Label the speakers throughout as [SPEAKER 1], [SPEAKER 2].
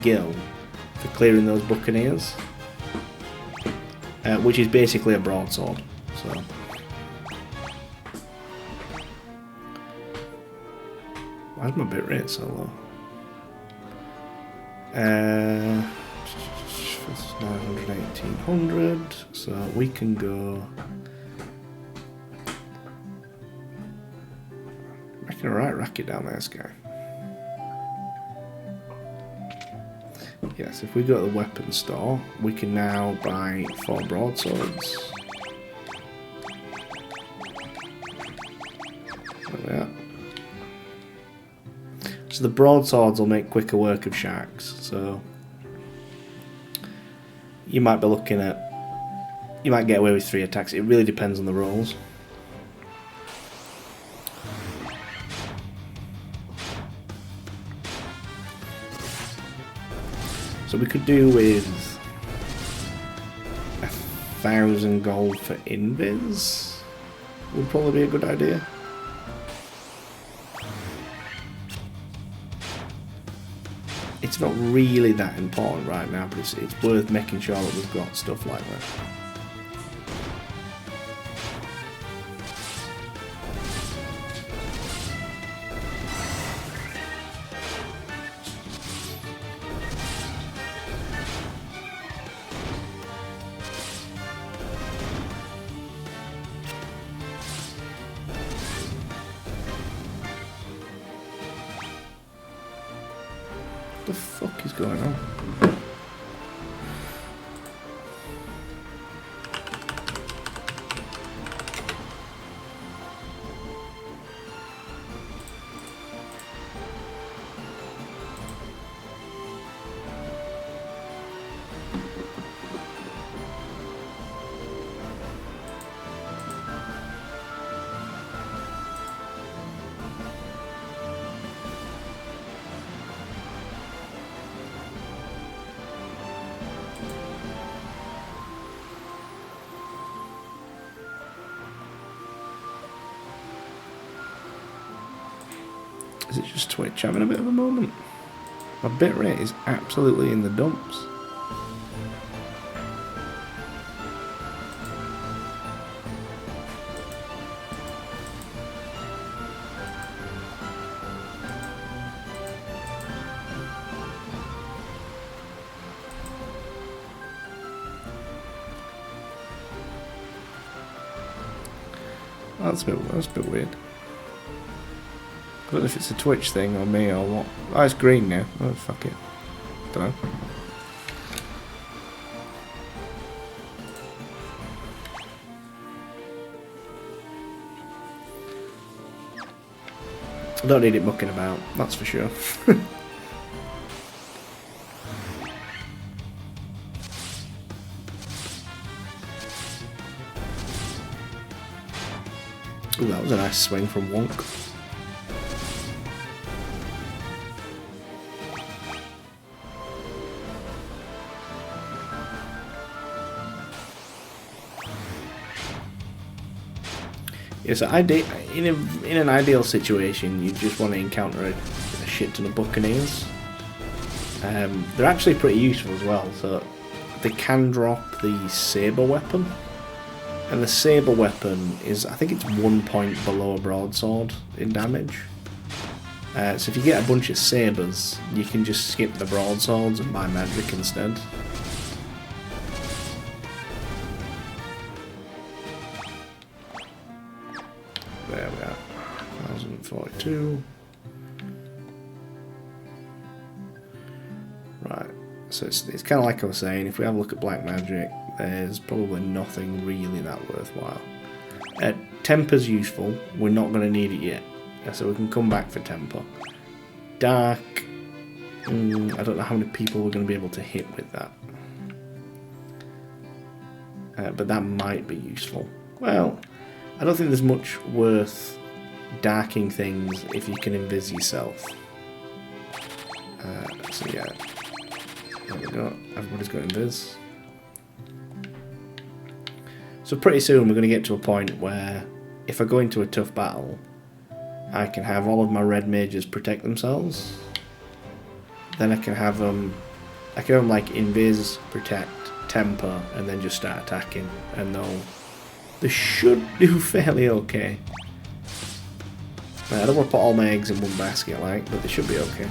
[SPEAKER 1] skill for clearing those buccaneers, which is basically a broadsword. So why is my bit rate so low? 900, 1800, so we can go. Making a right racket down there, this guy. Yes, if we go to the weapon store, we can now buy 4 broadswords. Like that. So the broadswords will make quicker work of sharks, so you might be looking at, you might get away with 3 attacks. It really depends on the rolls. So we could do with 1,000 gold for invis. Would probably be a good idea. It's not really that important right now, but it's worth making sure that we've got stuff like that. What the fuck is going on? Is it just Twitch having a bit of a moment? My bitrate is absolutely in the dumps. That's a bit weird. I don't know if it's a Twitch thing or me or what. Oh, it's green now. Oh, fuck it. Don't know. I don't need it mucking about, that's for sure. Ooh, that was a nice swing from Wonk. Yeah, so in an ideal situation, you just want to encounter a shit ton of buccaneers. They're actually pretty useful as well, so they can drop the saber weapon. And the saber weapon is, I think it's 1 point below a broadsword in damage. So if you get a bunch of sabers, you can just skip the broadswords and buy magic instead. There we are, 1042. Right, so it's kind of like I was saying, if we have a look at black magic, there's probably nothing really that worthwhile. Temper's useful, we're not going to need it yet, so we can come back for temper. Dark, I don't know how many people we're going to be able to hit with that. But that might be useful. Well, I don't think there's much worth darking things if you can invis yourself. So yeah, there we go, everybody's got invis. So pretty soon we're going to get to a point where if I go into a tough battle, I can have all of my red mages protect themselves. Then I can have them I can like Invis, Protect, Temper, and then just start attacking, and they should do fairly okay. I don't want to put all my eggs in one basket, like, but they should be okay.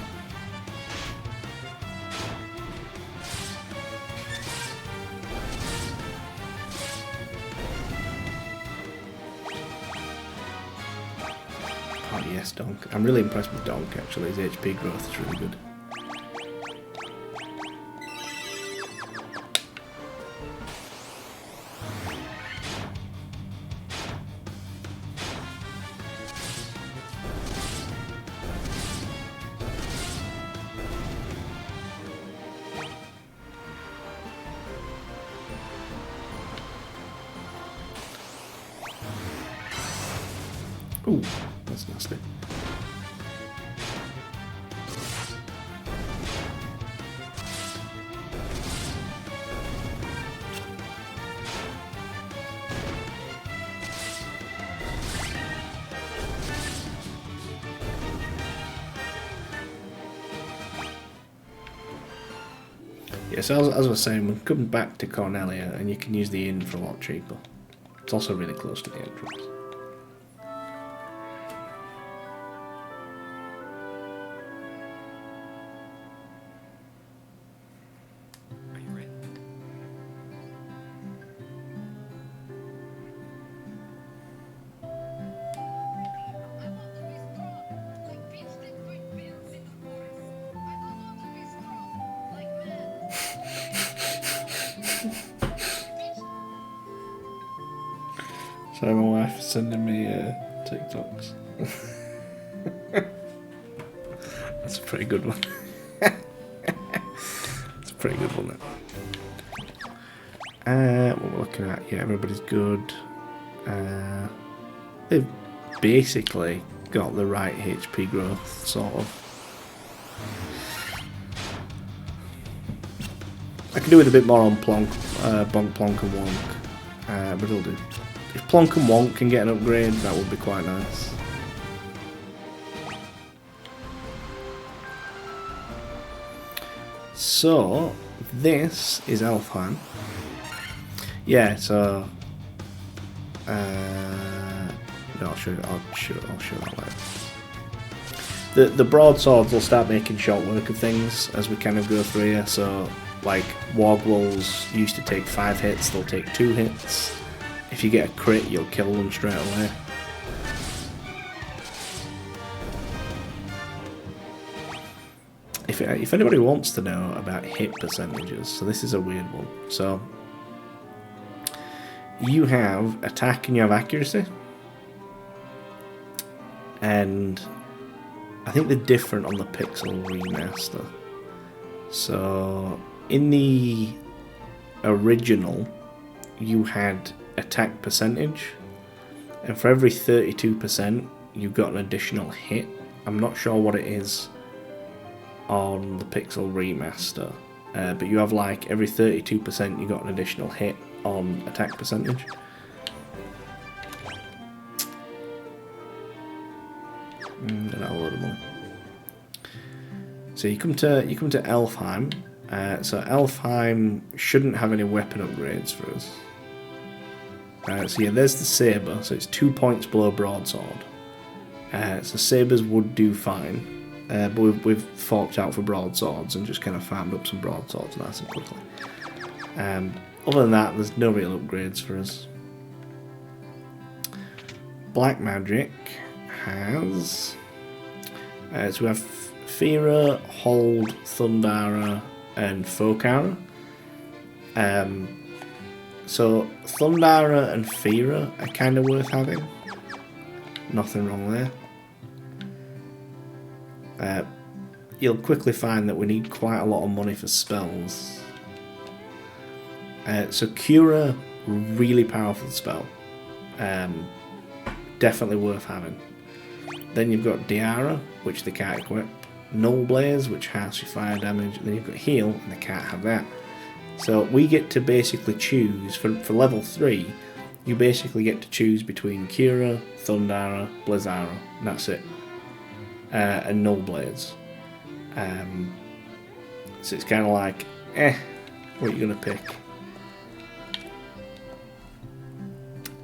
[SPEAKER 1] Oh yes, Donk. I'm really impressed with Donk actually. His HP growth is really good. Ooh, that's nasty. Yeah, so as I was saying, we're coming back to Cornelia, and you can use the inn for a lot cheaper. It's also really close to the entrance. Sorry, my wife is sending me TikToks. That's a pretty good one. That's a pretty good one. What we're looking at, yeah, everybody's good. They've basically got the right HP growth, sort of. I can do with a bit more on Plonk, Bonk, Plonk and Wonk, but it'll do. If Plonk and Wonk can get an upgrade, that would be quite nice. So, this is Elfheim. Yeah, so... no, I'll show that later. The broadswords will start making short work of things as we kind of go through here, so... Like, Wargwolves used to take 5 hits, they'll take 2 hits. If you get a crit, you'll kill them straight away. If anybody wants to know about hit percentages, so this is a weird one. So, you have attack and you have accuracy. And I think they're different on the Pixel Remaster. So, in the original, you had attack percentage, and for every 32% you got an additional hit. I'm not sure what it is on the Pixel Remaster, but you have like every 32% you got an additional hit on attack percentage. And a load of money. So you come to Elfheim. So Elfheim shouldn't have any weapon upgrades for us. So yeah, there's the saber. So it's 2 points below broadsword. So sabers would do fine, but we've forked out for broadswords and just kind of farmed up some broadswords nice and quickly. Other than that, there's no real upgrades for us. Black magic has so we have Fira, Hold, Thundara, and Fokara. So Thundara and Fira are kind of worth having. Nothing wrong there. You'll quickly find that we need quite a lot of money for spells. So Cura, really powerful spell. Definitely worth having. Then you've got Diara, which they can't equip. Null Blaze, which has your fire damage. And then you've got Heal, and they can't have that. So we get to basically choose, for level 3, you basically get to choose between Cura, Thundara, Blizzara, and that's it. And Null Blaze. So it's kind of like what are you going to pick?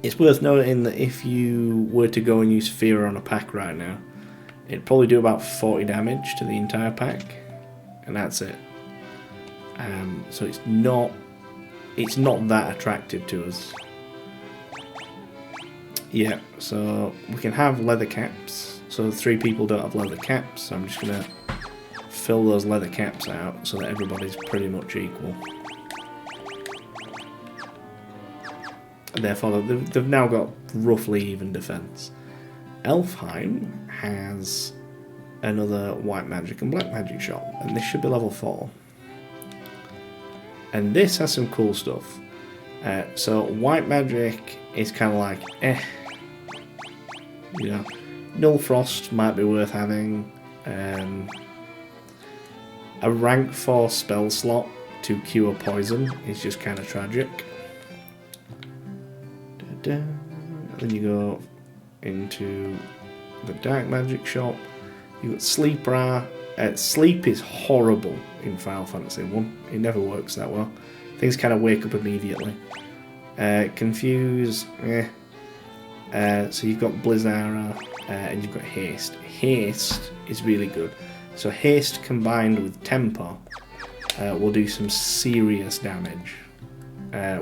[SPEAKER 1] It's worth noting that if you were to go and use Firaga on a pack right now, it'd probably do about 40 damage to the entire pack, and that's it. So it's not that attractive to us. Yeah, so we can have leather caps. So 3 people don't have leather caps, so I'm just going to fill those leather caps out so that everybody's pretty much equal. And therefore, they've now got roughly even defense. Elfheim has another white magic and black magic shop, and this should be level 4. And this has some cool stuff. So white magic is kind of like, you know, Null Frost might be worth having. A rank 4 spell slot to cure poison is just kind of tragic. Then you go into the dark magic shop. You got Sleep Ra. Sleep is horrible in Final Fantasy 1. It never works that well. Things kind of wake up immediately. Confuse. So you've got Blizzara and you've got Haste. Haste is really good. So Haste combined with Tempo will do some serious damage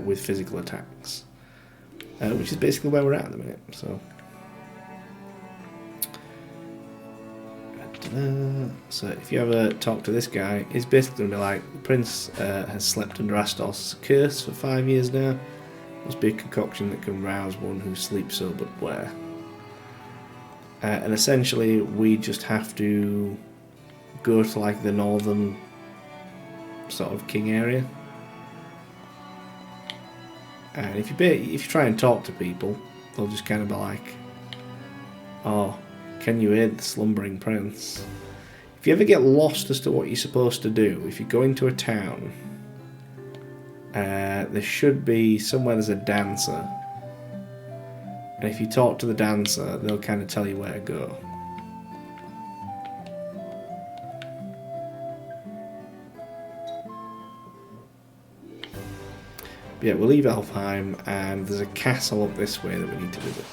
[SPEAKER 1] with physical attacks. Which is basically where we're at the minute. So if you ever talk to this guy, it's basically going to be like, the prince has slept under Astos' curse for 5 years now. Must be a concoction that can rouse one who sleeps so but where. And essentially we just have to go to like the northern sort of king area. And if you try and talk to people, they'll just kind of be like, oh, can you aid the slumbering prince? If you ever get lost as to what you're supposed to do, if you go into a town, there should be somewhere there's a dancer. And if you talk to the dancer, they'll kind of tell you where to go. But yeah, we'll leave Elfheim, and there's a castle up this way that we need to visit.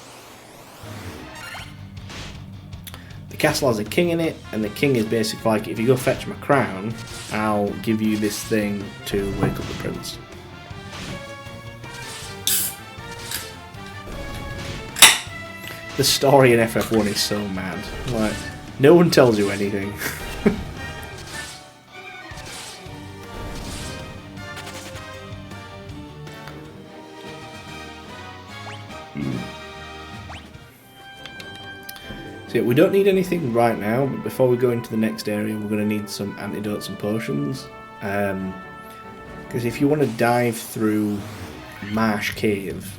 [SPEAKER 1] The castle has a king in it, and the king is basically like, if you go fetch my crown, I'll give you this thing to wake up the prince. The story in FF1 is so mad. Like, no one tells you anything. So yeah, we don't need anything right now, but before we go into the next area, we're going to need some antidotes and potions. Because if you want to dive through Marsh Cave,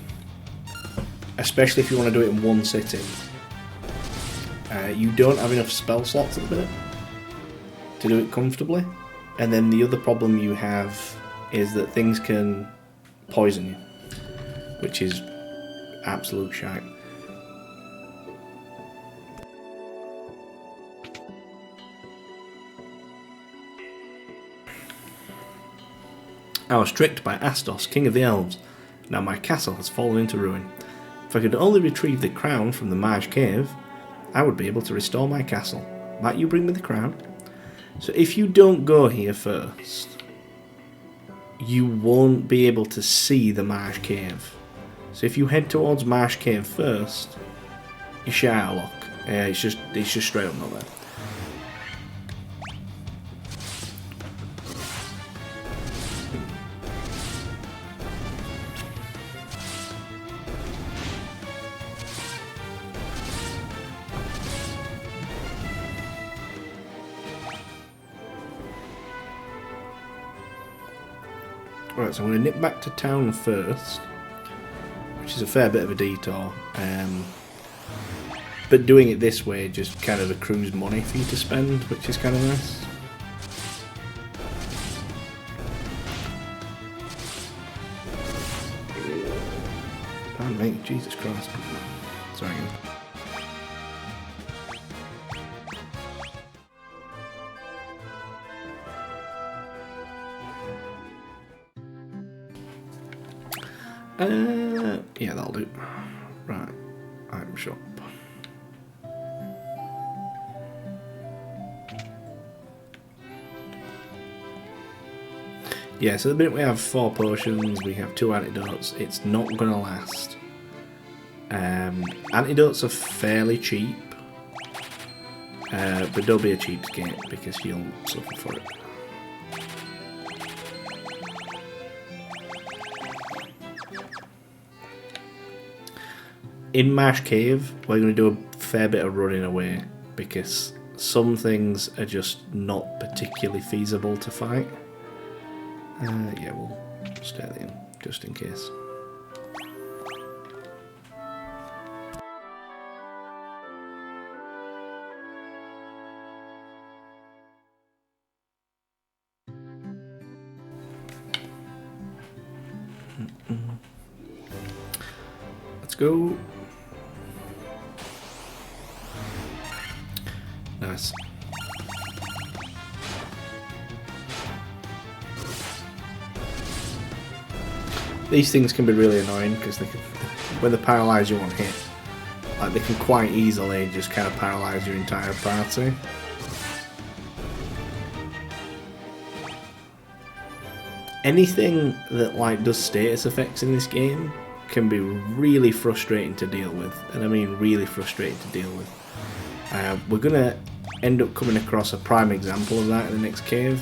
[SPEAKER 1] especially if you want to do it in one sitting, you don't have enough spell slots at the minute to do it comfortably. And then the other problem you have is that things can poison you, which is absolute shite. I was tricked by Astos, king of the elves. Now my castle has fallen into ruin. If I could only retrieve the crown from the Mage cave, I would be able to restore my castle. Might you bring me the crown? So if you don't go here first, you won't be able to see the Mage cave. So if you head towards Marsh Cave first, you're shit out of luck. It's just straight up not there. Right, so I'm going to nip back to town first, which is a fair bit of a detour, but doing it this way just kind of accrues money for you to spend, which is kind of nice. Pardon me, Jesus Christ. Sorry. Yeah, that'll do. Right, item shop. Yeah, so the minute we have 4 potions, we have 2 antidotes, it's not going to last. Antidotes are fairly cheap, but don't be a cheapskate because you'll suffer for it. In Marsh Cave, we're going to do a fair bit of running away because some things are just not particularly feasible to fight. Yeah, we'll stay there just in case. Let's go. Nice. These things can be really annoying because they can, when they paralyse you on hit, like they can quite easily just kind of paralyse your entire party. Anything that like does status effects in this game can be really frustrating to deal with, and I mean really frustrating to deal with. We're gonna end up coming across a prime example of that in the next cave.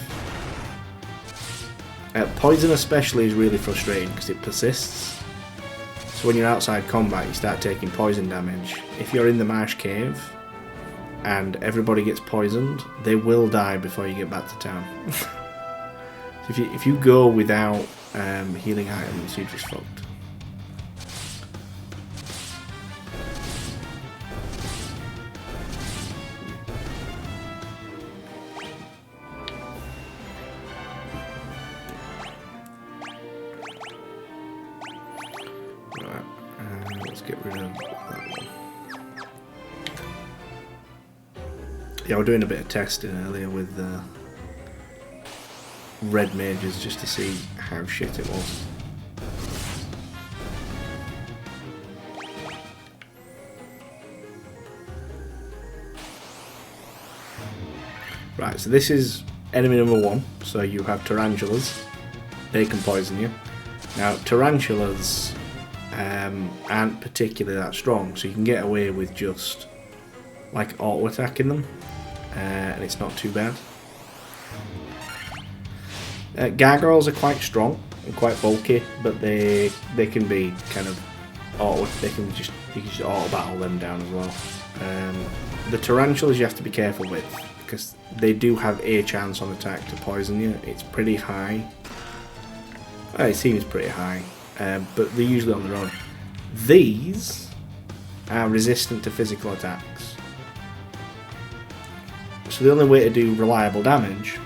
[SPEAKER 1] Poison especially is really frustrating because it persists. So when you're outside combat you start taking poison damage. If you're in the Marsh Cave and everybody gets poisoned, they will die before you get back to town. If you go without healing items, you're just fucked. Get rid of that one. Yeah, we're doing a bit of testing earlier with red mages just to see how shit it was. Right, so this is enemy number 1. So you have tarantulas. They can poison you. Now, tarantulas aren't particularly that strong, so you can get away with just like auto attacking them, and it's not too bad. Gargoyles are quite strong and quite bulky, but they can be kind of auto. You can just auto battle them down as well. The tarantulas you have to be careful with because they do have a chance on attack to poison you. It's pretty high. It seems pretty high. But they're usually on their own. These are resistant to physical attacks. So the only way to do reliable damage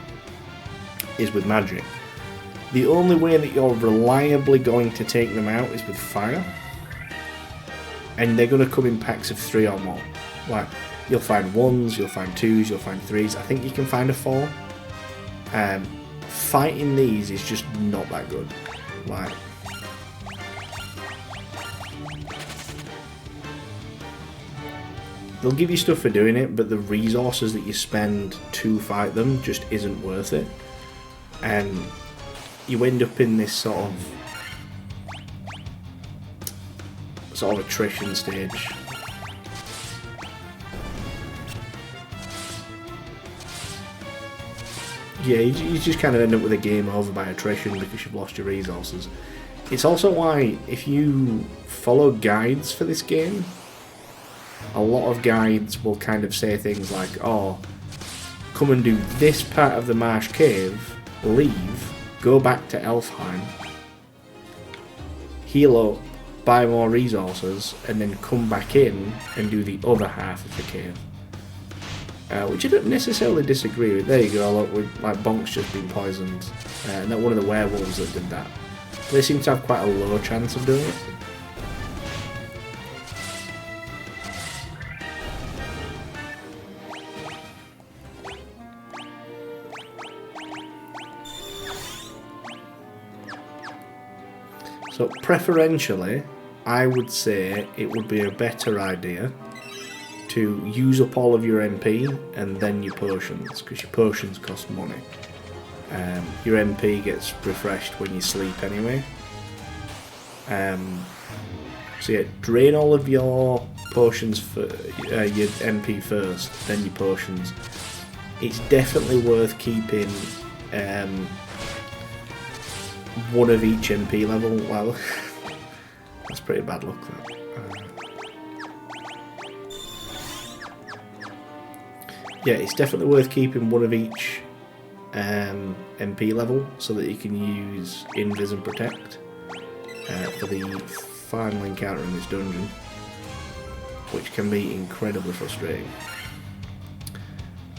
[SPEAKER 1] is with magic. The only way that you're reliably going to take them out is with fire. And they're going to come in packs of 3 or more. Like, you'll find 1s, you'll find 2s, you'll find 3s. I think you can find a 4. Fighting these is just not that good. Like, they'll give you stuff for doing it, but the resources that you spend to fight them just isn't worth it. And you end up in this sort of attrition stage. Yeah, you just kind of end up with a game over by attrition because you've lost your resources. It's also why, if you follow guides for this game, a lot of guides will kind of say things like, oh, come and do this part of the Marsh Cave, leave, go back to Elfheim, heal up, buy more resources, and then come back in and do the other half of the cave. Which I don't necessarily disagree with. There you go, look, with like Bonk's just been poisoned. And that one of the werewolves that did that. They seem to have quite a low chance of doing it. So preferentially, I would say it would be a better idea to use up all of your MP and then your potions, because your potions cost money. Your MP gets refreshed when you sleep anyway. So yeah, drain all of your potions for your MP first, then your potions. It's definitely worth keeping one of each MP level. Well, that's pretty bad luck, that. Yeah, it's definitely worth keeping one of each MP level so that you can use Invis and Protect for the final encounter in this dungeon, which can be incredibly frustrating.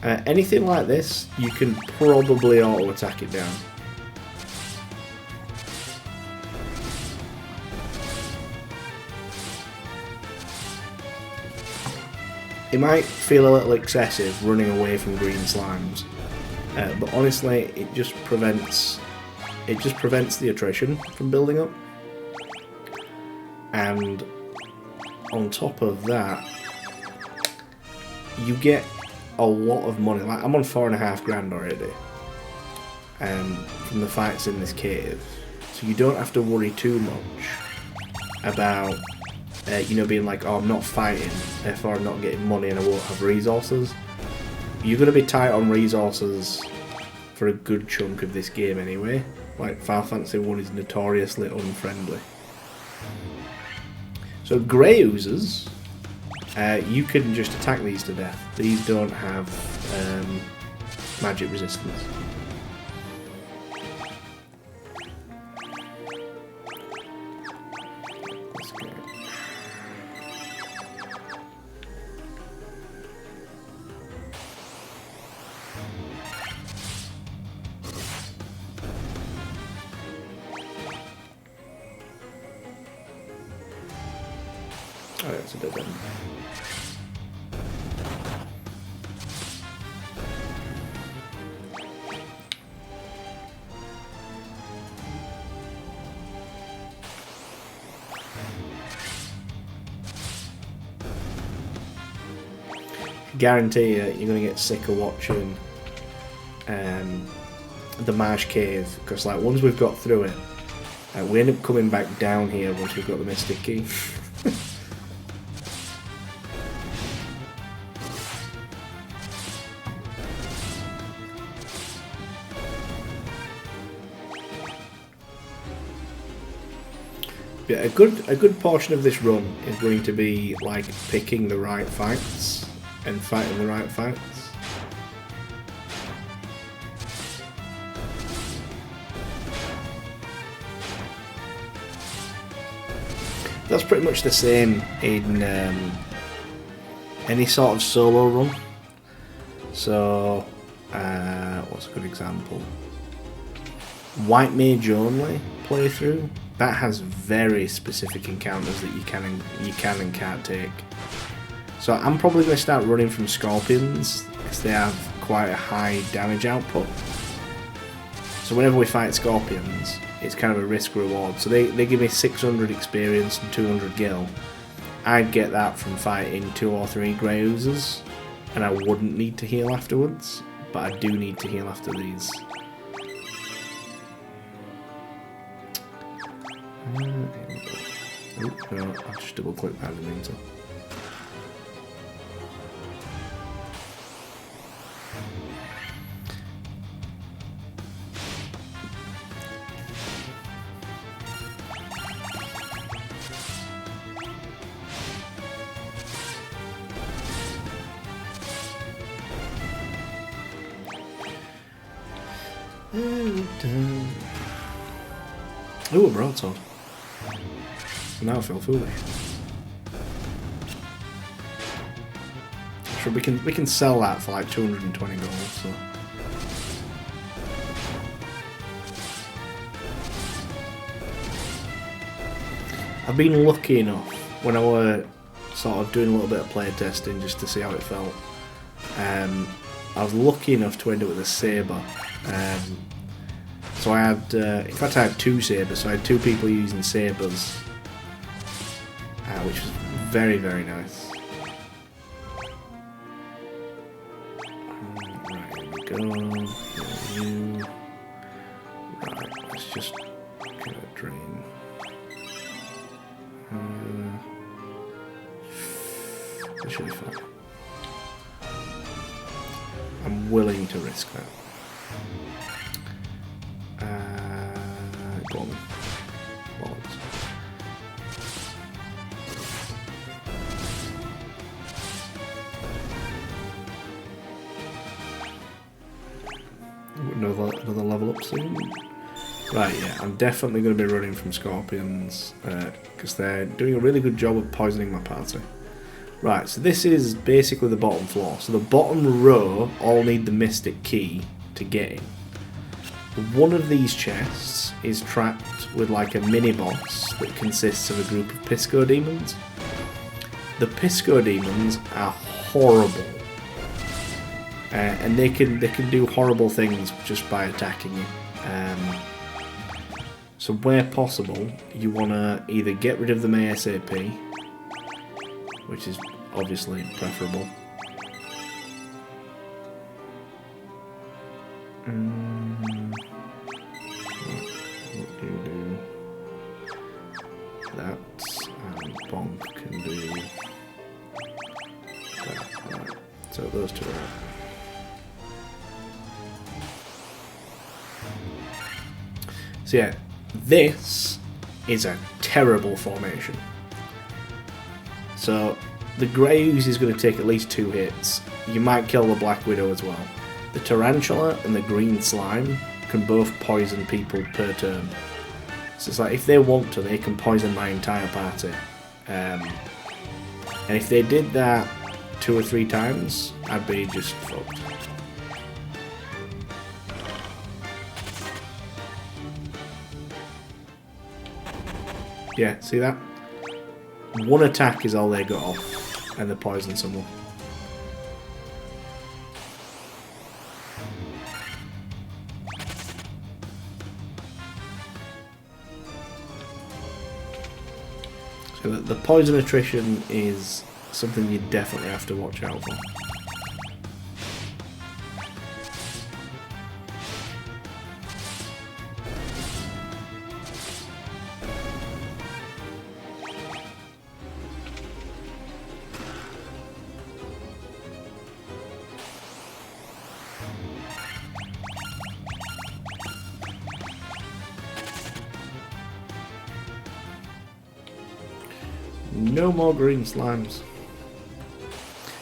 [SPEAKER 1] Anything like this, you can probably auto-attack it down. It might feel a little excessive running away from green slimes, but honestly, it just prevents the attrition from building up. And on top of that, you get a lot of money. Like, I'm on 4.5 grand already from the fights in this cave, so you don't have to worry too much about being like, oh, I'm not fighting, therefore I'm not getting money and I won't have resources. You're going to be tight on resources for a good chunk of this game anyway. Like, Final Fantasy 1 is notoriously unfriendly. So Grey Oozers, you can just attack these to death. These don't have magic resistance. Oh, that's a dead end. Guarantee you, you're going to get sick of watching the Mage cave, because like once we've got through it, we end up coming back down here once we've got the Mystic Key. Yeah, a good portion of this run is going to be like picking the right fights and fighting the right fights. That's pretty much the same in any sort of solo run. So, what's a good example? White Mage only playthrough. That has very specific encounters that you can and can't take. So I'm probably going to start running from Scorpions because they have quite a high damage output. So whenever we fight Scorpions, it's kind of a risk reward. So they give me 600 experience and 200 gil. I'd get that from fighting 2 or 3 Grey Oozers, and I wouldn't need to heal afterwards, but I do need to heal after these. Oh, no, I'll just double click that in the meantime. Oh, a broadsword. Now I feel foolish. Sure, we can sell that for like 220 gold. So. I've been lucky enough when I were sort of doing a little bit of play testing just to see how it felt. I was lucky enough to end up with a saber. So So I had, in fact I had 2 sabres, so I had 2 people using sabres, which was very, very nice. Right, here we go. Here you. Right, let's just get a drain. That should be fine. I'm willing to risk that. Go on. Bollocks. Another level up soon. Right, yeah, I'm definitely going to be running from scorpions because they're doing a really good job of poisoning my party. Right, so this is basically the bottom floor. So the bottom row all need the mystic key to get in. One of these chests is trapped with like a mini-boss that consists of a group of Pisco demons. The Pisco demons are horrible. And they can do horrible things just by attacking you. So where possible, you want to either get rid of them ASAP, which is obviously preferable. What do you do? That, and Bonk can do that. Right. So those 2 are out. So yeah, this is a terrible formation. So the Grey Ooze is going to take at least 2 hits. You might kill the Black Widow as well. The Tarantula and the Green Slime can both poison people per turn. So it's like if they want to, they can poison my entire party. And if they did that 2 or 3 times, I'd be just fucked. Yeah, see that? 1 attack is all they got off, and they poison someone. So the poison attrition is something you definitely have to watch out for. No more green slimes.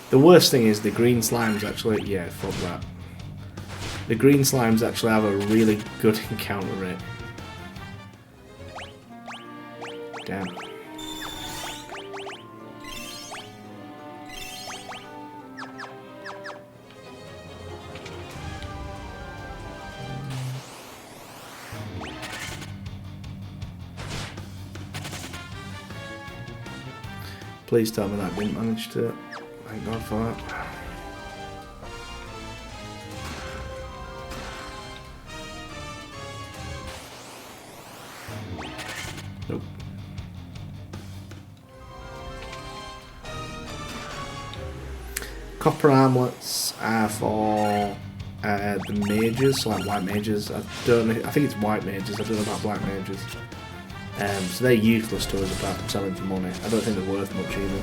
[SPEAKER 1] The worst thing is the green slimes actually, yeah, fuck that. The green slimes actually have a really good encounter rate. Damn. Please tell me that didn't manage to. Thank God for that. Nope. Copper armlets are for the mages, so like white mages. I don't know. I think it's white mages. I don't know about black mages. So they're useless to us apart from selling for money. I don't think they're worth much either.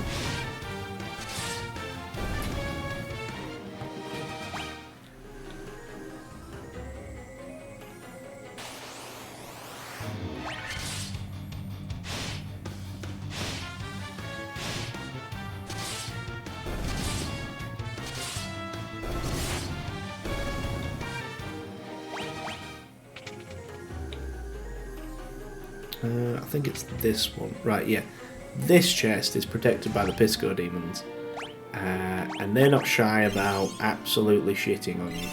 [SPEAKER 1] I think it's this one. Right, yeah. This chest is protected by the Pisco demons. And they're not shy about absolutely shitting on you.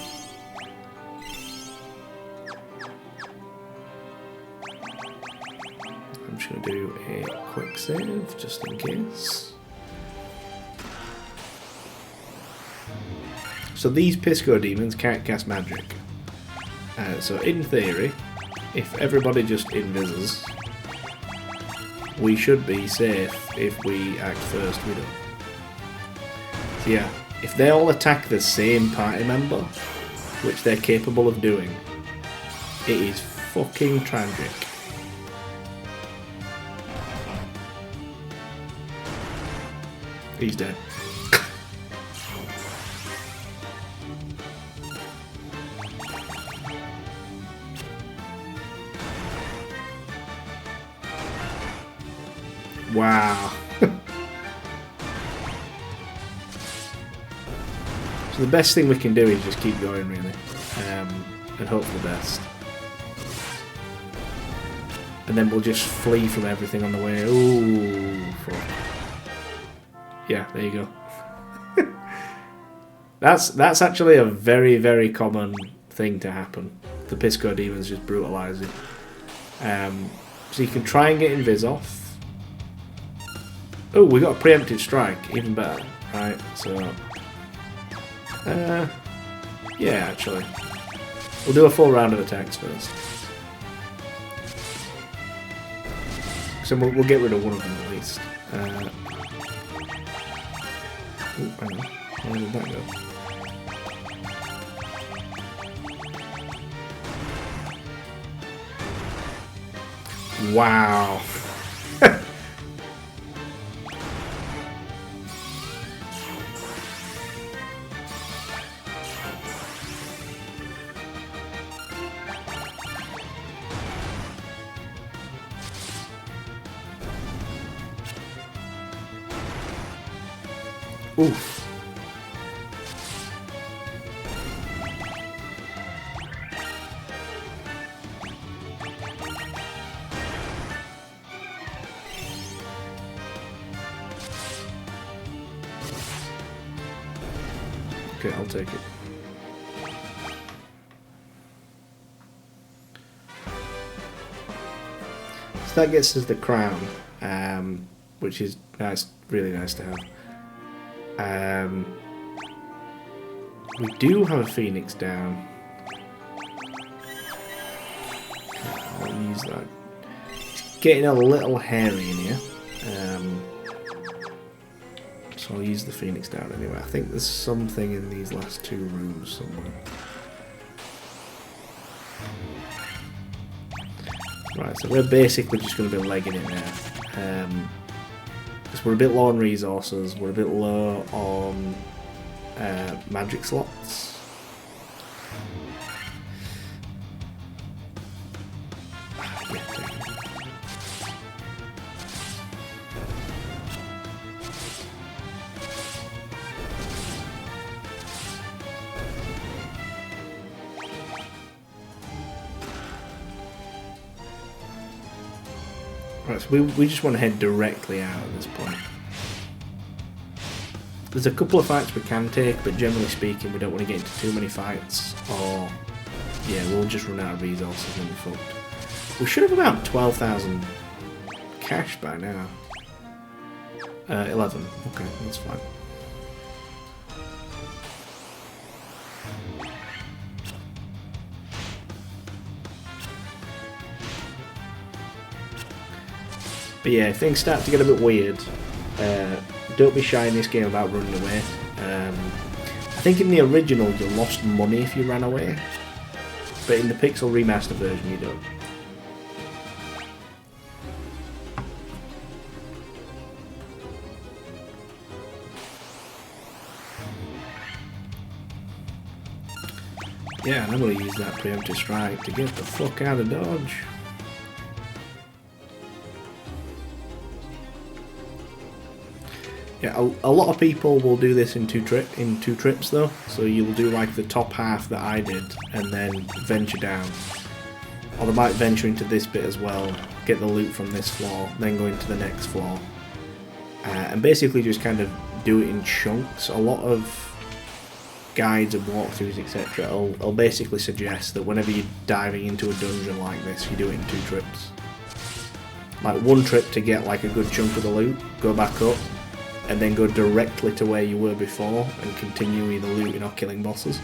[SPEAKER 1] I'm just going to do a quick save, just in case. So these Pisco demons can't cast magic. So in theory, if everybody just invises, we should be safe if we act first. We don't. So yeah, if they all attack the same party member, which they're capable of doing, it is fucking tragic. He's dead. Wow. So the best thing we can do is just keep going, really, and hope for the best. And then we'll just flee from everything on the way. Ooh, fuck. Yeah, there you go. That's actually a very, very common thing to happen. The Pisco demons just brutalise it. So you can try and get invis off. Oh, we got a preemptive strike, even better. Right, so yeah, actually, we'll do a full round of attacks first. So we'll get rid of one of them at least. Ooh, hang on. Where did that go? Wow. Oof. Okay, I'll take it. So that gets us the crown, which is nice, really nice to have. We do have a phoenix down. I'll use that. It's getting a little hairy in here. So I'll use the phoenix down anyway. I think there's something in these last two rooms somewhere. Right, so we're basically just going to be legging it now. Because we're a bit low on resources, we're a bit low on magic slots. Right, so we just want to head directly out at this point. There's a couple of fights we can take, but generally speaking, we don't want to get into too many fights, or yeah, we'll just run out of resources and be fucked. We should have about 12,000 cash by now. 11. Okay, that's fine. But yeah, if things start to get a bit weird, don't be shy in this game about running away. I think in the original you lost money if you ran away, but in the Pixel Remaster version you don't. Yeah, and I'm going to use that preemptive strike to get the fuck out of dodge. Yeah, a lot of people will do this in two trips though. So you'll do like the top half that I did, and then venture down, or they might venture into this bit as well, get the loot from this floor, then go into the next floor, and basically just kind of do it in chunks. A lot of guides and walkthroughs, etc., will basically suggest that whenever you're diving into a dungeon like this, you do it in two trips. Like one trip to get like a good chunk of the loot, go back up, and then go directly to where you were before and continue either looting or killing bosses.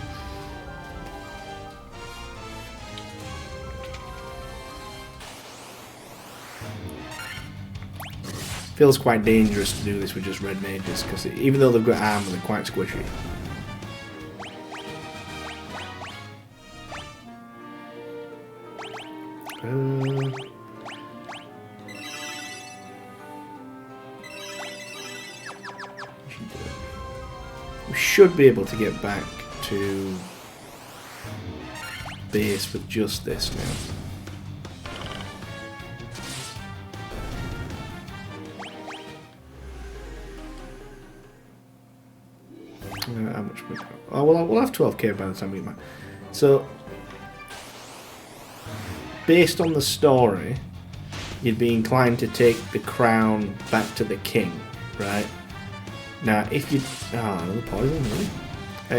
[SPEAKER 1] Feels quite dangerous to do this with just red mages, because even though they've got armor, they're quite squishy. We should be able to get back to base with just this now. How much? Oh well, we'll have 12k by the time we get back. So, based on the story, you'd be inclined to take the crown back to the king, right? Now, if you another poison, really.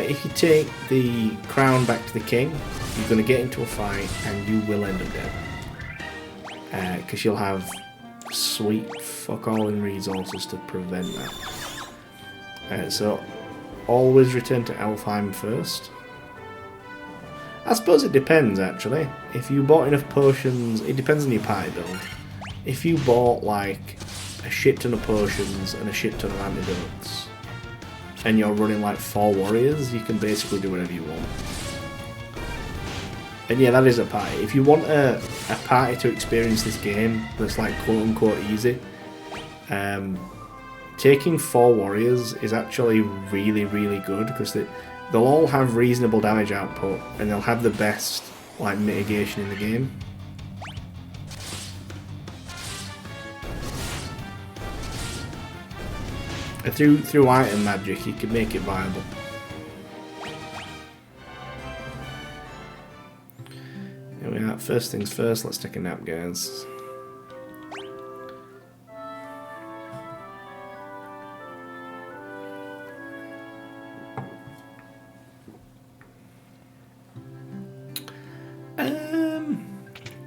[SPEAKER 1] If you take the crown back to the king, you're going to get into a fight and you will end up dead, because you'll have sweet fuck all in resources to prevent that. So. Always return to Elfheim first. I suppose it depends, actually. If you bought enough potions, it depends on your party build. If you bought like a shit ton of potions and a shit ton of antidotes, and you're running like 4 warriors, you can basically do whatever you want. And yeah, that is a party. If you want a party to experience this game that's like quote unquote easy, taking 4 warriors is actually really, really good, because they'll all have reasonable damage output and they'll have the best like mitigation in the game. And through item magic, you can make it viable. Here we are. First things first. Let's take a nap, guys.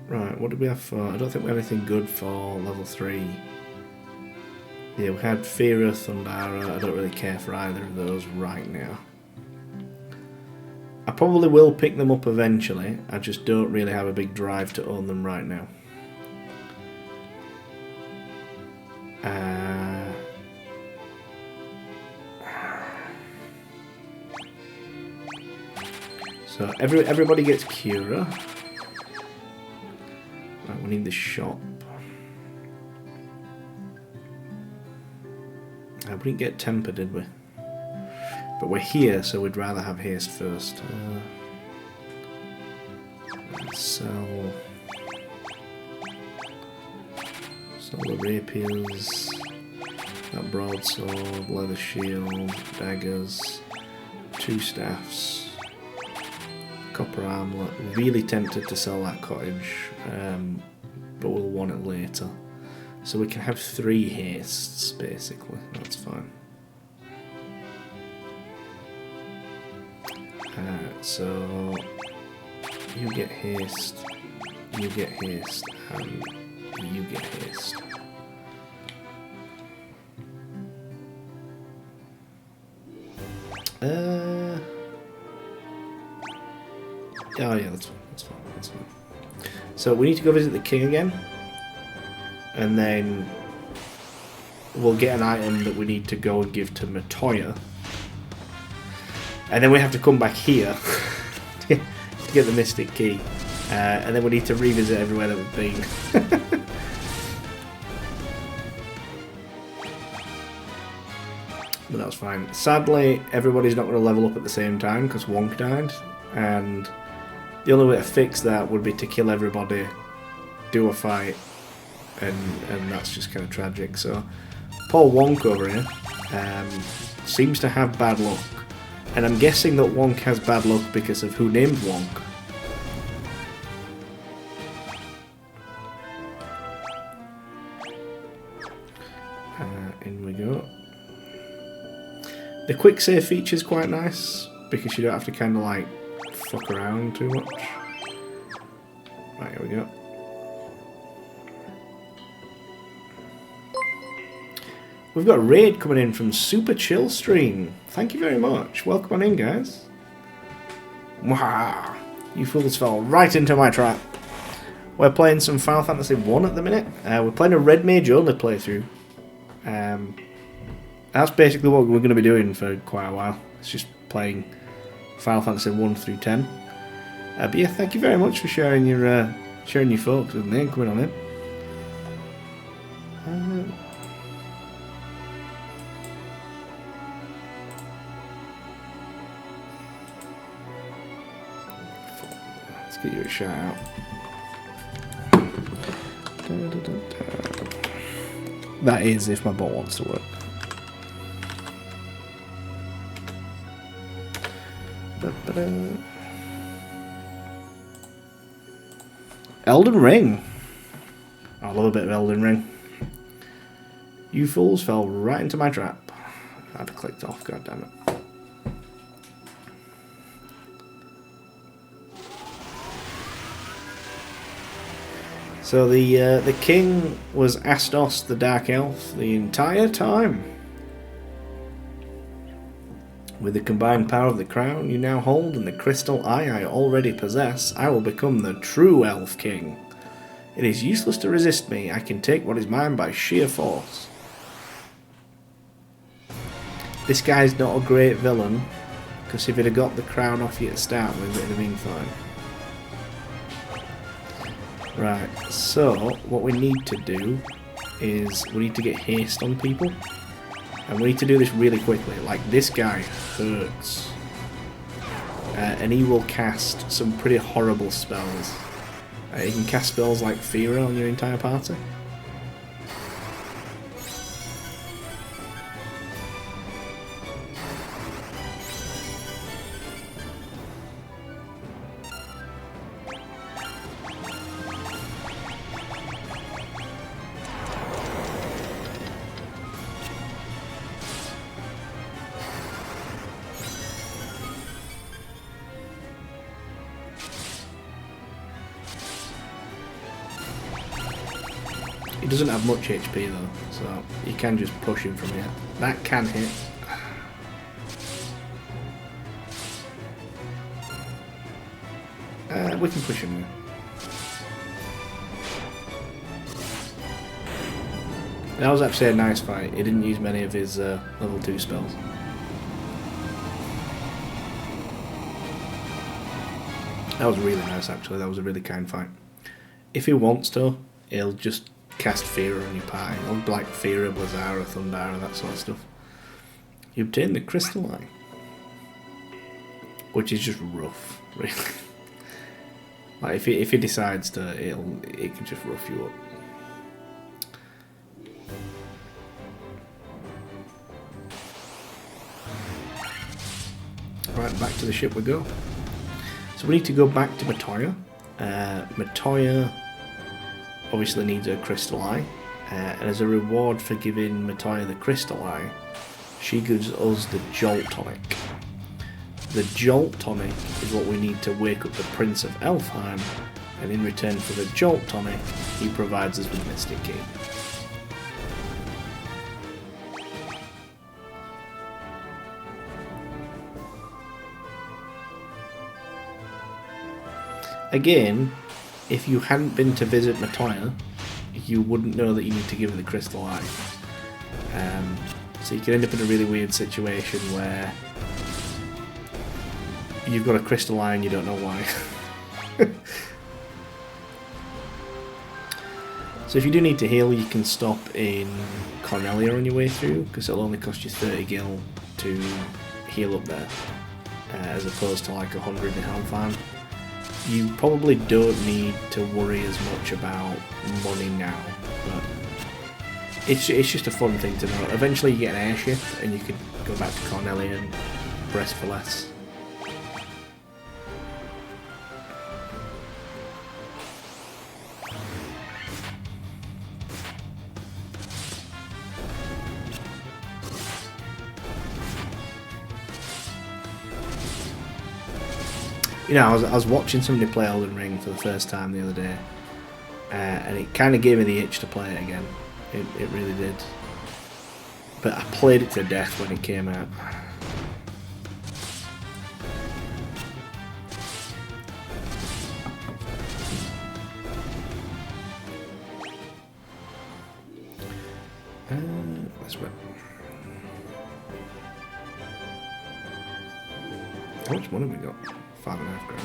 [SPEAKER 1] Right, what did we have for? I don't think we had anything good for level 3. Yeah, we had Fira, Thundara. I don't really care for either of those right now. I probably will pick them up eventually. I just don't really have a big drive to own them right now. So everybody gets Cura. Right, we need the shop. We didn't get Temper, did we? But we're here, so we'd rather have Haste first. Sell the rapiers, that broadsword, leather shield, daggers, 2 staffs, copper armlet. Really tempted to sell that cottage, but we'll want it later. So we can have 3 hastes, basically. That's fine. So you get haste, and you get haste. Oh yeah, that's fine. So we need to go visit the king again, and then we'll get an item that we need to go and give to Matoya. And then we have to come back here to get the Mystic Key. And then we need to revisit everywhere that we've been. But that's fine. Sadly, everybody's not going to level up at the same time because Wonk died. And the only way to fix that would be to kill everybody, do a fight, and that's just kind of tragic. So, poor Wonk over here seems to have bad luck. And I'm guessing that Wonk has bad luck because of who named Wonk. In we go. The quick save feature is quite nice because you don't have to kind of like fuck around too much. Right, here we go. We've got a raid coming in from Super Chill Stream. Thank you very much. Welcome on in, guys. Wow, you fools fell right into my trap. We're playing some Final Fantasy 1 at the minute. We're playing a Red Mage only playthrough. That's basically what we're going to be doing for quite a while. It's just playing Final Fantasy 1 through 10. But yeah, thank you very much for sharing your thoughts with me and coming on in. Let's get you a shout out. That is if my bot wants to work. Elden Ring. I love a bit of Elden Ring. You fools fell right into my trap. I'd have clicked off, goddammit. So the king was Astos the Dark Elf the entire time. With the combined power of the crown you now hold and the crystal eye I already possess, I will become the true Elf King. It is useless to resist me. I can take what is mine by sheer force. This guy's not a great villain, because if he'd have got the crown off you to start with, it would have been fine. Right, so what we need to do is we need to get haste on people. And we need to do this really quickly. Like, this guy hurts. And he will cast some pretty horrible spells. He can cast spells like Firaga on your entire party. He doesn't have much HP though, so you can just push him from here. That can hit. We can push him here. That was actually a nice fight. He didn't use many of his level 2 spells. That was really nice actually, that was a really kind fight. If he wants to, he'll just cast Firaga on your party. He'll be like Firaga, Blazara, Thundara, that sort of stuff. You obtain the Crystal Eye. Which is just rough, really. Like if he decides to, it can just rough you up. Right, back to the ship we go. So we need to go back to Matoya. Matoya obviously needs a Crystal Eye, and as a reward for giving Matoya the Crystal Eye, she gives us the Jolt Tonic. The Jolt Tonic is what we need to wake up the Prince of Elfheim, and in return for the Jolt Tonic, he provides us with Mystic Key. Again, if you hadn't been to visit Matoya, you wouldn't know that you need to give her the Crystal Eye. So you can end up in a really weird situation where you've got a Crystal Eye and you don't know why. So if you do need to heal, you can stop in Cornelia on your way through, because it'll only cost you 30 gil to heal up there, as opposed to like 100 in Helmfarm. You probably don't need to worry as much about money now, but it's just a fun thing to know. Eventually you get an airship and you can go back to Cornelia and rest for less. You know, I was watching somebody play Elden Ring for the first time the other day, and it kind of gave me the itch to play it again. It really did. But I played it to death when it came out. This way. How much money have we got? 5.5 grand.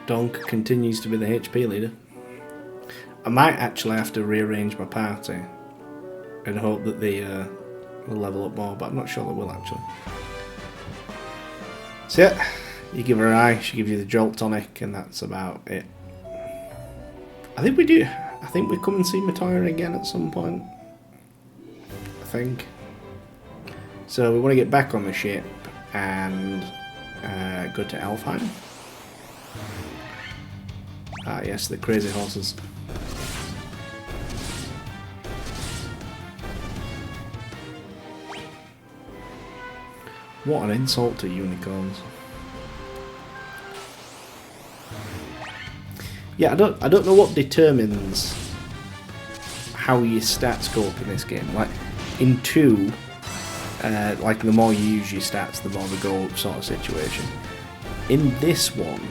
[SPEAKER 1] Donk continues to be the HP leader. I might actually have to rearrange my party and hope that they will level up more, but I'm not sure they will actually. So yeah, you give her an eye, she gives you the jolt tonic, and that's about it. I think we do. I think we come and see Matoya again at some point. I think. So we want to get back on the ship and go to Elfheim. Ah yes, the crazy horses. What an insult to unicorns. Yeah, I don't know what determines how your stats go up in this game. Like in 2, like the more you use your stats, the more they go up sort of situation. In this one,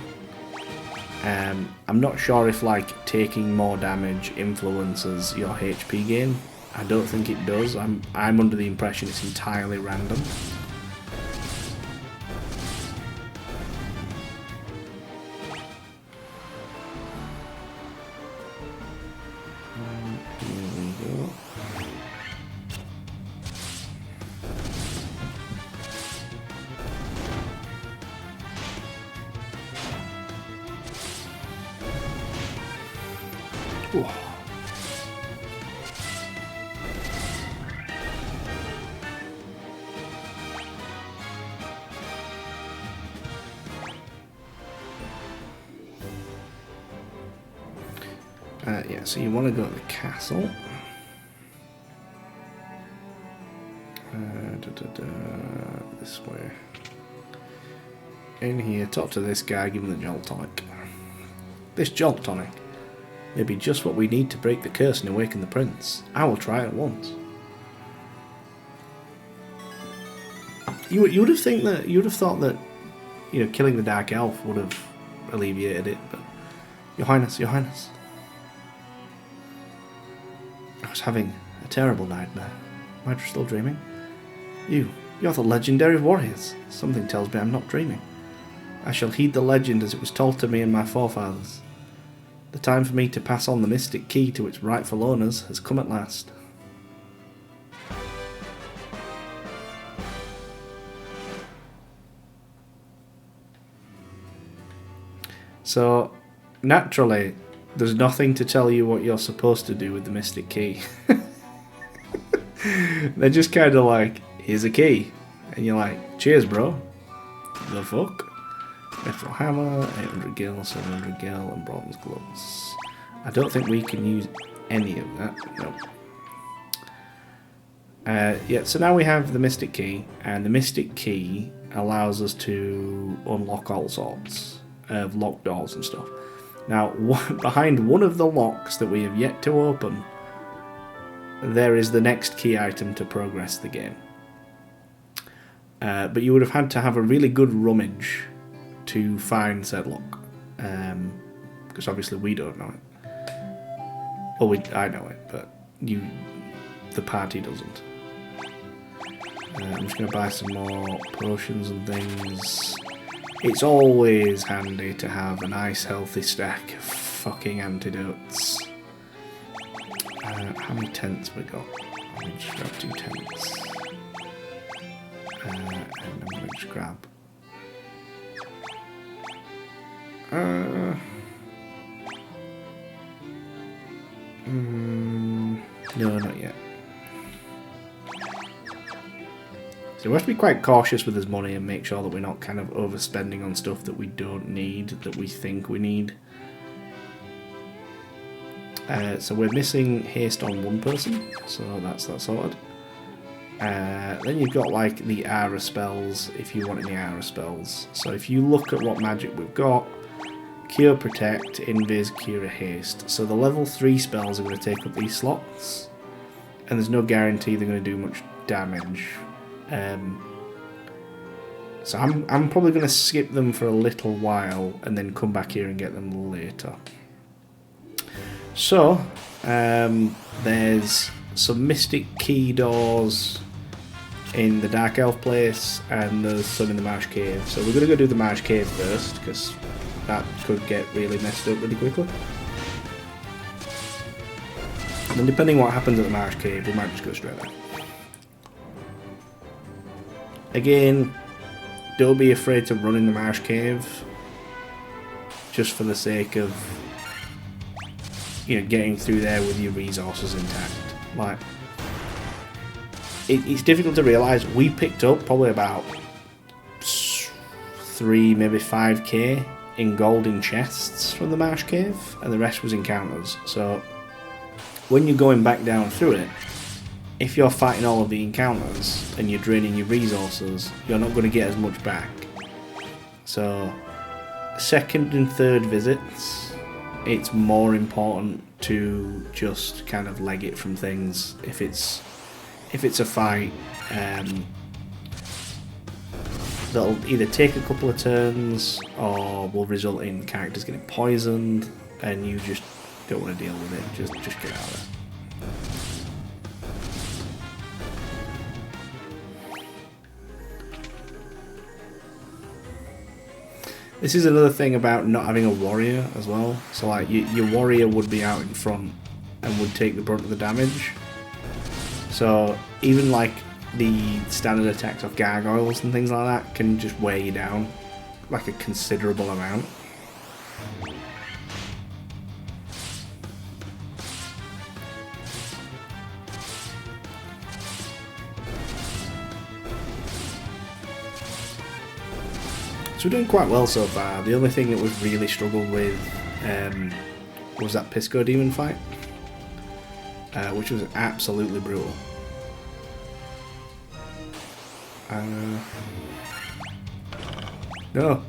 [SPEAKER 1] I'm not sure if like taking more damage influences your HP gain. I don't think it does. I'm under the impression it's entirely random. Ooh. Yeah, so you want to go to the castle. This way. In here, talk to this guy, give him the jolt tonic. This jolt tonic may be just what we need to break the curse and awaken the prince. I will try it once. You would have thought that, you know, killing the dark elf would have alleviated it, but Your Highness, I was having a terrible nightmare. Am I still dreaming? You're the legendary warriors. Something tells me I'm not dreaming. I shall heed the legend as it was told to me and my forefathers. The time for me to pass on the mystic key to its rightful owners has come at last. So, naturally, there's nothing to tell you what you're supposed to do with the mystic key. They're just kind of like, here's a key. And you're like, cheers, bro. The fuck? Metal hammer, 800 gil, 700 gil, and bronze gloves. I don't think we can use any of that. Nope. Yeah, so now we have the mystic key, and the mystic key allows us to unlock all sorts of locked doors and stuff. Now, behind one of the locks that we have yet to open, there is the next key item to progress the game. But you would have had to have a really good rummage to find said lock, because obviously we don't know it. Well, I know it, but the party doesn't. I'm just going to buy some more potions and things. It's always handy to have a nice healthy stack of fucking antidotes. How many tents we got? I'll just grab 2 tents. And I'm going to just grab... no, not yet. So we have to be quite cautious with his money and make sure that we're not kind of overspending on stuff that we don't need, that we think we need. So we're missing haste on one person, so that's that sorted. Then you've got like the aura spells if you want any aura spells. So if you look at what magic we've got, Cure, Protect, Invis, Cure, Haste. So the level 3 spells are going to take up these slots, and there's no guarantee they're going to do much damage. So I'm probably going to skip them for a little while and then come back here and get them later. So there's some Mystic Key doors in the Dark Elf place, and there's some in the Marsh Cave. So we're going to go do the Marsh Cave first, because that could get really messed up really quickly. And depending on what happens at the Marsh Cave, we might just go straight there. Again, don't be afraid to run in the Marsh Cave, just for the sake of, you know, getting through there with your resources intact. Like, it's difficult to realise, we picked up probably about 3, maybe 5k in golden chests from the Marsh Cave, and the rest was encounters. So when you're going back down through it, if you're fighting all of the encounters and you're draining your resources, you're not going to get as much back. So second and third visits, it's more important to just kind of leg it from things. If it's a fight that'll either take a couple of turns or will result in characters getting poisoned, and you just don't want to deal with it, just get out of it. This is another thing about not having a warrior as well. So like your warrior would be out in front and would take the brunt of the damage. So even like the standard attacks of gargoyles and things like that can just wear you down like a considerable amount. So we're doing quite well so far. The only thing that we've really struggled with was that Pisco Demon fight, which was absolutely brutal. No,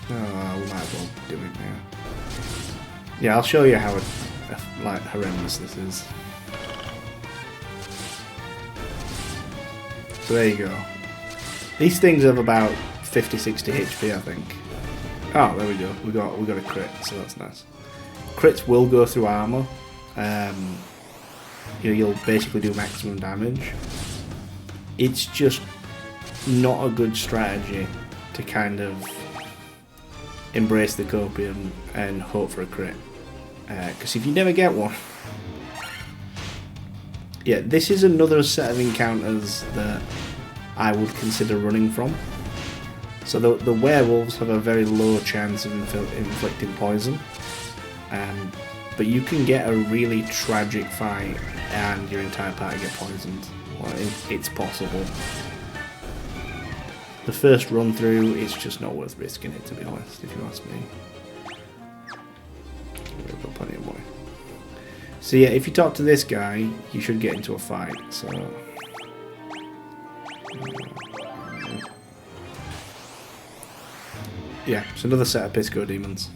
[SPEAKER 1] we might as well do it now. Yeah, I'll show you how like horrendous this is. So there you go. These things have about 50-60 HP, I think. Oh, there we go. We got a crit, so that's nice. Crits will go through armor. You'll basically do maximum damage. It's just not a good strategy to kind of embrace the copium and hope for a crit, because if you never get one, yeah, this is another set of encounters that I would consider running from. So the werewolves have a very low chance of inflicting poison, but you can get a really tragic fight and your entire party get poisoned. Well, it's possible. The first run through, it's just not worth risking it, to be honest, if you ask me. We've got plenty of money. So yeah, if you talk to this guy, you should get into a fight. So yeah, it's another set of Pisco demons.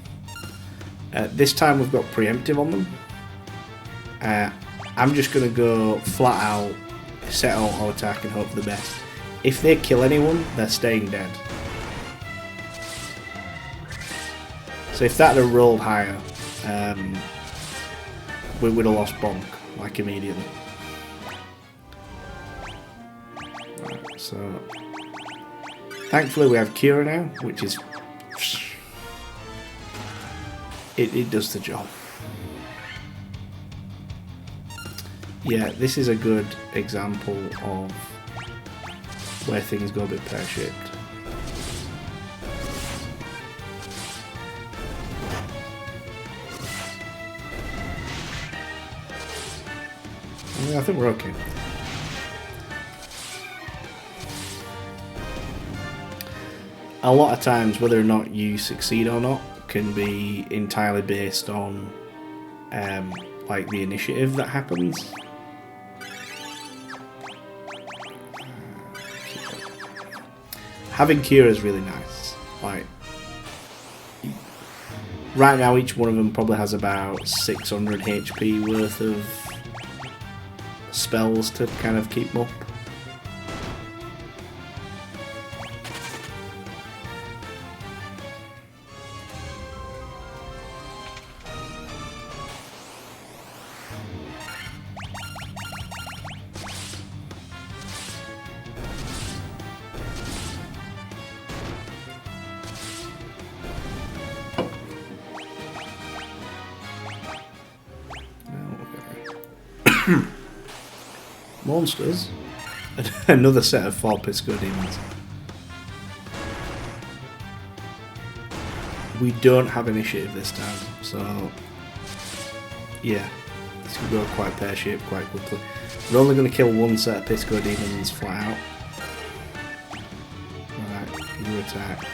[SPEAKER 1] This time we've got preemptive on them. I'm just going to go flat out, set auto attack and hope for the best. If they kill anyone, they're staying dead. So if that had rolled higher, we would have lost Bonk, like immediately. Right, so thankfully we have Cura now, which is it does the job. Yeah, this is a good example of where things go a bit pear-shaped. Yeah, I think we're okay. A lot of times, whether or not you succeed or not can be entirely based on like the initiative that happens. having cure is really nice. Like, right now each one of them probably has about 600 HP worth of spells to kind of keep them up. Monsters. Another set of 4 Pisco demons. We don't have initiative this time, so yeah, this could go quite pear-shaped quite quickly. We're only going to kill 1 set of Pisco demons flat out. Alright, you attack.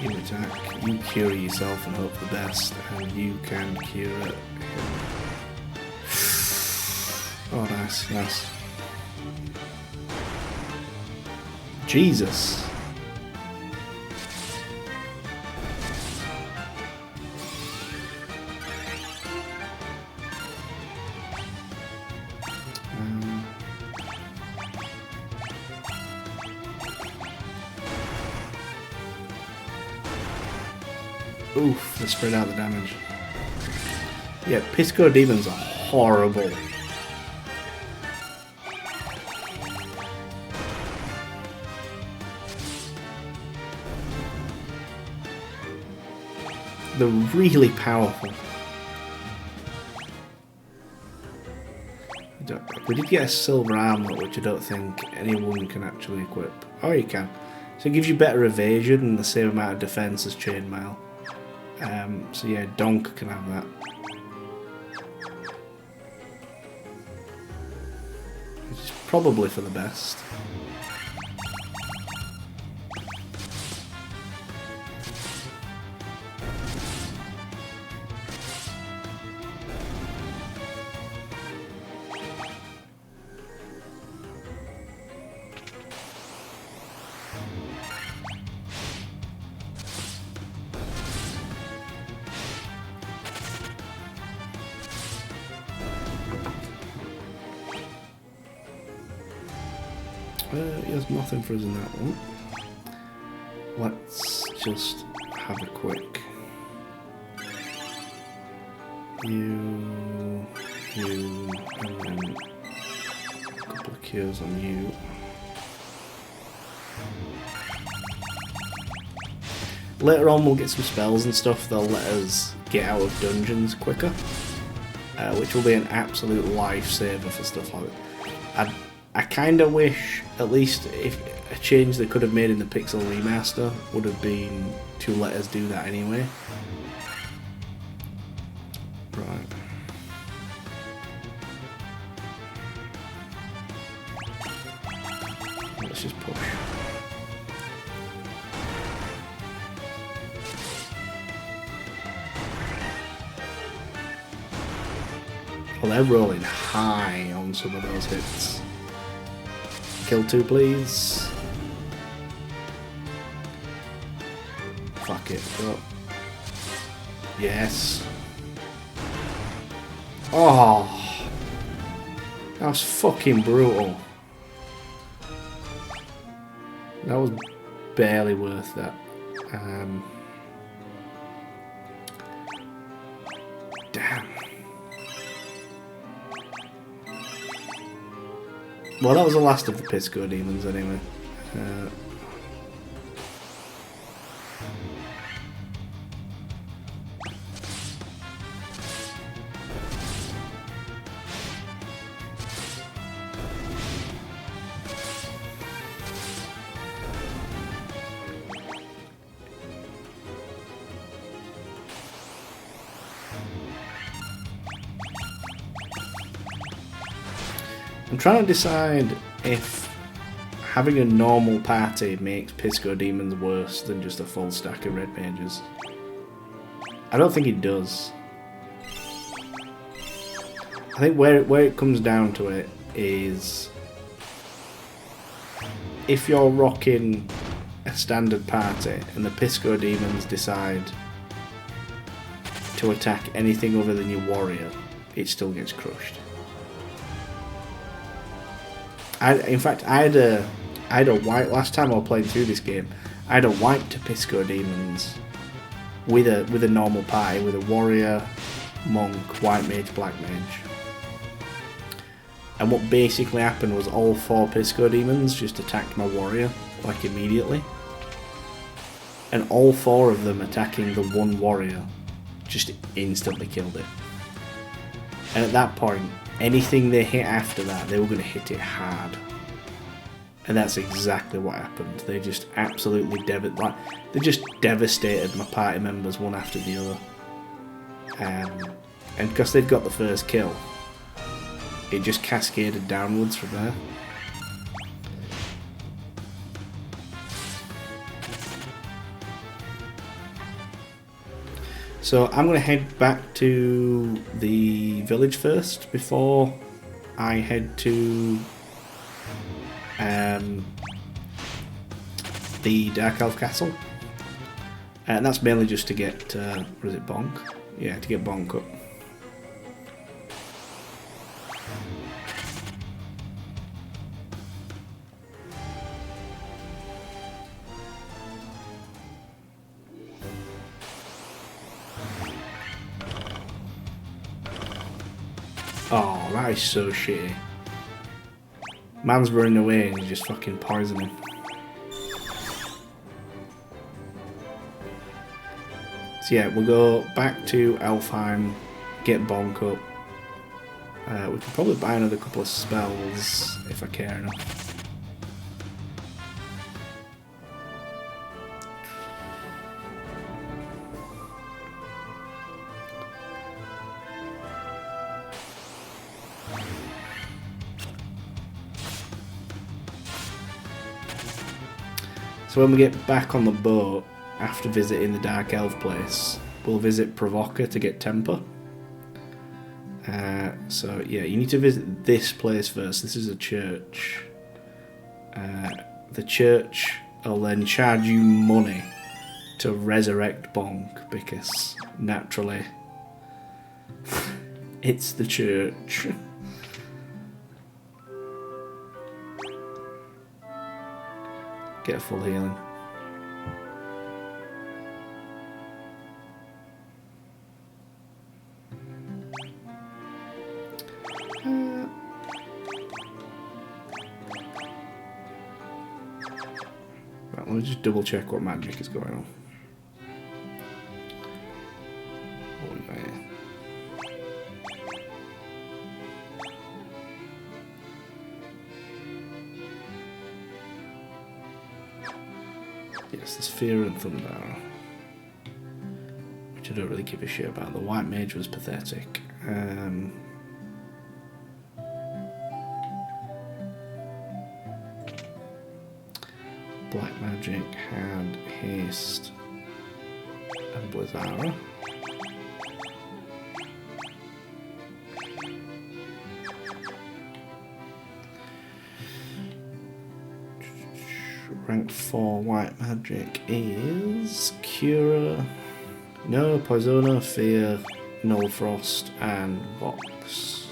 [SPEAKER 1] You attack. You cure yourself and hope for the best, and you can cure it. Oh, nice, nice. Jesus. Oof, they spread out the damage. Yeah, Pisco demons are horrible. They're really powerful. We did get a silver armlet, which I don't think anyone can actually equip. Oh, you can. So it gives you better evasion and the same amount of defense as chainmail. So yeah, Donk can have that. Which is probably for the best. He has nothing for us in that one. Let's just have a quick. You, and then a couple of cures on you. Later on we'll get some spells and stuff that'll let us get out of dungeons quicker, which will be an absolute lifesaver for stuff like that. I kind of wish, at least if a change they could have made in the Pixel Remaster would have been to let us do that anyway. Right. Let's just push. Well, they're rolling high on some of those hits. Kill 2, please. Fuck it. Go. Yes. Oh. That was fucking brutal. That was barely worth that. Damn. Well, that was the last of the Pisco demons anyway. I'm trying to decide if having a normal party makes Pisco demons worse than just a full stack of red mages. I don't think it does. I think where it comes down to it is if you're rocking a standard party and the Pisco demons decide to attack anything other than your warrior, it still gets crushed. In fact, I had a white last time I was playing through this game. I had a white to Pisco demons with a normal party, with a warrior, monk, white mage, black mage. And what basically happened was all 4 Pisco demons just attacked my warrior, like immediately. And all 4 of them attacking the one warrior just instantly killed it. And at that point, anything they hit after that, they were going to hit it hard. And that's exactly what happened. They just absolutely they just devastated my party members one after the other. And because they've got the first kill, it just cascaded downwards from there. So I'm going to head back to the village first before I head to the Dark Elf Castle. And that's mainly just to get, what is it, Bonk? Yeah, to get Bonk up. Oh, that is so shitty. Man's running away and he's just fucking poisoning. So yeah, we'll go back to Elfheim, get Bonk up. We can probably buy another couple of spells if I care enough. So when we get back on the boat, after visiting the Dark Elf place, we'll visit Provoker to get Temper. So yeah, you need to visit this place first. This is a church. The church will then charge you money to resurrect Bonk, because naturally it's the church. Get a full healing. Right, let me just double check what magic is going on. Oh, yeah. Yes, there's Fear and Thunder, which I don't really give a shit about. The White Mage was pathetic. Black Magic had Haste and Blizzara. Rank 4 White Magic is Cura, no, Poisona, Fear, Null Frost, and Vox.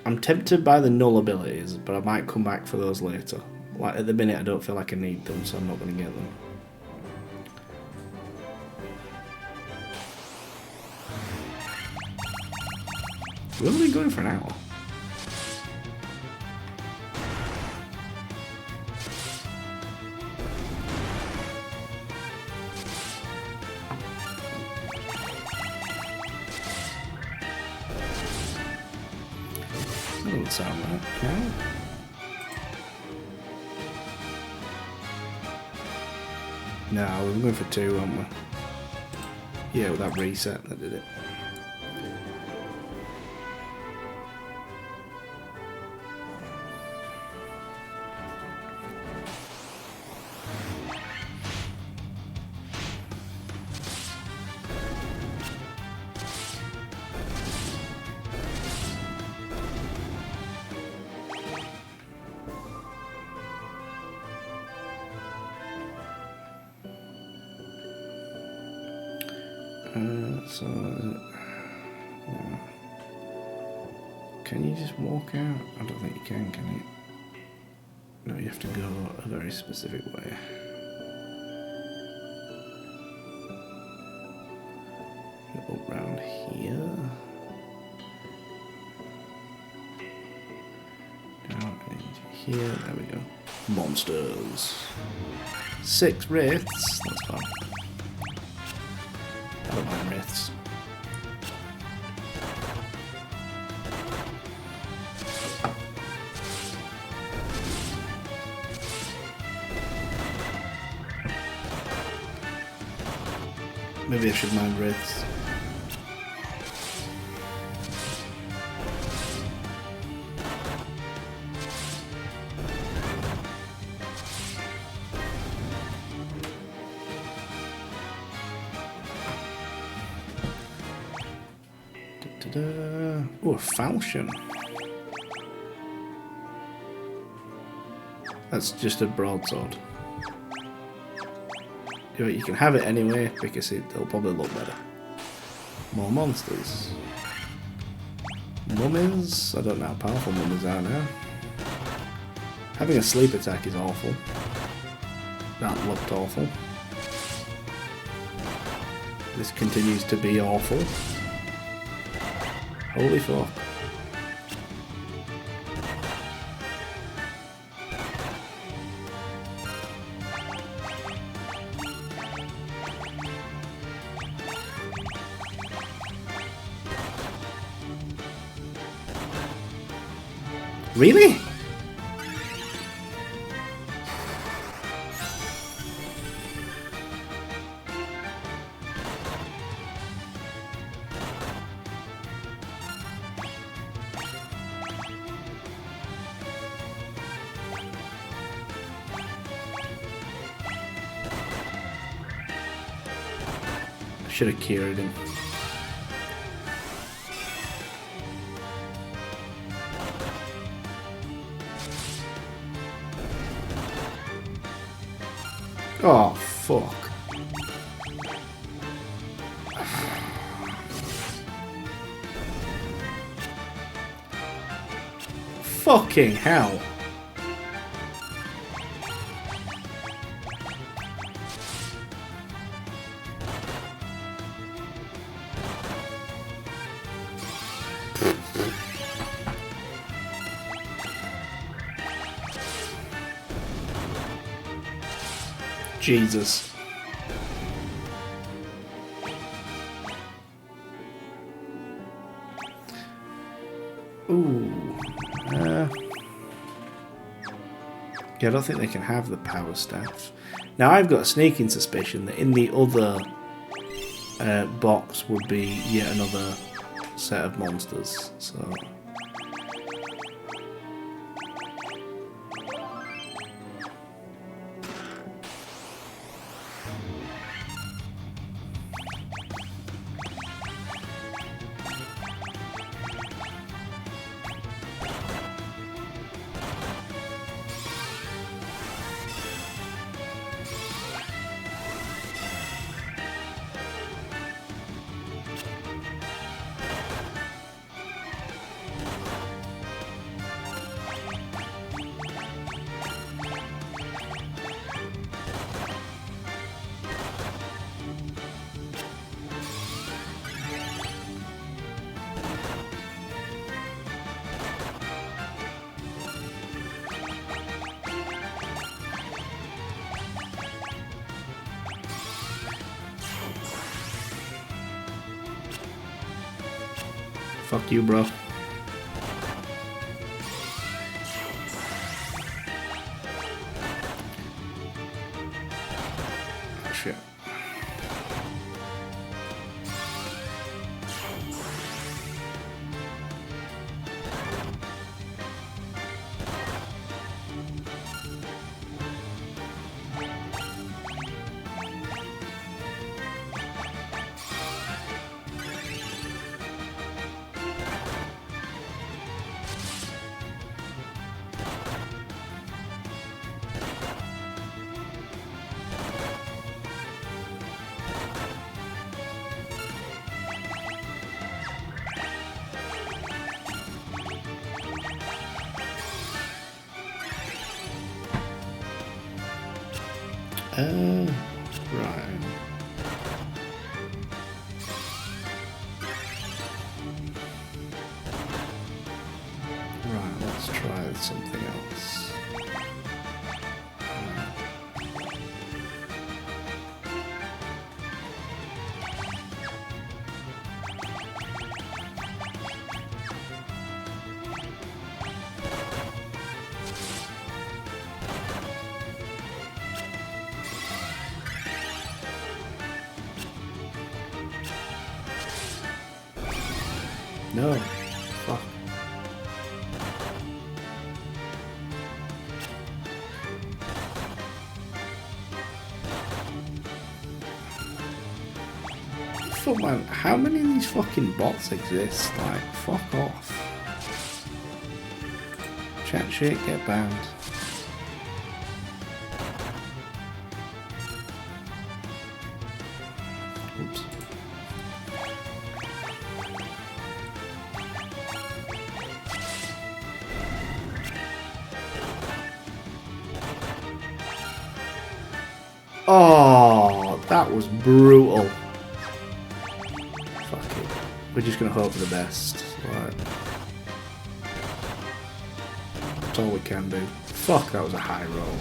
[SPEAKER 1] I'm tempted by the Null abilities, but I might come back for those later. Like, at the minute I don't feel like I need them, so I'm not going to get them. We've only been going for an hour. Doesn't sound right. No. No, we were going for 2, weren't we? Yeah, with that reset that did it. So, no. Can you just walk out? I don't think you can you? No, you have to go a very specific way. Up round here. Down into here. There we go. Monsters. 6 wraiths. That's fine. I don't mind wraiths. Maybe I should mind wraiths. Oh, a falchion. That's just a broadsword. You can have it anyway because it'll probably look better. More monsters. Mummies. I don't know how powerful mummies are now. Having a sleep attack is awful. That looked awful. This continues to be awful. Holy fuck. Really? I should have cured him. Oh, fuck. Fucking hell. Jesus. Ooh. Yeah, I don't think they can have the power staff. Now, I've got a sneaking suspicion that in the other box would be yet another set of monsters, so... Fuck you, bro. Oh, shit. Right. Right, let's try something else. No. Fuck. Fuck, man, how many of these fucking bots exist? Like, fuck off. Chat shit, get banned. Oops. Oh, that was brutal. Fuck it. We're just gonna hope for the best. Right. That's all we can do. Fuck, that was a high roll.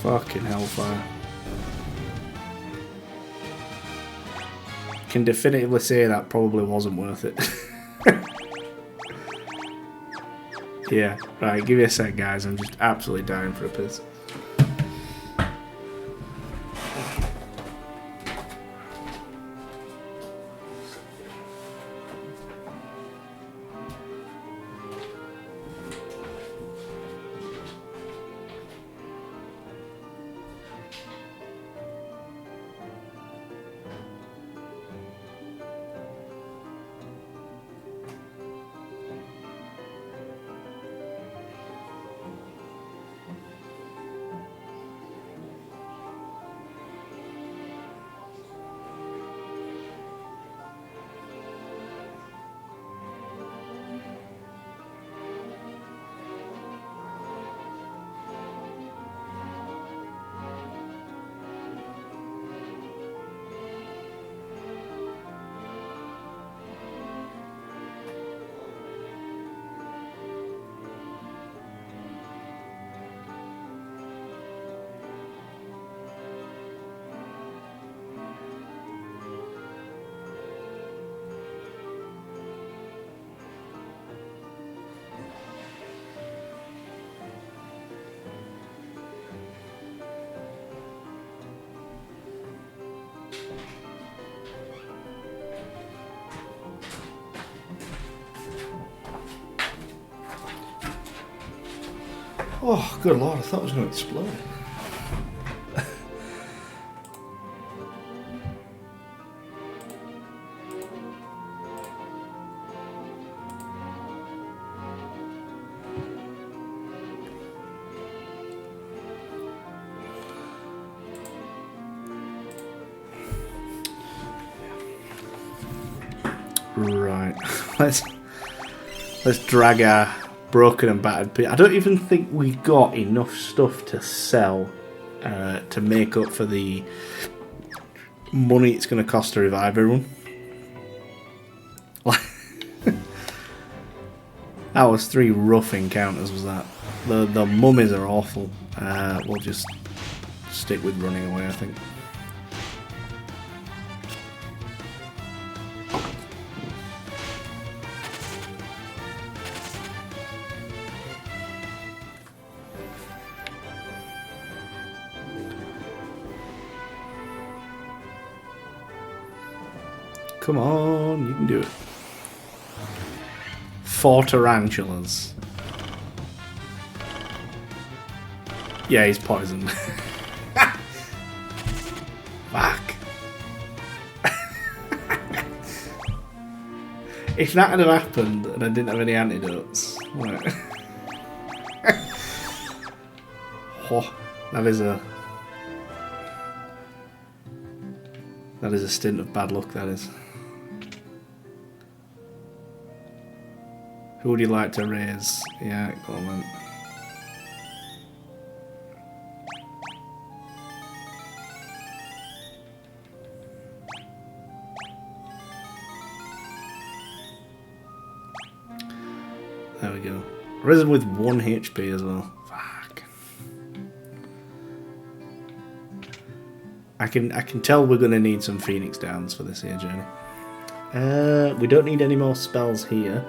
[SPEAKER 1] Fucking hellfire. Can definitively say that probably wasn't worth it. Yeah, right, give me a sec, guys. I'm just absolutely dying for a piss. Oh, good lord, I thought it was going to explode. Right, let's drag our broken and battered pit. I don't even think we got enough stuff to sell to make up for the money it's going to cost to revive everyone. That was 3 rough encounters, was that? The mummies are awful. We'll just stick with running away, I think. Come on, you can do it. 4 tarantulas. Yeah, he's poisoned. Fuck. If that had happened and I didn't have any antidotes, right. Oh, that is a stint of bad luck. That is. Who would you like to raise? Yeah, go on then. There we go. Risen with 1 HP as well. Fuck. I can tell we're gonna need some Phoenix Downs for this here journey. We don't need any more spells here,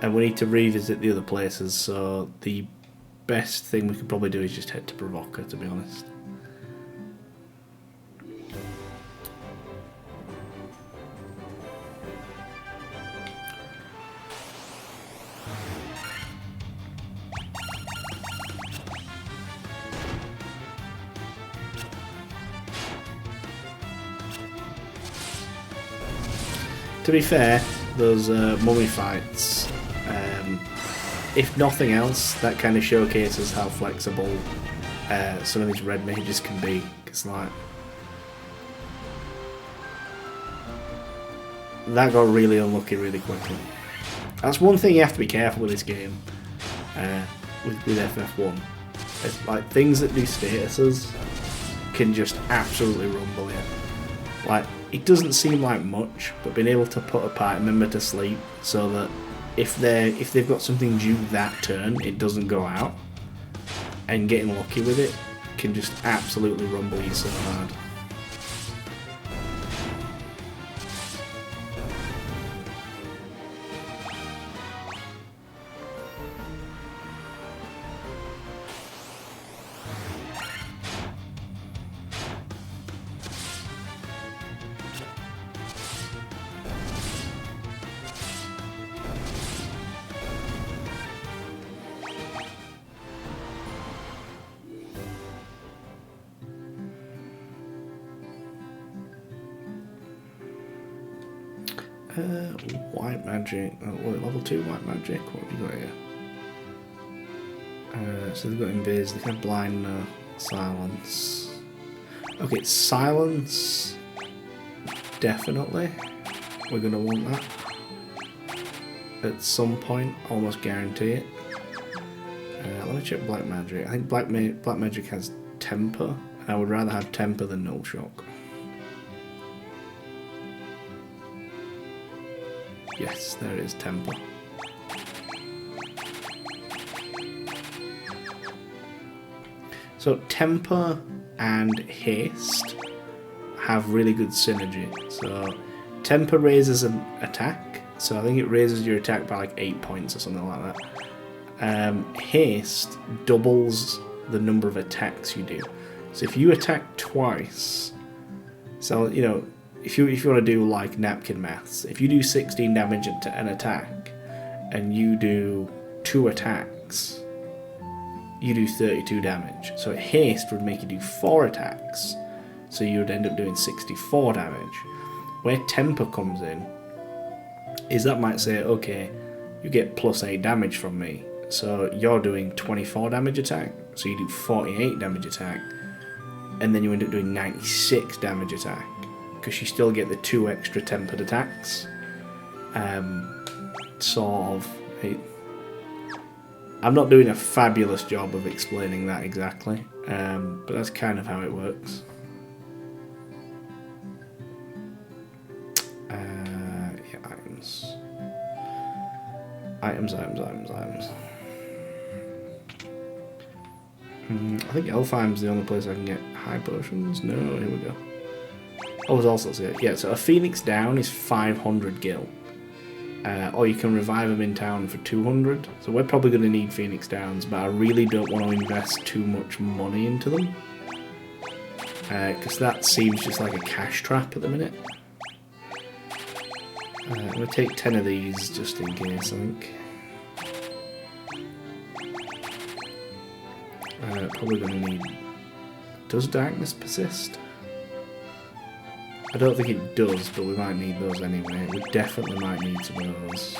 [SPEAKER 1] and we need to revisit the other places. So the best thing we could probably do is just head to Provoker, to be honest. To be fair, those mummy fights, if nothing else, that kind of showcases how flexible some of these red mages can be. Because like, that got really unlucky really quickly. That's one thing you have to be careful with this game, with FF1. It's like things that do statuses can just absolutely rumble you. Like, it doesn't seem like much, but being able to put a party member to sleep so that if they've got something due that turn, it doesn't go out, and getting lucky with it can just absolutely rumble you so hard. White magic. Oh, level 2 white magic. What have you got here? So they've got invis, they have blind, silence. Okay, silence. Definitely. We're gonna want that at some point. Almost guarantee it. Let me check black magic. I think black magic has temper. I would rather have temper than null shock. Yes, there is temper. So temper and haste have really good synergy. So temper raises an attack, so I think it raises your attack by like 8 points or something like that. Haste doubles the number of attacks you do. So if you attack twice, so you know, if you want to do like napkin maths, if you do 16 damage to an attack and you do 2 attacks, you do 32 damage. So haste would make you do 4 attacks, so you would end up doing 64 damage. Where temper comes in is that might say, okay, you get plus 8 damage from me, so you're doing 24 damage attack, so you do 48 damage attack, and then you end up doing 96 damage attack, because you still get the 2 extra tempered attacks. Sort of. I'm not doing a fabulous job of explaining that exactly, but that's kind of how it works. Yeah, items. Items. I think Elfheim's the only place I can get high potions. No, here we go. Oh, there's also yeah. So a Phoenix down is 500 gil, or you can revive them in town for 200. So we're probably going to need Phoenix downs, but I really don't want to invest too much money into them, because that seems just like a cash trap at the minute. I'm going to take 10 of these just in case, I think. Probably going to need... Does darkness persist? I don't think it does, but we might need those anyway. We definitely might need some of those.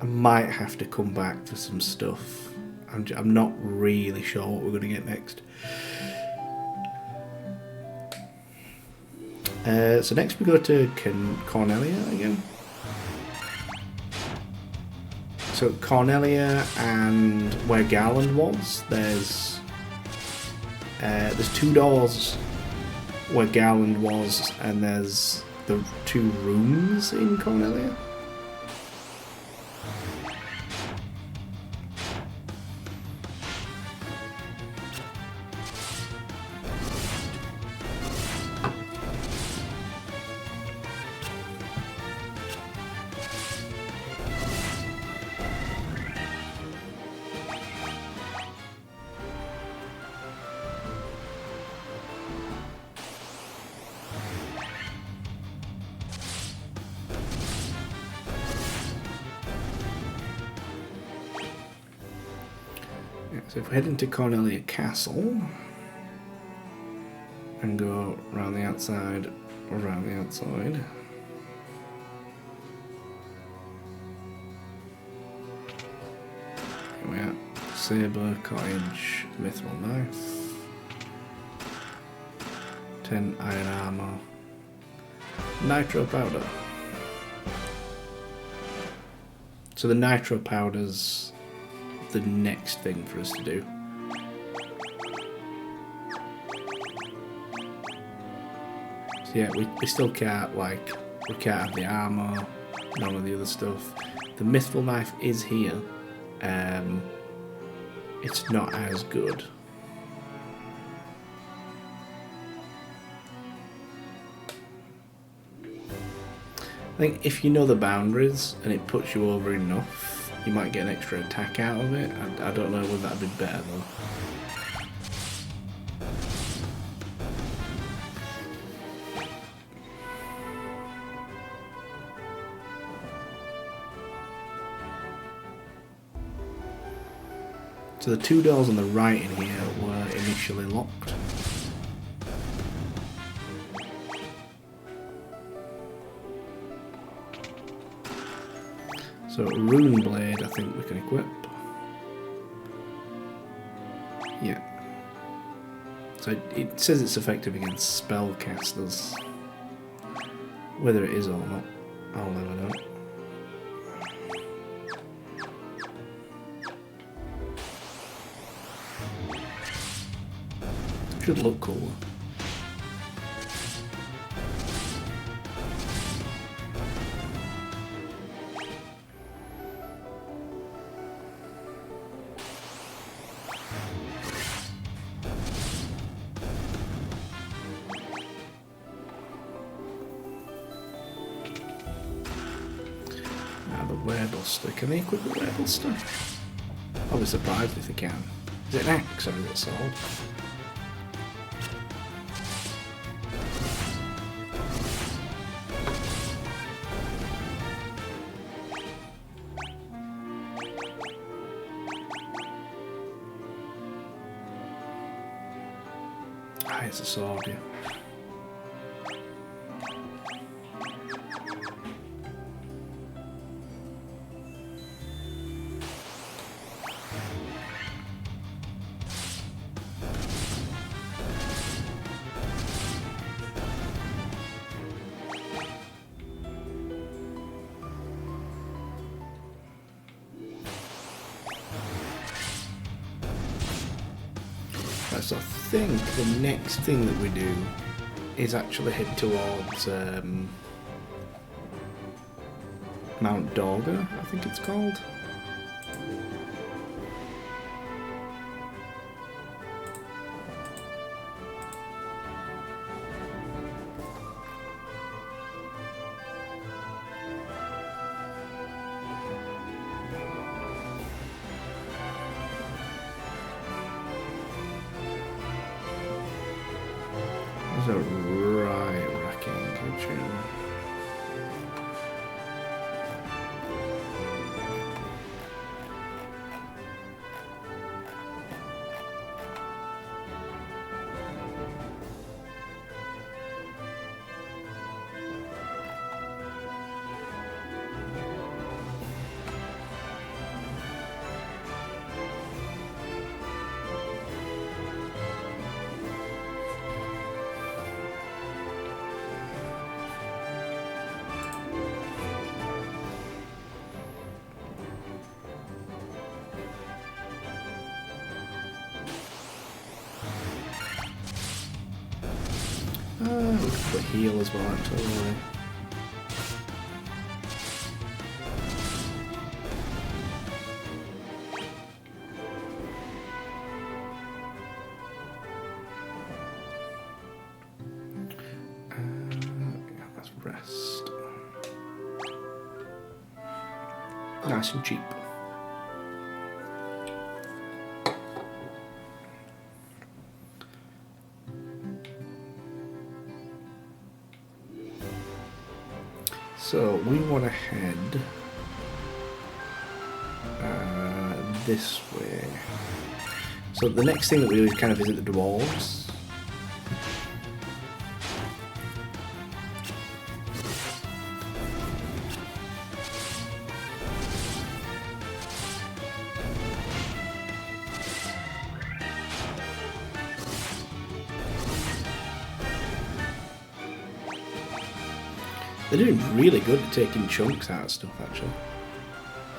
[SPEAKER 1] I might have to come back for some stuff. I'm not really sure what we're going to get next. So next we go to Cornelia again. So Cornelia and where Garland was, there's 2 doors where Garland was, and there's the 2 rooms in Cornelia. So if we head into Cornelia Castle and go around the outside, around the outside. Here we are. Sabre, cottage, mithril knife, 10 iron armor, nitro powder. So the nitro powder's the next thing for us to do. So yeah, we still can't, like, we can't have the armor, none of the other stuff. The mithril knife is here. It's not as good. I think if you know the boundaries and it puts you over enough, you might get an extra attack out of it. I don't know whether that'd be better though. So the 2 doors on the right in here were initially locked. So Rune Blade I think we can equip. Yeah. So it says it's effective against spellcasters. Whether it is or not, I'll never know. Should look cool. Werebuster. Can they equip the Werebuster? I'll be surprised if they can. Is it an axe or is it a sword? Ah, it's a sword, yeah. So I think the next thing that we do is actually head towards Mount Dorga, I think it's called. a right racking kitchen. We could put heal as well, actually. Yeah, that's rest. Nice and cheap. So we want to head this way. So the next thing that we do is kind of visit the dwarves. They're doing really good at taking chunks out of stuff, actually.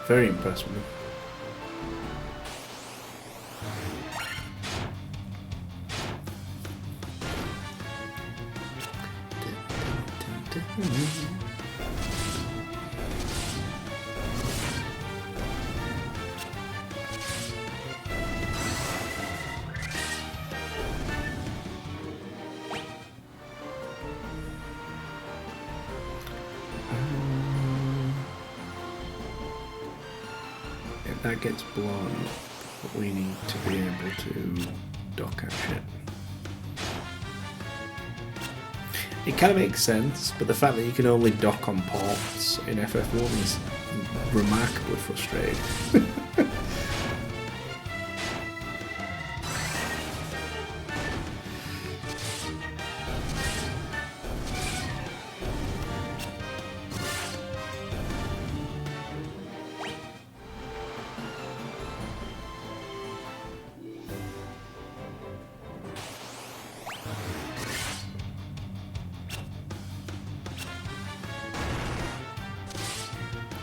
[SPEAKER 1] Very impressed with them. If that gets blown, we need to be able to dock our ship. It kind of makes sense, but the fact that you can only dock on ports in FF1 is remarkably frustrating.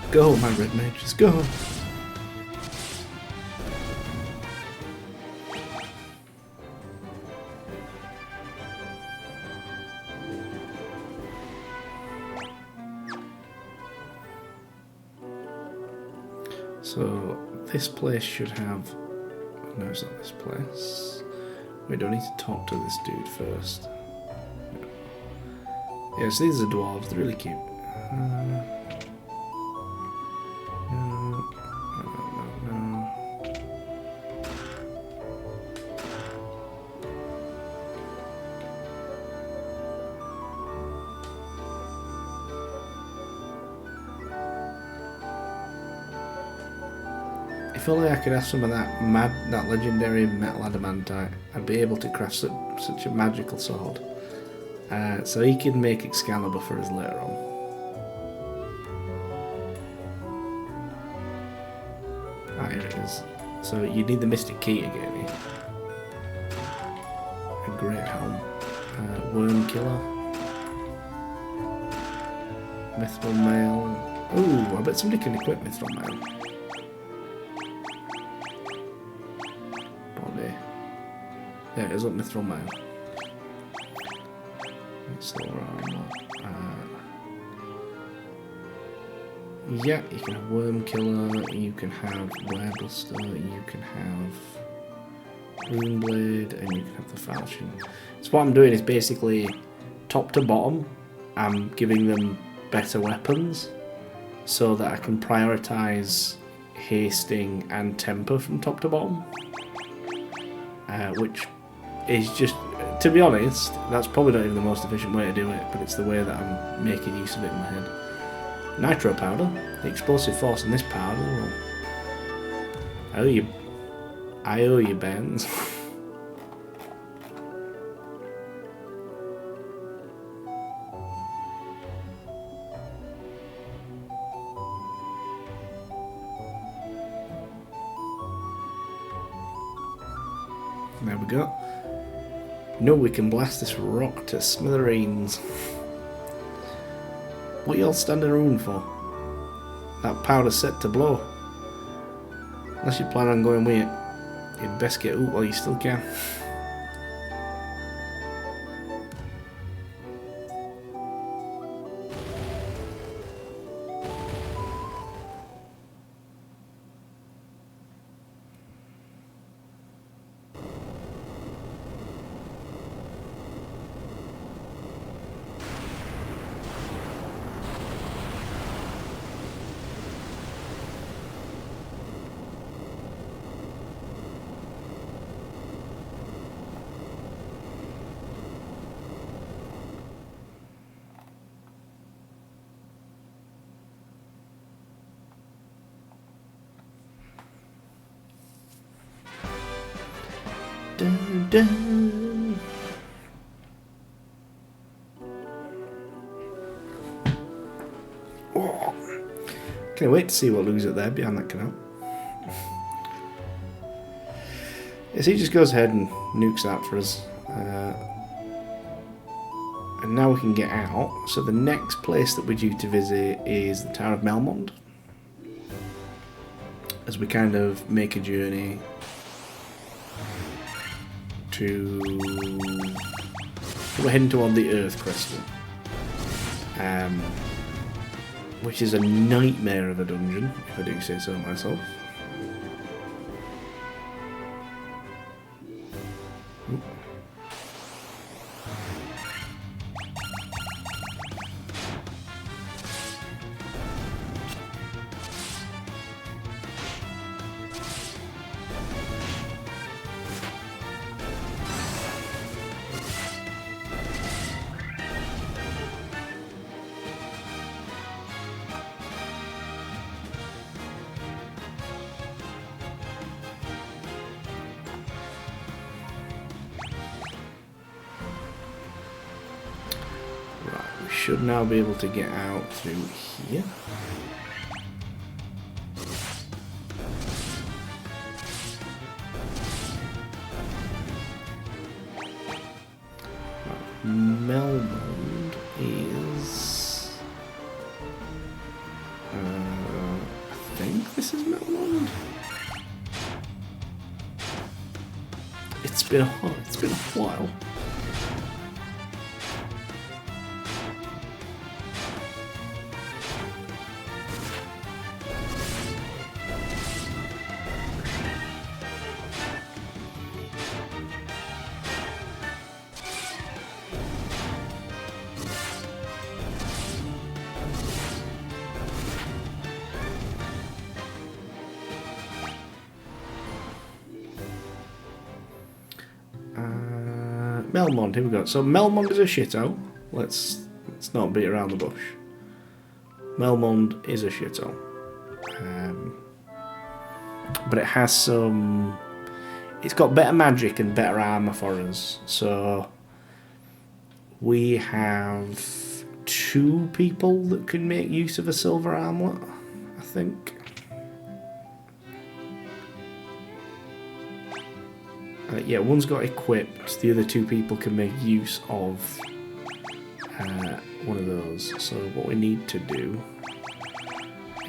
[SPEAKER 1] Go, my red mages, go! So, this place should have... No, it's not this place. Wait, do I need to talk to this dude first? Yes, these are dwarves, they're really cute. If only I could have some of that legendary metal adamantite, I'd be able to craft such a magical sword. So he can make Excalibur for us later on. Ah, here it is. So you need the Mystic Key to get here. A great helm. Worm Killer. Mithril Mail. Ooh, I bet somebody can equip Mithril Mail. There it is, up Mithril Mail. Silver armor. Yeah, you can have Worm Killer, you can have Werebuster, you can have Runeblade, and you can have the Falchion. So what I'm doing is basically, top to bottom, I'm giving them better weapons, so that I can prioritise hasting and temper from top to bottom. Which is just to be honest, that's probably not even the most efficient way to do it, but it's the way that I'm making use of it in my head. Nitro powder. The explosive force in this powder. Well, I owe you, Benz. There we go. No, we can blast this rock to smithereens. What y'all standing around for? That powder's set to blow. Unless you plan on going with it, you'd best get out while you still can. Dun, dun. Oh. Can't wait to see what looks at there behind that canal. Yes, he just goes ahead and nukes that for us. And now we can get out. So the next place that we're due to visit is the town of Melmond. As we kind of make a journey to... We're heading toward the Earth Crystal. Which is a nightmare of a dungeon, if I do say so myself. Oop. Should now be able to get out through here. Melmond is... I think this is Melmond. It's been a while. Melmond, here we go. So Melmond is a shithole. Let's not beat around the bush. Melmond is a shithole. But it has some... It's got better magic and better armour for us. So we have 2 people that can make use of a silver armlet, I think. Yeah, one's got equipped, the other 2 people can make use of one of those. So what we need to do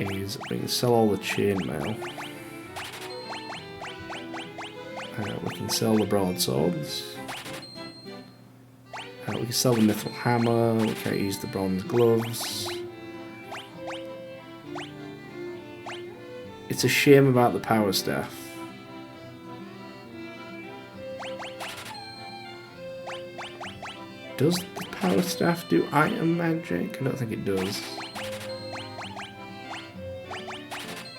[SPEAKER 1] is we can sell all the chainmail. We can sell the broadswords. We can sell the mithril hammer, we can't use the bronze gloves. It's a shame about the power staff. Does the power staff do item magic? I don't think it does.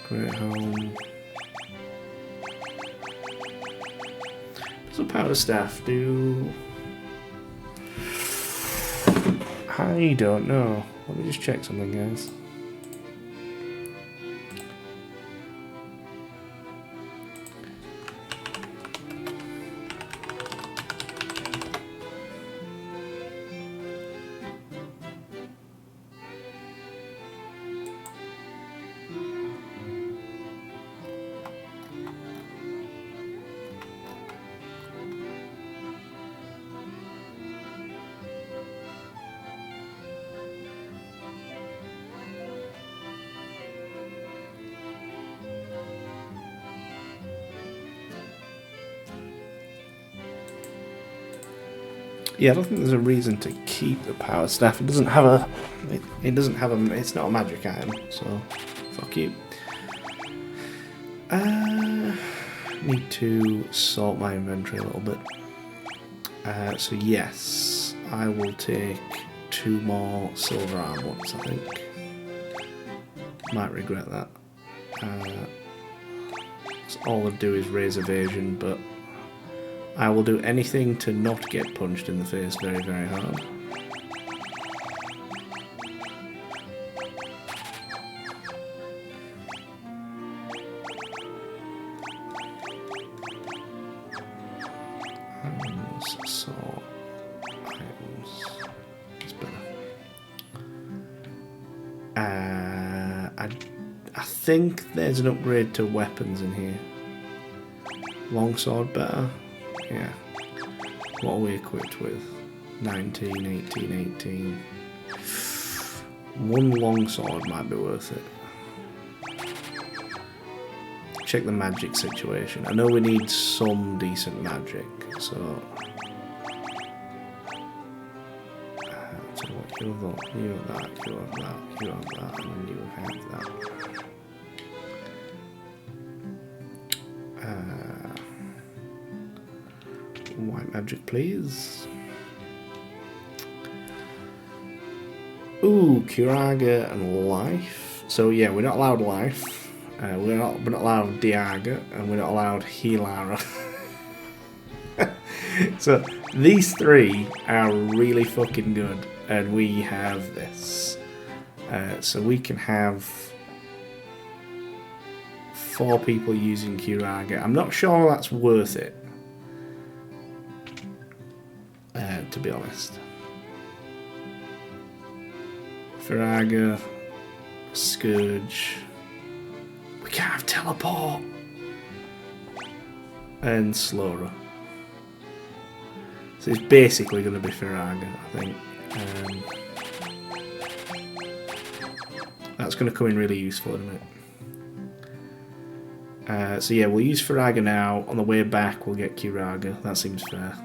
[SPEAKER 1] Great home. Does the power staff do... I don't know. Let me just check something, guys. Yeah, I don't think there's a reason to keep the power staff. It doesn't have a. It doesn't have a. It's not a magic item, so fuck you. Need to sort my inventory a little bit. So yes, I will take 2 more silver arm ones, I think. Might regret that. So all I do is raise evasion, but I will do anything to not get punched in the face very, very hard. So items. It's better. I think there's an upgrade to weapons in here. Longsword better. Yeah. What are we equipped with? 19, 18, 18. One longsword might be worth it. Check the magic situation. I know we need some decent magic, so... so what, you have that, you have that, you have that, you have that, and then you have that. White magic, please. Ooh, Firaga and life. So yeah, we're not allowed life. We're not allowed Diaga, and we're not allowed Healara. So these 3 are really fucking good, and we have this. So we can have 4 people using Firaga. I'm not sure that's worth it. To be honest. Firaga, Scourge. We can't have teleport. And Slora. So it's basically going to be Firaga, I think. That's going to come in really useful in a minute. So yeah, we'll use Firaga now. On the way back, we'll get Firaga. That seems fair.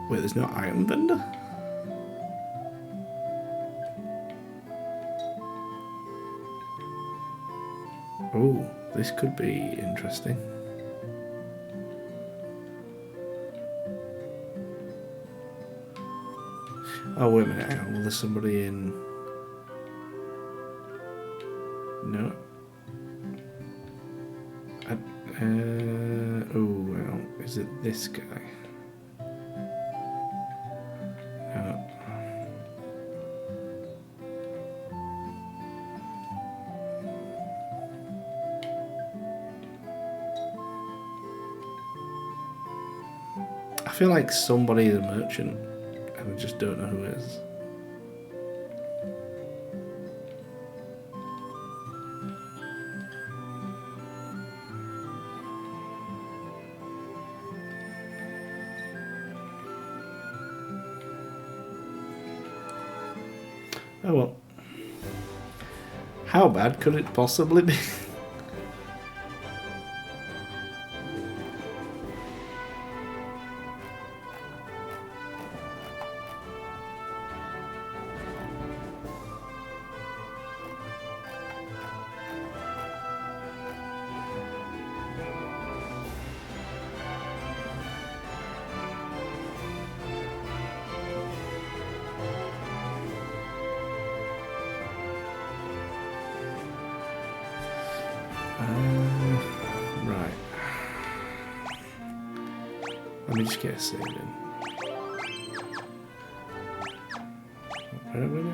[SPEAKER 1] Wait, there's no item vendor? Oh, this could be interesting. Oh, wait a minute, hang on. Well, there's somebody in... No. Oh, well, is it this guy? I feel like somebody is a merchant, and I just don't know who it is. Oh well. How bad could it possibly be? Right. Let me just get a save in. Where are we now?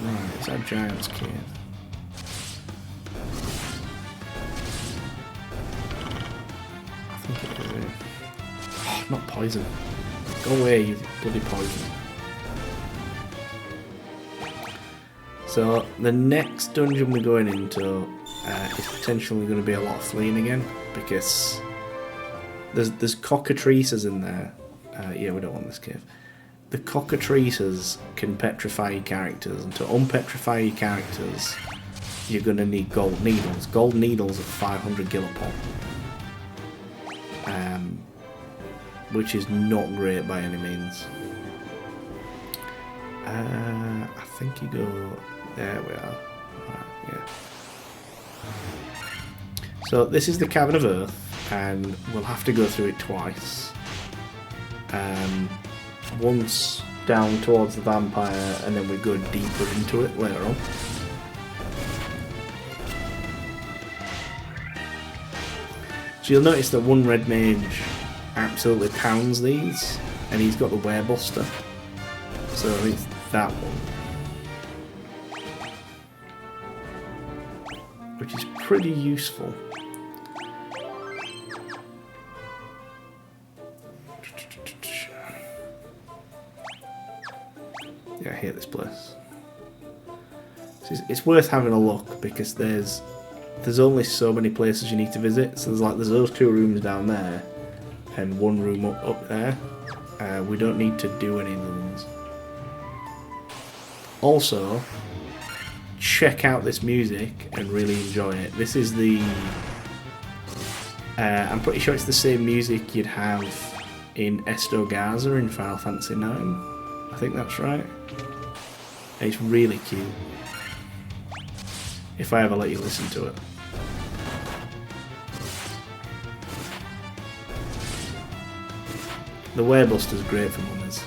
[SPEAKER 1] Right, it's our giant's cave. I think it is here. Oh, not poison. Go away, you bloody poison. So, the next dungeon we're going into is potentially going to be a lot of fleeing again, because there's cockatrices in there. Yeah, we don't want this cave. The cockatrices can petrify your characters, and to unpetrify your characters, you're going to need gold needles. Gold needles at 500 gilopol. Which is not great by any means. I think you go... There we are. Right, yeah. So this is the Cavern of Earth, and we'll have to go through it twice. Once down towards the vampire, and then we go deeper into it later on. So you'll notice that one red mage absolutely pounds these, and he's got the werebuster. So it's that one. Which is pretty useful. Yeah, I hate this place. It's worth having a look, because there's only so many places you need to visit. So there's those 2 rooms down there, and 1 room up there. We don't need to do any of the ones. Also, check out this music and really enjoy it. This is the... I'm pretty sure it's the same music you'd have in Estogaza in Final Fantasy IX. I think that's right. And it's really cute. If I ever let you listen to it. The werebuster's great for mummers.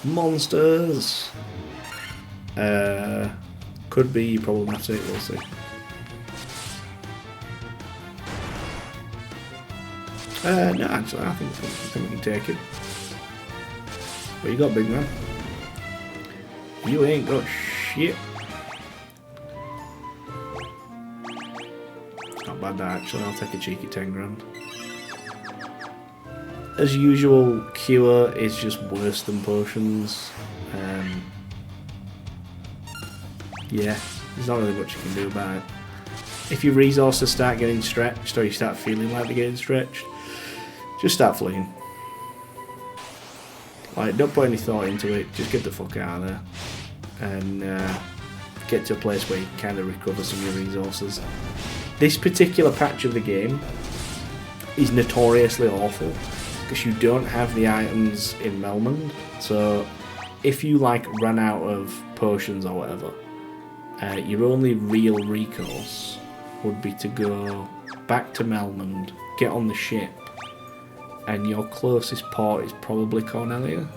[SPEAKER 1] Monsters! Could be problematic, we'll see. No, actually, I think we can take it. What you got, big man? You ain't got shit. It's not bad, that, actually. I'll take a cheeky 10 grand. As usual, cure is just worse than potions. Yeah, there's not really much you can do about it. If your resources start getting stretched, or you start feeling like they're getting stretched, just start fleeing. Like, don't put any thought into it, just get the fuck out of there. And get to a place where you can kind of recover some of your resources. This particular patch of the game is notoriously awful, because you don't have the items in Melmond. So if you like run out of potions or whatever, your only real recourse would be to go back to Melmond, get on the ship, and your closest port is probably Cornelia.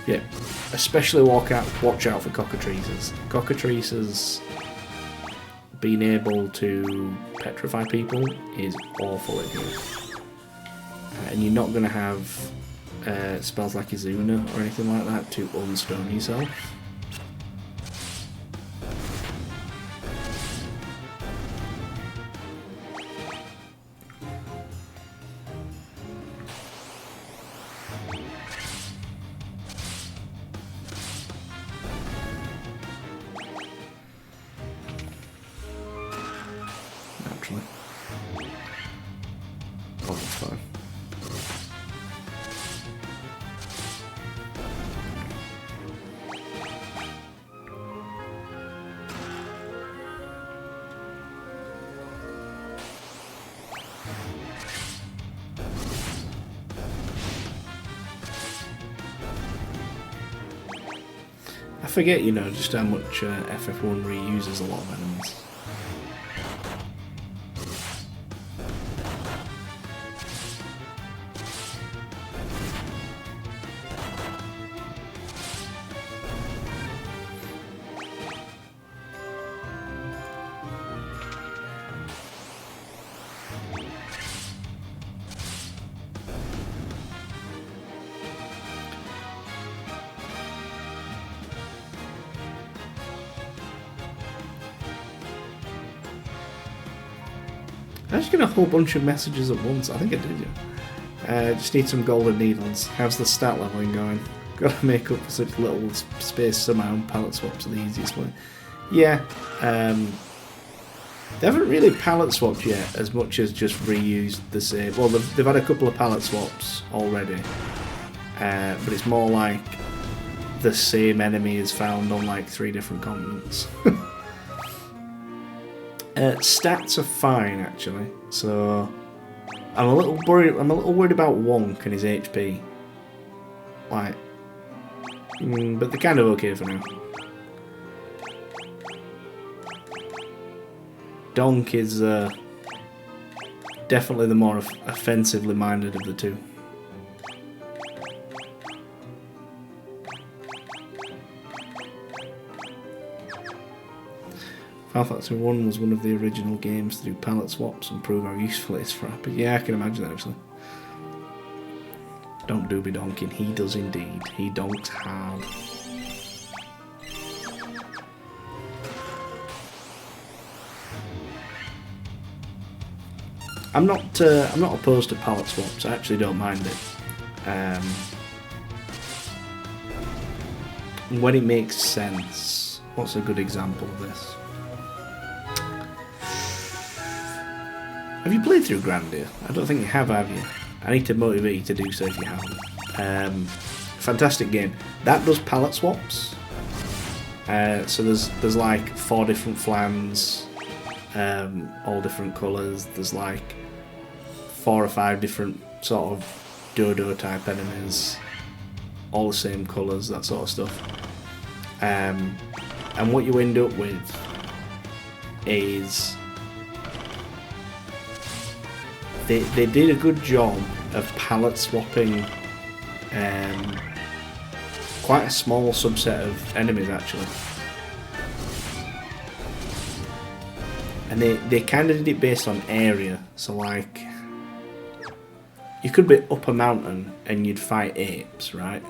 [SPEAKER 1] Yeah, especially watch out for cockatrices. Cockatrices being able to petrify people is awful in here. And you're not going to have spells like Izuna or anything like that to unstone yourself. forget, you know, just how much FF1 reuses a lot of enemies. I just get a whole bunch of messages at once. I think I did, yeah. Just need some golden needles. How's the stat leveling going? Gotta make up for such little space somehow. Palette swaps are the easiest way. Yeah. They haven't really palette swapped yet as much as just reused the same. Well, they've had a couple of palette swaps already. But it's more like the same enemy is found on like 3 different continents. Stats are fine actually, so I'm a little worried. I'm a little worried about Wonk and his HP. Like, but they're kind of okay for now. Donk is definitely the more offensively minded of the two. Final Fantasy 1 was one of the original games to do palette swaps and prove how useful it is for Rapid. Yeah, I can imagine that actually. Don't do be donking, he does indeed. He donks hard. I'm not opposed to palette swaps. I actually don't mind it. When it makes sense. What's a good example of this? Have you played through Grandia? I don't think you have you? I need to motivate you to do so if you haven't. Fantastic game. That does palette swaps. So there's like 4 different flans, all different colours. There's like 4 or 5 different sort of dodo type enemies, all the same colours, that sort of stuff. And what you end up with is they did a good job of palette swapping quite a small subset of enemies actually. And they kind of did it based on area, so like you could be up a mountain and you'd fight apes, right?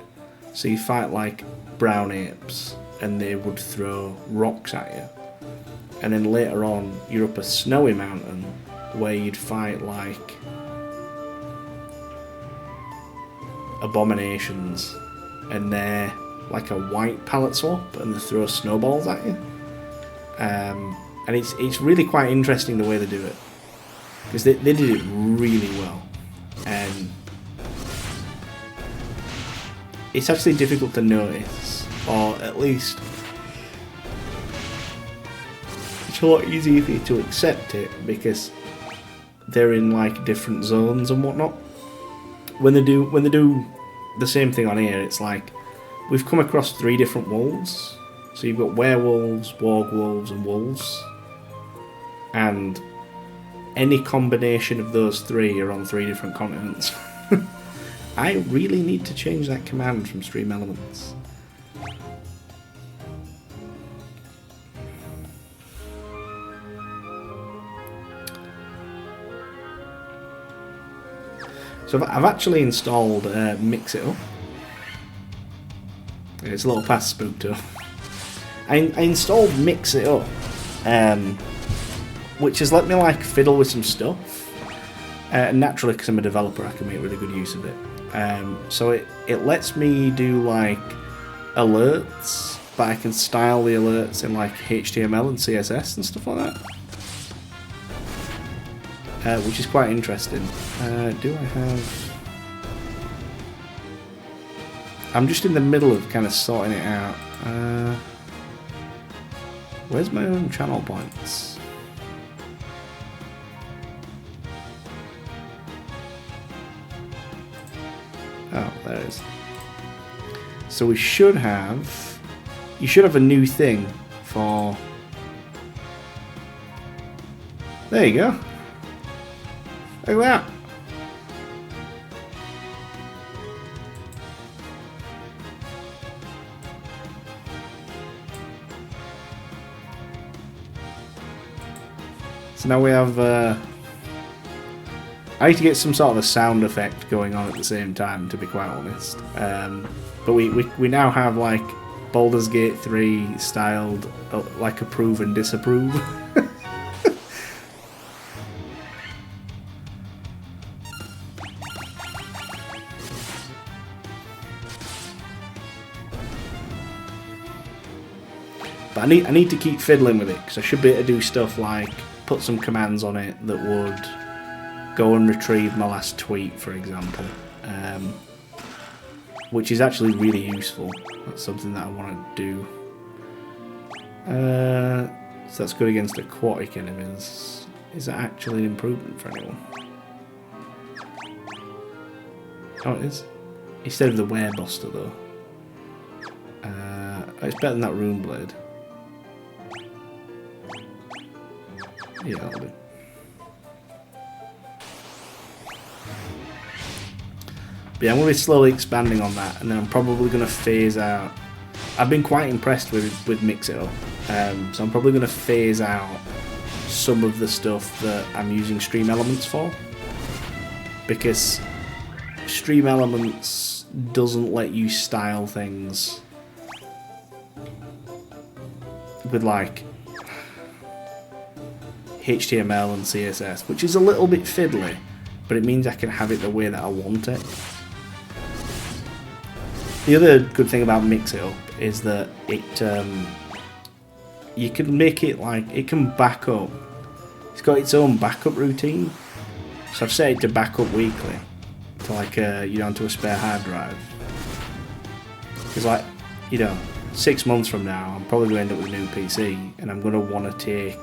[SPEAKER 1] So you fight like brown apes and they would throw rocks at you. And then later on you're up a snowy mountain where you'd fight like abominations and they're like a white palette swap and they throw snowballs at you. And it's really quite interesting the way they do it, because they did it really well, and it's actually difficult to notice, or at least it's a lot easier for you to accept it because they're in like different zones and whatnot. When they do the same thing on here, it's like we've come across 3 different wolves. So you've got werewolves, warg wolves, and wolves, and any combination of those 3 are on 3 different continents. I really need to change that command from Stream Elements. So I've actually installed Mix It Up. It's a little past Spooked Up. I installed Mix It Up, which has let me like fiddle with some stuff. Naturally, because I'm a developer, I can make really good use of it. So it lets me do like alerts, but I can style the alerts in like HTML and CSS and stuff like that. Which is quite interesting. Do I have... I'm just in the middle of kind of sorting it out. Where's my own channel points? Oh, there it is. So we should have you should have a new thing for... There you go. Look at that. So now we have... I need to get some sort of a sound effect going on at the same time, to be quite honest. But we now have like Baldur's Gate 3 styled like approve and disapprove. But I need to keep fiddling with it, because I should be able to do stuff like put some commands on it that would go and retrieve my last tweet, for example, which is actually really useful. That's something that I want to do. So that's good against aquatic enemies. Is that actually an improvement for anyone? Oh, it is. Instead of the Werebuster, though. It's better than that Rune Blade. Yeah, that'll do. But yeah, I'm going to be slowly expanding on that, and then I'm probably going to phase out... I've been quite impressed with Mix It Up, so I'm probably going to phase out some of the stuff that I'm using Stream Elements for, because Stream Elements doesn't let you style things with like HTML and CSS, which is a little bit fiddly, but it means I can have it the way that I want it. The other good thing about Mix It Up is that it you can make it like it can back up. It's got its own backup routine, so I've set it to back up weekly to like onto a spare hard drive. Because like 6 months from now, I'm probably going to end up with a new PC, and I'm going to want to take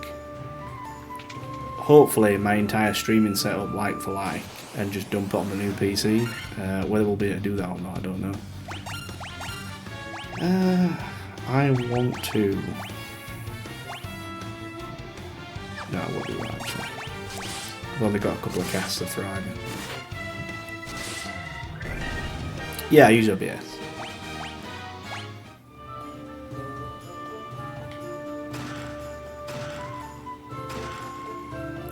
[SPEAKER 1] hopefully my entire streaming setup like for like and just dump it on the new PC. Whether we'll be able to do that or not, I don't know. I want to... No, I won't do that actually. I've only got a couple of casts of Firaga. Yeah, I use OBS.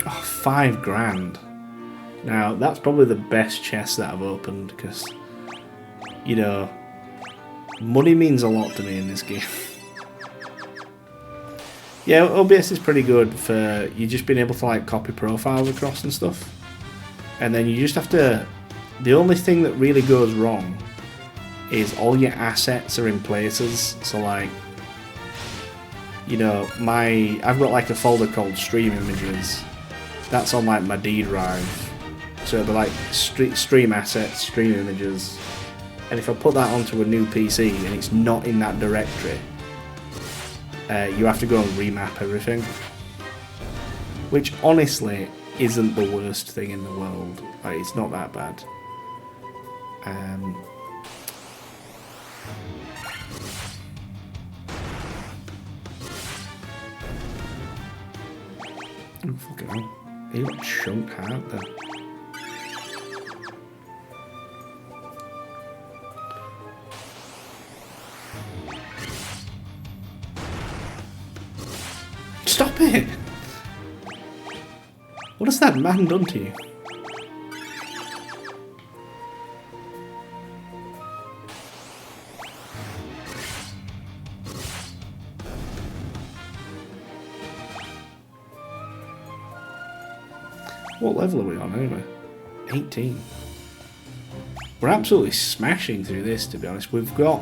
[SPEAKER 1] Oh, 5 grand. Now, that's probably the best chest that I've opened, because, money means a lot to me in this game. Yeah, OBS is pretty good for you just being able to like copy profiles across and stuff. And then you just have to... The only thing that really goes wrong is all your assets are in places. So like, I've got like a folder called Stream Images. That's on like my D drive. So they're like stream assets, stream images. And if I put that onto a new PC and it's not in that directory, you have to go and remap everything. Which honestly isn't the worst thing in the world. Like, it's not that bad. Oh, fucking hell. He got chunked hard there. Stop it! What has that man done to you? What level are we on anyway? 18. We're absolutely smashing through this, to be honest. We've got...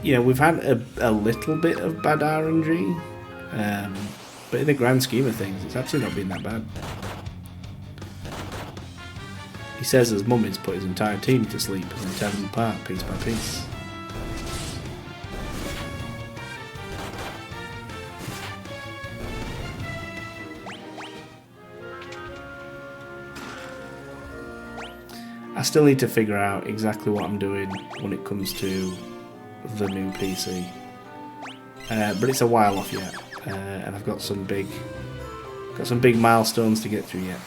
[SPEAKER 1] we've had a little bit of bad RNG, but in the grand scheme of things, it's actually not been that bad. He says his mummy's put his entire team to sleep and then tear them apart piece by piece. I still need to figure out exactly what I'm doing when it comes to the new PC. But it's a while off yet, and I've got some big milestones to get through yet.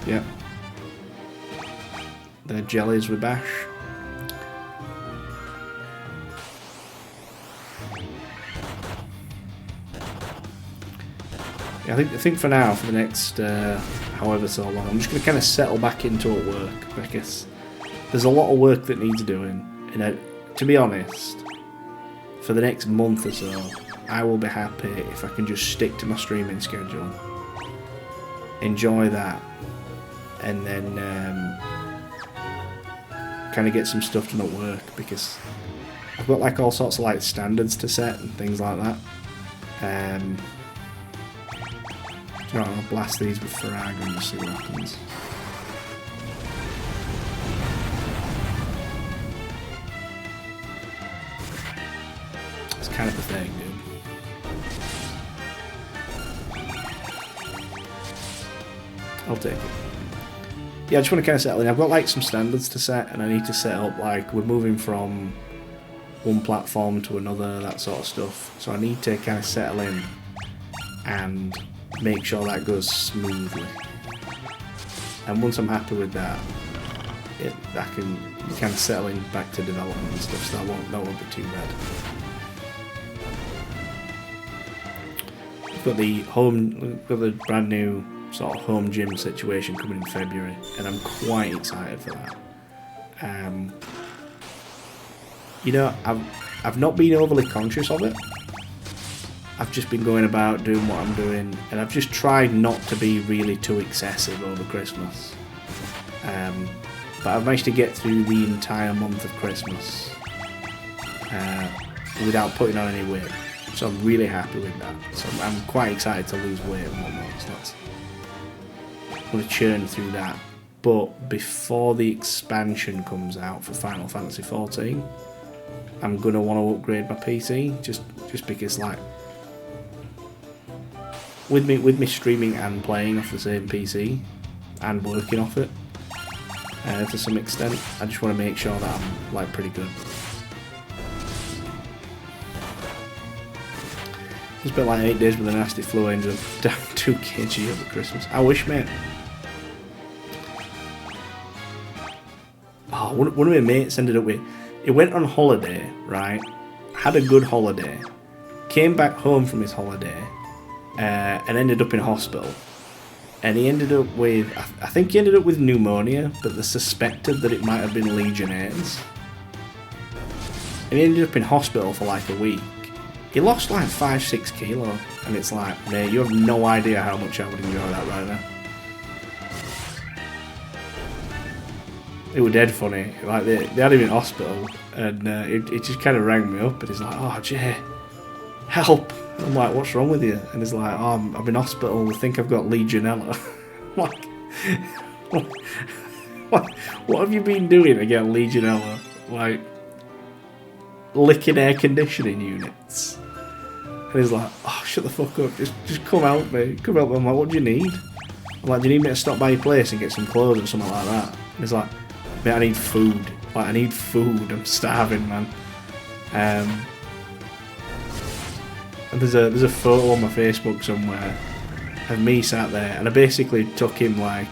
[SPEAKER 1] Yep. The jellies with Bash. Yeah, I think for now, for the next however so long, I'm just going to kind of settle back into work, because there's a lot of work that needs doing, and to be honest, for the next month or so, I will be happy if I can just stick to my streaming schedule, enjoy that, and then kind of get some stuff done at work, because I've got like all sorts of like standards to set and things like that. You know, I'll blast these with Firaga and just see what happens. It's kind of pathetic, dude. I'll take it. Yeah, I just want to kind of settle in. I've got like some standards to set, and I need to set up, like, we're moving from one platform to another, that sort of stuff. So I need to kind of settle in and make sure that goes smoothly. And once I'm happy with that, I can kind of settle in back to development and stuff, so that won't be too bad. We've got the brand new sort of home gym situation coming in February, and I'm quite excited for that. You know, I've not been overly conscious of it. I've just been going about doing what I'm doing, and I've just tried not to be really too excessive over Christmas. But I've managed to get through the entire month of Christmas without putting on any weight, so I'm really happy with that. So I'm quite excited to lose weight and whatnot, so I'm going to churn through that. But before the expansion comes out for Final Fantasy XIV, I'm going to want to upgrade my PC, just because, like, with me streaming and playing off the same PC and working off it to some extent, I just want to make sure that I'm, like, pretty good. It's been like 8 days with a nasty flu. I ended up down 2 kg over Christmas. I wish, mate. Oh, one of my mates ended up with... He went on holiday, right? Had a good holiday. Came back home from his holiday and ended up in hospital. And he ended up with... I think he ended up with pneumonia, but they suspected that it might have been Legionnaires. And he ended up in hospital for like a week. He lost like 5-6 kilos. And it's like, mate, you have no idea how much I would enjoy that right now. It was dead funny. Like they had him in hospital, and it just kind of rang me up, and he's like, "Oh, Jay, help!" And I'm like, "What's wrong with you?" And he's like, "Oh, I'm in hospital. I think I've got Legionella." What have you been doing to get Legionella? Like licking air conditioning units? And he's like, "Oh, shut the fuck up! Just come help me. Come help me." I'm like, "What do you need?" I'm like, "Do you need me to stop by your place and get some clothes or something like that?" And he's like, "Mate, I need food. Like, I need food. I'm starving, man." And there's a photo on my Facebook somewhere of me sat there, and I basically took him, like...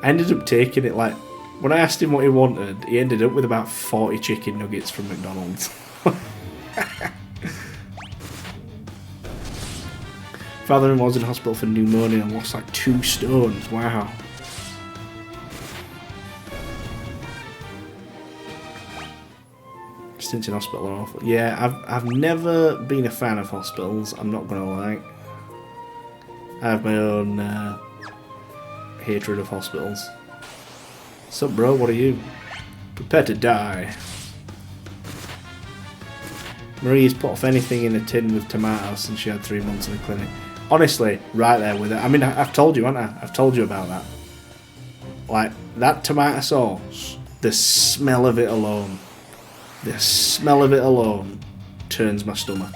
[SPEAKER 1] I ended up taking it, like... When I asked him what he wanted, he ended up with about 40 chicken nuggets from McDonald's. Father-in-law's in hospital for pneumonia and lost like 2 stones. Wow. Stints in hospital are awful. Yeah, I've never been a fan of hospitals, I'm not gonna lie. I have my own hatred of hospitals. Sup, bro, what are you? Prepare to die. Marie's put off anything in a tin with tomatoes since she had 3 months in the clinic. Honestly, right there with it. I mean, I've told you, haven't I? I've told you about that. Like, that tomato sauce, the smell of it alone. The smell of it alone turns my stomach.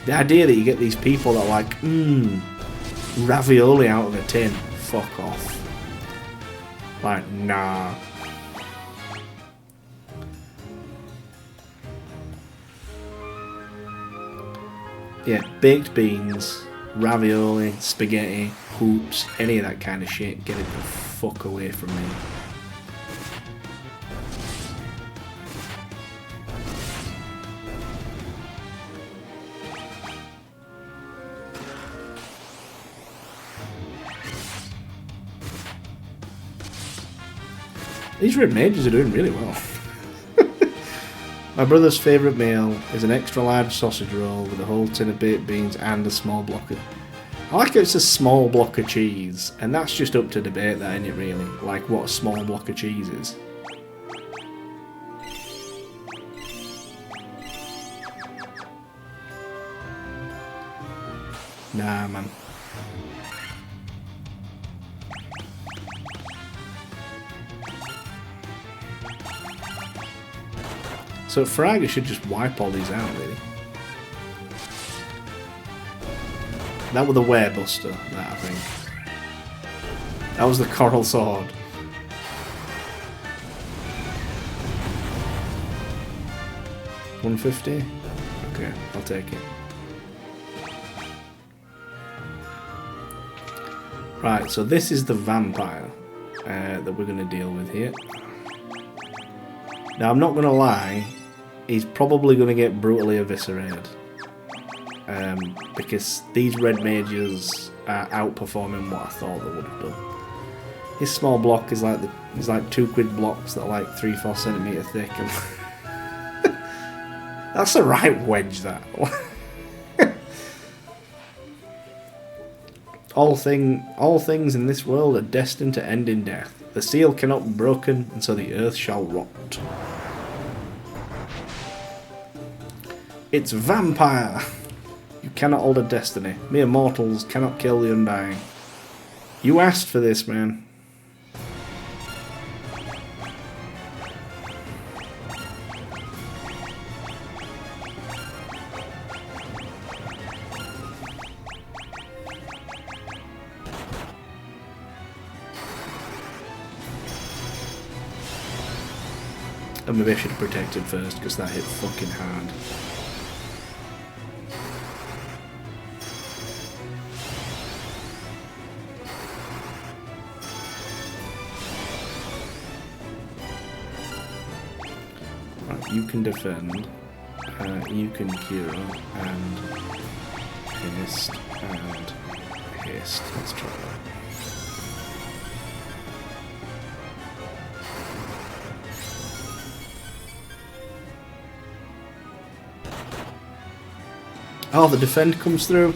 [SPEAKER 1] The idea that you get these people that are like, ravioli out of a tin. Fuck off. Like, nah. Yeah, baked beans, ravioli, spaghetti, hoops, any of that kind of shit. Get it the fuck away from me. These red mages are doing really well. My brother's favourite meal is an extra large sausage roll with a whole tin of baked beans and a small block of... I like it's a small block of cheese, and that's just up to debate, that, isn't it, really? Like, what a small block of cheese is. Nah, man. So Firaga should just wipe all these out, really. That was the Werebuster, that, I think. That was the Coral Sword. $150? Okay, I'll take it. Right, so this is the vampire that we're going to deal with here. Now, I'm not going to lie, he's probably going to get brutally eviscerated. Because these red mages are outperforming what I thought they would have done. His small block is like he's like 2 quid blocks that are like 3-4 centimetre thick. And that's the right wedge, that. All things in this world are destined to end in death. The seal cannot be broken, and so the earth shall rot. It's vampire! You cannot alter destiny. Mere mortals cannot kill the undying. You asked for this, man. And maybe I should have protected first, because that hit fucking hard. Right, you can defend, you can cure, and haste, and haste. Let's try that. Oh, the defend comes through.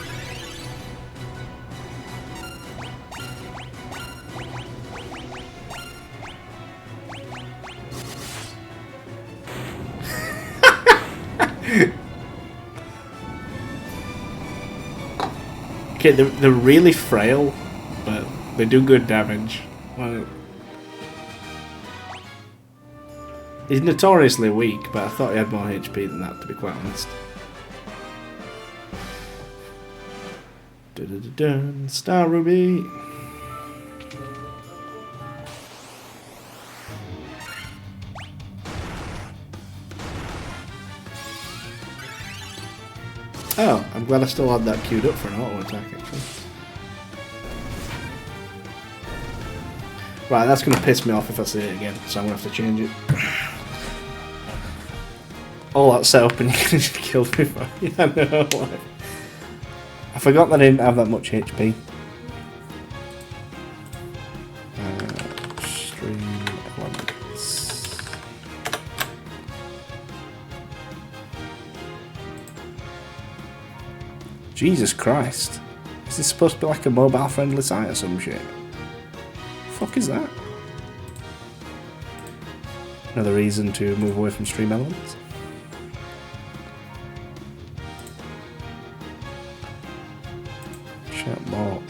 [SPEAKER 1] Okay, they're really frail, but they do good damage. Well, he's notoriously weak, but I thought he had more HP than that, to be quite honest. Star Ruby. Oh, I'm glad I still had that queued up for an auto attack, actually. Right, that's going to piss me off if I see it again, so I'm going to have to change it. All that set up and you can just kill me for it. I know. I forgot that I didn't have that much HP. Stream elements. Jesus Christ. Is this supposed to be like a mobile friendly site or some shit? The fuck is that? Another reason to move away from stream elements. More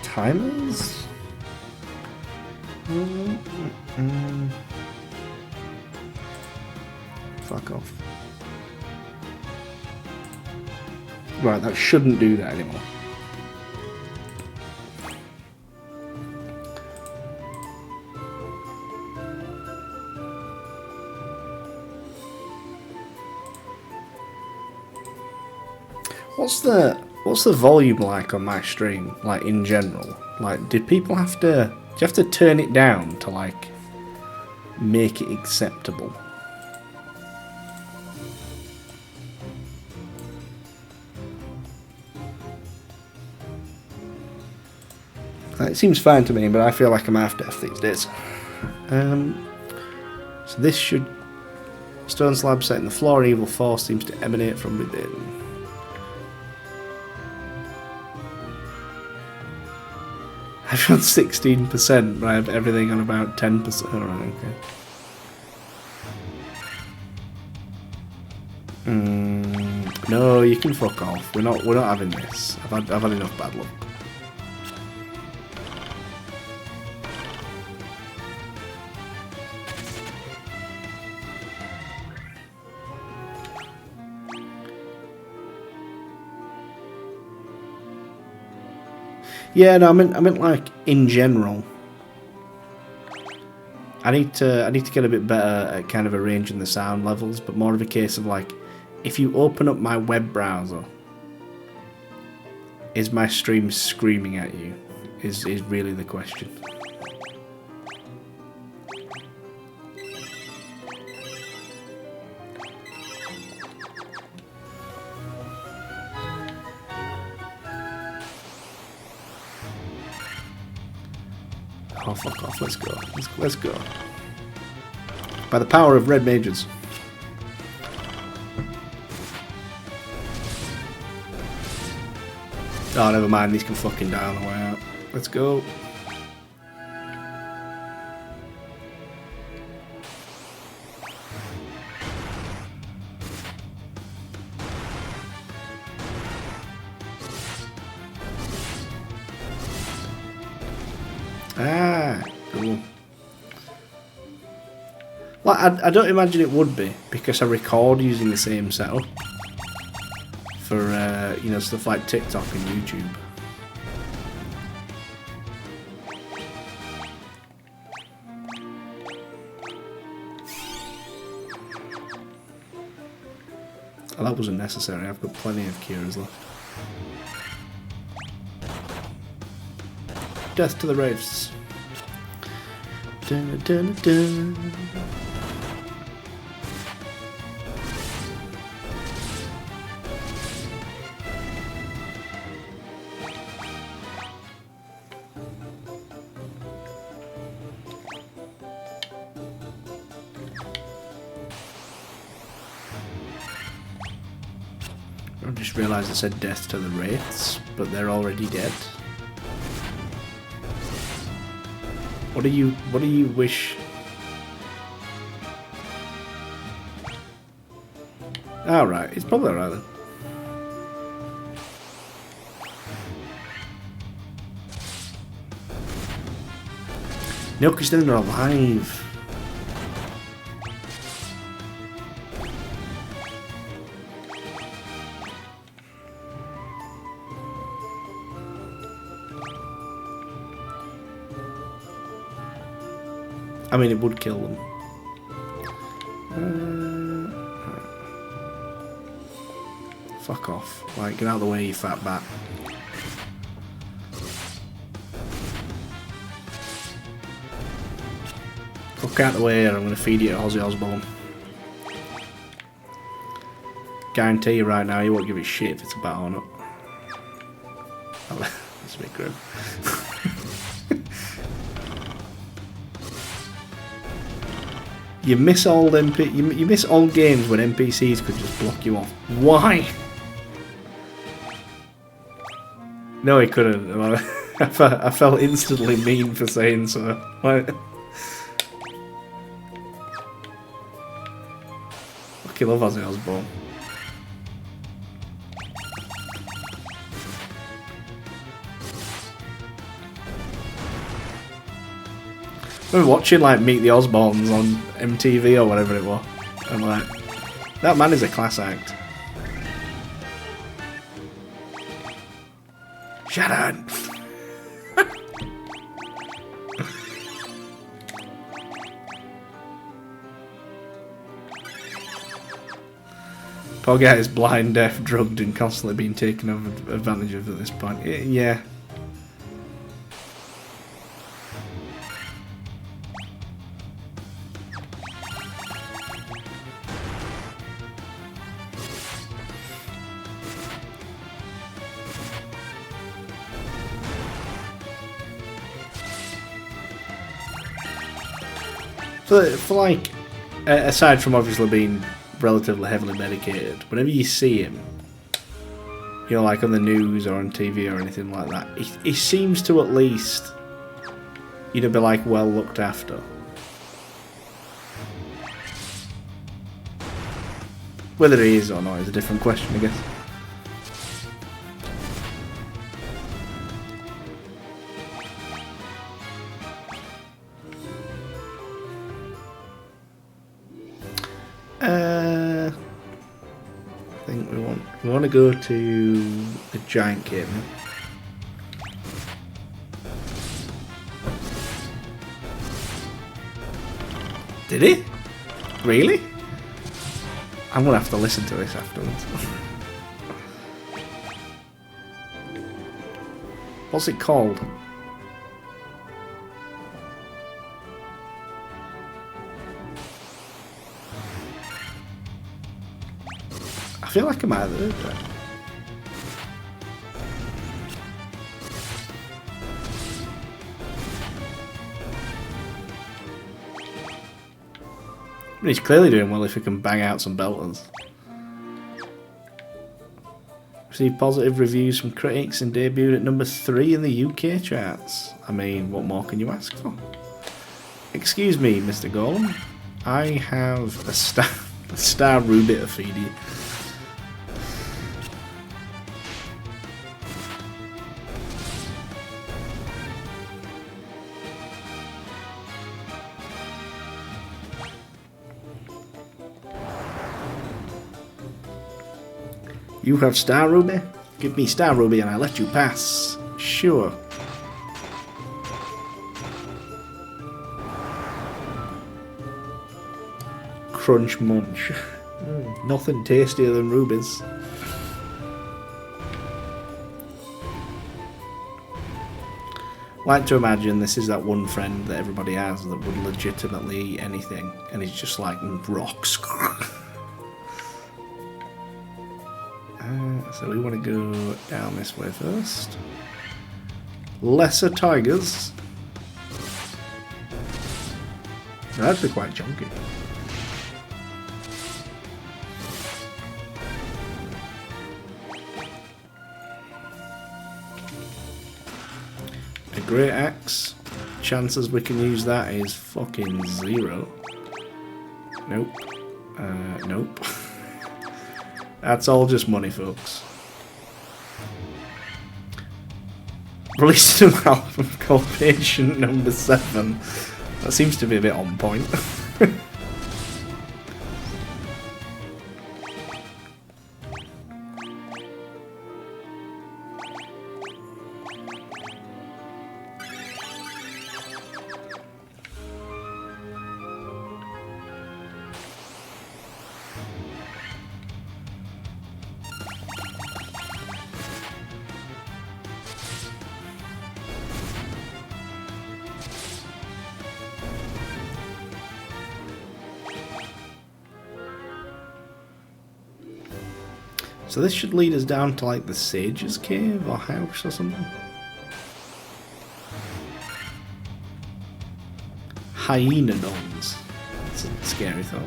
[SPEAKER 1] timers? Fuck off. Right, that shouldn't do that anymore. What's the volume like on my stream? Like in general, like do people have to? Do you have to turn it down to like make it acceptable? It seems fine to me, but I feel like I'm half deaf these days. So this should... Stone slab set in the floor, an evil force seems to emanate from within. I've got 16%, but I have everything on about 10%. Alright, okay. No, you can fuck off. We're not having this. I've had enough bad luck. Yeah, no, I meant like in general. I need to get a bit better at kind of arranging the sound levels, but more of a case of like, if you open up my web browser, is my stream screaming at you? Is really the question. Oh, fuck off, let's go. Let's go. By the power of red mages. Oh, never mind, these can fucking die on the way out. Let's go. Ah, cool. Well, I don't imagine it would be, because I record using the same setup for, you know, stuff like TikTok and YouTube. Oh, that wasn't necessary. I've got plenty of cures left. Death to the wraiths. Dun, dun, dun. I just realised it said death to the wraiths, but they're already dead. What do you wish? Alright, it's probably alright then. No, because then they're alive. I mean, it would kill them. Fuck off. Like, get out of the way, you fat bat. Fuck out of the way, or I'm going to feed you to Ozzy Osbourne. Guarantee you right now, you won't give a shit if it's a bat or not. That's a bit grim. You miss old you miss old games when NPCs could just block you off. Why? No, he couldn't. I felt instantly mean for saying so. Fucking love Ozzy Osbourne. I remember watching like Meet the Osbournes on MTV or whatever it was. I'm like, that man is a class act. Shut up. Poor guy is blind, deaf, drugged, and constantly being taken advantage of at this point. Yeah. For like, aside from obviously being relatively heavily medicated, whenever you see him, you know, like on the news or on TV or anything like that, he seems to at least, you know, be like well looked after. Whether he is or not is a different question, I guess. I think we want to go to the giant cave now. Did he? Really? I'm gonna have to listen to this afterwards. What's it called? I feel like I might have heard that. He's clearly doing well if he can bang out some belters. Received positive reviews from critics and debuted at number 3 in the UK charts. I mean, what more can you ask for? Excuse me, Mr. Golem. I have a star ruby to feed you. You have Star Ruby? Give me Star Ruby and I'll let you pass. Sure. Crunch munch. Nothing tastier than rubies. Like to imagine this is that one friend that everybody has that would legitimately eat anything and he's just like rocks. So we want to go down this way first. Lesser tigers. They're actually quite chunky. A great axe. Chances we can use that is fucking 0. Nope. Nope. That's all just money, folks. Released an album called Patient Number 7. That seems to be a bit on point. So this should lead us down to like the Sage's Cave or house or something. Hyenodons. That's a scary thought.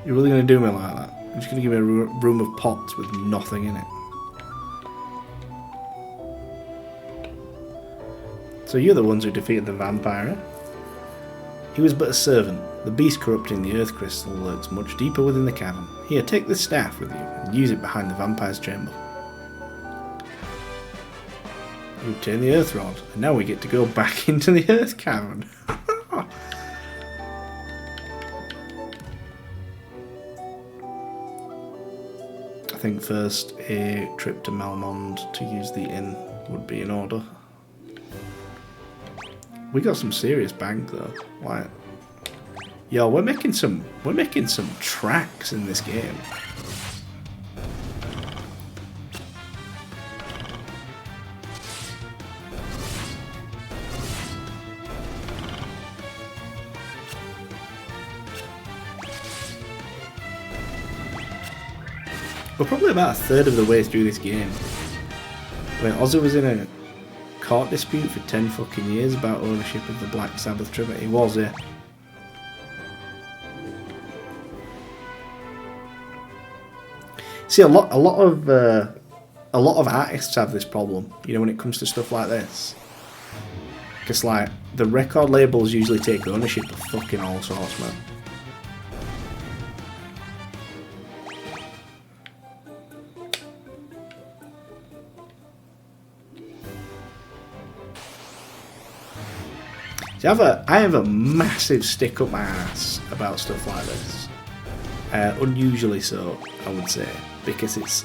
[SPEAKER 1] You're really going to do me like that? You're just going to give me a room of pots with nothing in it. So you're the ones who defeated the vampire, eh? He was but a servant. The beast corrupting the earth crystal lurks much deeper within the cavern. Here, take this staff with you and use it behind the vampire's chamber. You obtain the earth rod, and now we get to go back into the earth cavern. I think first a trip to Malmond to use the inn would be in order. We got some serious bank though. Like, yo, we're making some tracks in this game. We're probably about a third of the way through this game. When Ozzy was in a court dispute for 10 fucking years about ownership of the Black Sabbath tribute. He was, yeah. See, a lot of artists have this problem, you know, when it comes to stuff like this. Because, like, the record labels usually take ownership of fucking all sorts, man. See, I have a massive stick up my ass about stuff like this. Unusually so, I would say. Because it's...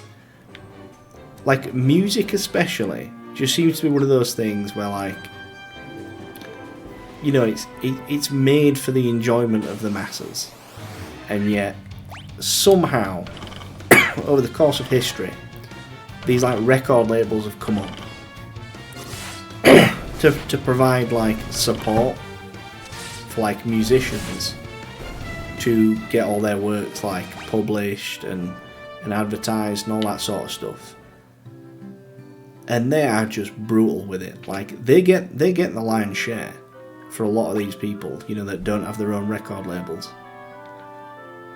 [SPEAKER 1] like, music especially just seems to be one of those things where, like... you know, it's made for the enjoyment of the masses. And yet, somehow, over the course of history, these, like, record labels have come up to provide, like, support for, like, musicians to get all their works, like, published and advertised and all that sort of stuff. And they are just brutal with it. Like, they get the lion's share for a lot of these people, you know, that don't have their own record labels.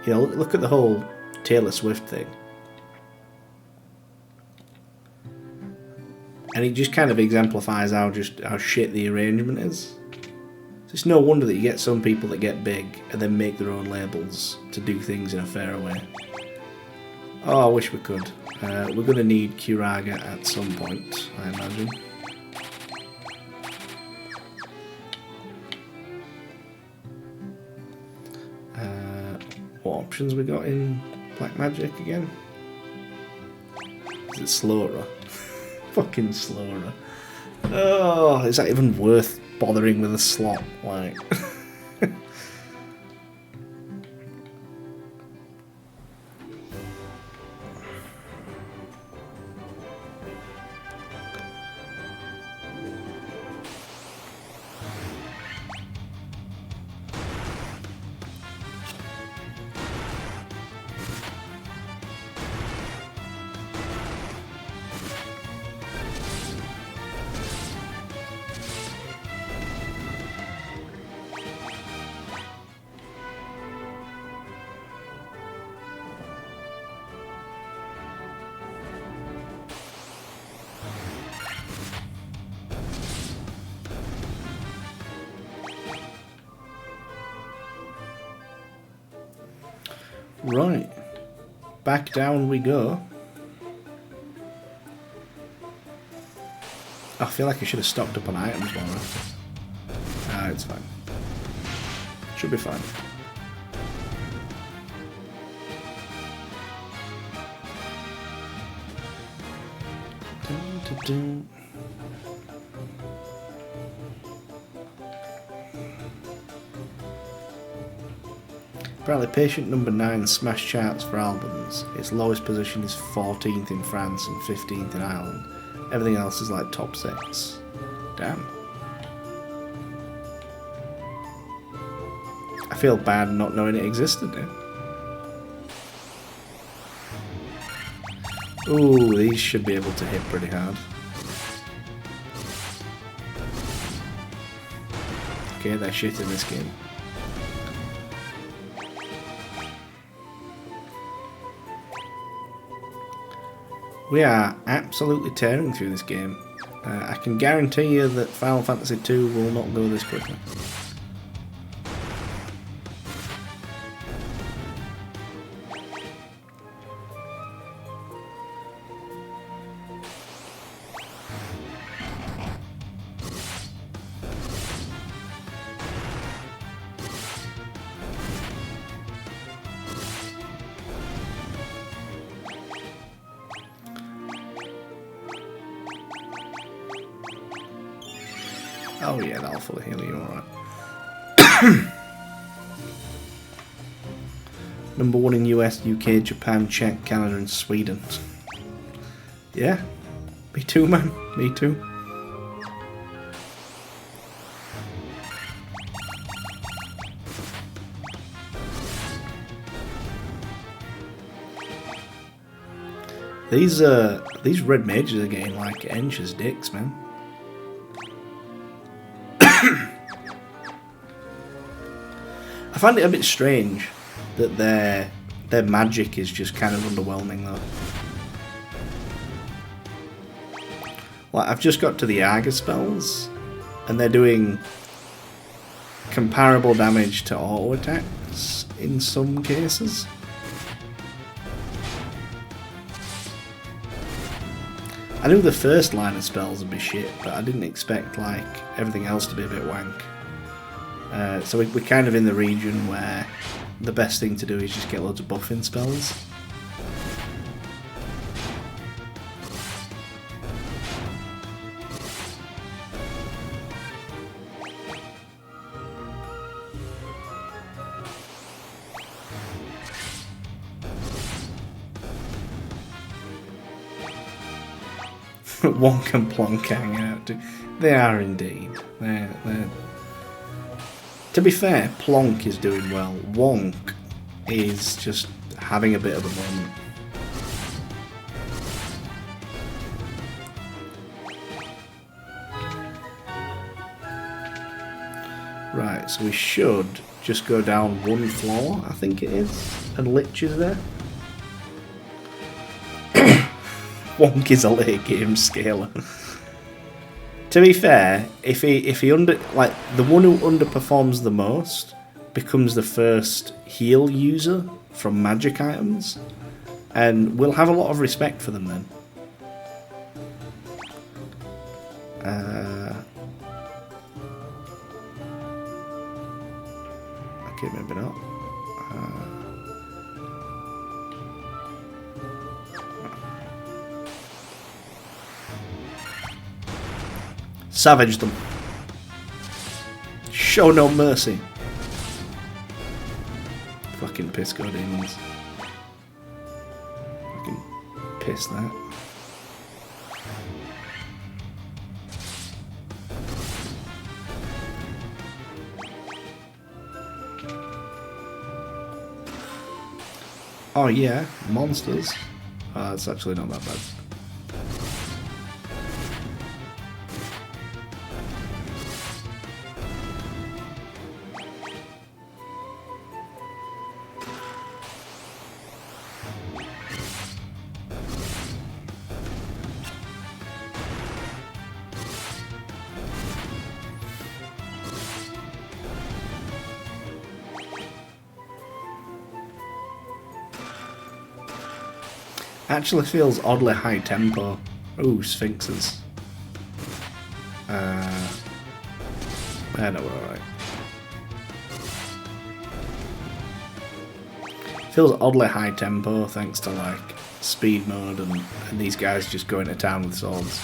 [SPEAKER 1] You know, look at the whole Taylor Swift thing. And it just kind of exemplifies how shit the arrangement is. So it's no wonder that you get some people that get big and then make their own labels to do things in a fairer way. Oh, I wish we could. We're going to need Firaga at some point, I imagine. What options we got in Black Magic again? Is it slower? Fucking slower. Oh, is that even worth bothering with a slot? Like... Right, back down we go. I feel like I should have stocked up on items more often. Ah, it's fine. Should be fine. Dun, dun, dun. Apparently patient number 9 smash charts for albums. Its lowest position is 14th in France and 15th in Ireland. Everything else is like top 6. Damn. I feel bad not knowing it existed now. Ooh, these should be able to hit pretty hard. Okay, they're shit in this game. We are absolutely tearing through this game. I can guarantee you that Final Fantasy II will not go this quickly. Oh yeah, that'll fully heal you, alright. Number 1 in US, UK, Japan, Czech, Canada and Sweden. Yeah, me too, man. Me too. These red mages are getting like inches dicks, man. I find it a bit strange that their magic is just kind of underwhelming though. Like, I've just got to the Arga spells, and they're doing comparable damage to auto attacks in some cases. I knew the first line of spells would be shit, but I didn't expect like everything else to be a bit wank. So we're kind of in the region where the best thing to do is just get loads of buffing spells. Wonk and Plonk hanging out. They are indeed. They're... To be fair, Plonk is doing well. Wonk is just having a bit of a moment. Right, so we should just go down one floor, I think it is, and Lich is there. Wonk is a late game scaler. To be fair, if he like the one who underperforms the most becomes the first heal user from magic items, and we'll have a lot of respect for them then. Okay, maybe not. Savage them. Show no mercy. Fucking piss go demons. Fucking piss that. Oh yeah, monsters. Oh, that's actually not that bad. Actually feels oddly high tempo. Ooh, Sphinxes. I know we're alright. Feels oddly high tempo thanks to like speed mode and these guys just going to town with swords.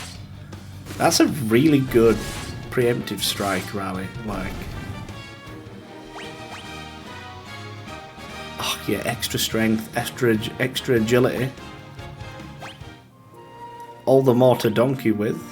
[SPEAKER 1] That's a really good preemptive strike rally, like. Oh yeah, extra strength, extra agility. All the more to donkey with.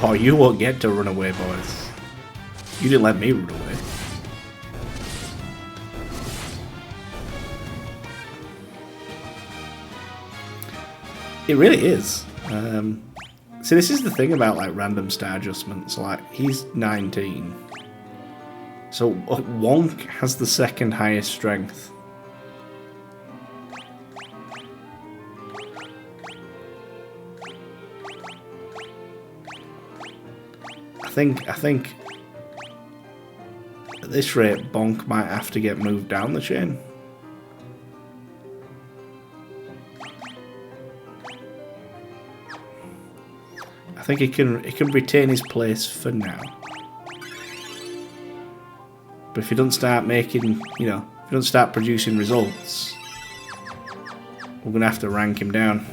[SPEAKER 1] Oh, you won't get to run away, boys. You didn't let me run away. It really is. See, this is the thing about like random stat adjustments. Like, he's 19. So Wonk has the second highest strength. I think this rate, Bonk might have to get moved down the chain. I think he can retain his place for now. But if he doesn't start making, you know, if he doesn't start producing results, we're going to have to rank him down.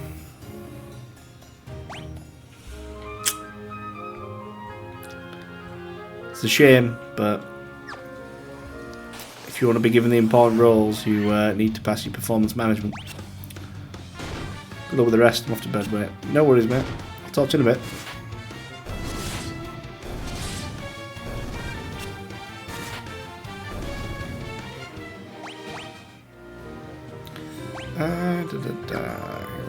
[SPEAKER 1] It's a shame, but if you want to be given the important roles, you need to pass your performance management. Good luck with the rest. I'm off to bed, mate. No worries, mate. I'll talk to you in a bit. Here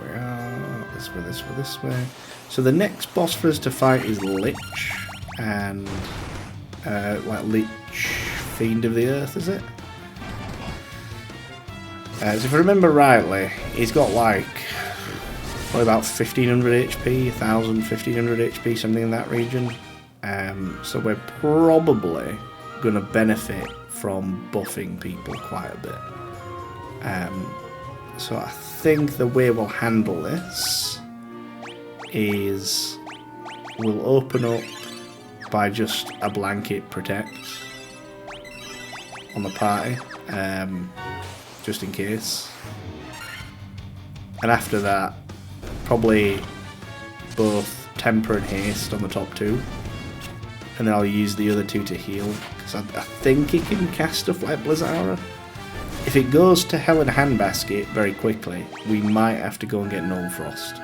[SPEAKER 1] we are. This way, this way, this way. So the next boss for us to fight is Lich, and like Lich, Fiend of the Earth, is it? So if I remember rightly, he's got like probably about 1500 HP, 1000, 1500 HP, something in that region. So we're probably going to benefit from buffing people quite a bit. So I think the way we'll handle this is we'll open up by just a blanket protect on the party, just in case. And after that, probably both Temper and Haste on the top two, and then I'll use the other two to heal, because I think he can cast stuff like Blizzard Aura. If it goes to Hell in a Handbasket very quickly, we might have to go and get Null Frost.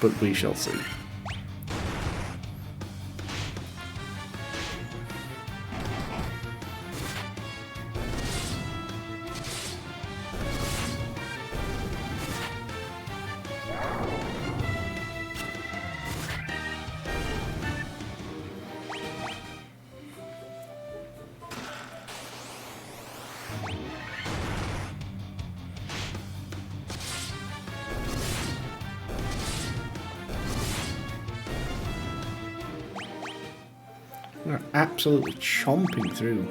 [SPEAKER 1] But we shall see. We're absolutely chomping through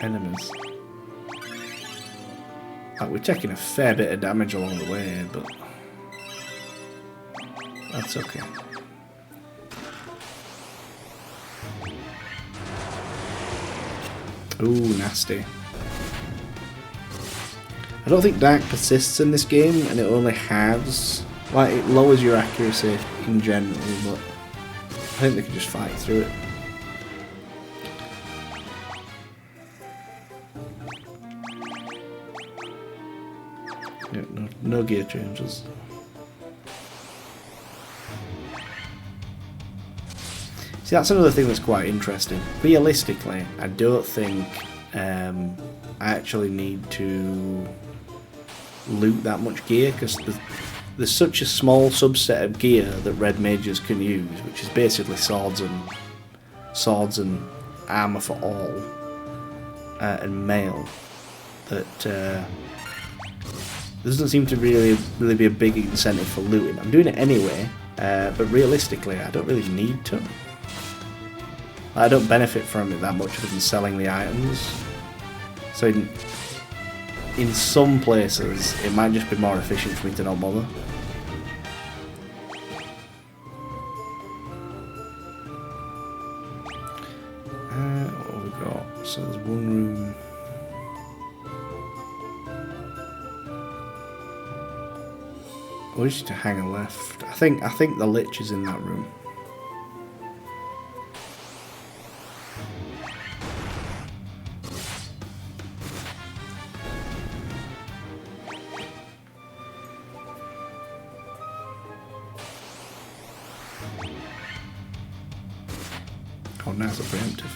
[SPEAKER 1] enemies. Like, we're taking a fair bit of damage along the way, but that's okay. Ooh, nasty. I don't think Dark persists in this game, and it only halves. Like, it lowers your accuracy in general, but I think they can just fight through it. Yeah, no gear changes. See, that's another thing that's quite interesting. Realistically, I don't think I actually need to loot that much gear, because there's such a small subset of gear that red mages can use, which is basically swords and armor for all, and mail, that there doesn't seem to really be a big incentive for looting. I'm doing it anyway, but realistically, I don't really need to. I don't benefit from it that much other than selling the items. So in some places, it might just be more efficient for me to not bother. What have we got? So there's one room. Oh, just to hang a left. I think the Lich is in that room. Oh, now it's a preemptive.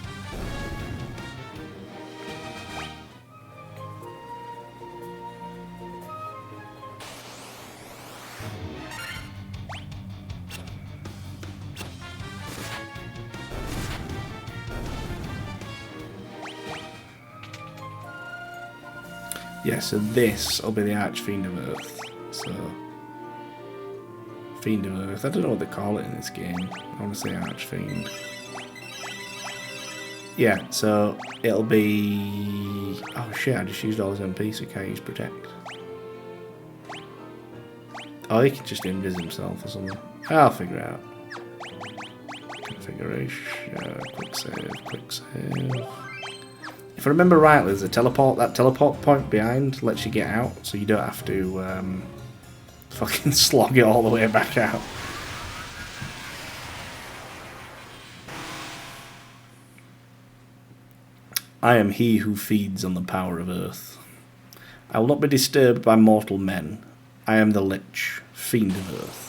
[SPEAKER 1] Yeah, so this will be the Archfiend of Earth. So Fiend of Earth. I don't know what they call it in this game. I want to say Archfiend. Yeah, so it'll be... Oh shit, I just used all his MP, so he can't use Protect. Oh, he can just invis himself or something. I'll figure it out. Configuration, quick save. If I remember rightly, there's a teleport. That teleport point behind lets you get out, so you don't have to fucking slog it all the way back out. I am he who feeds on the power of earth. I will not be disturbed by mortal men. I am the Lich, fiend of earth.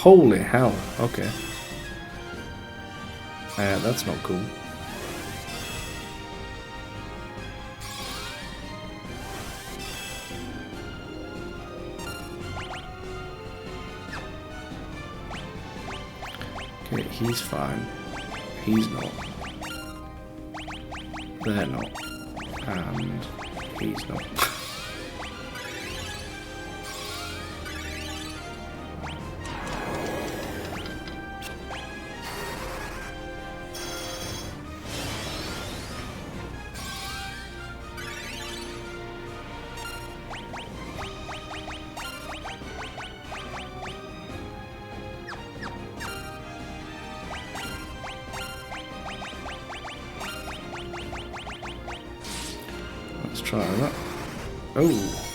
[SPEAKER 1] Holy hell, okay. That's not cool. Okay, he's fine. He's not. They're not. And he's not. Let's try that. Oh.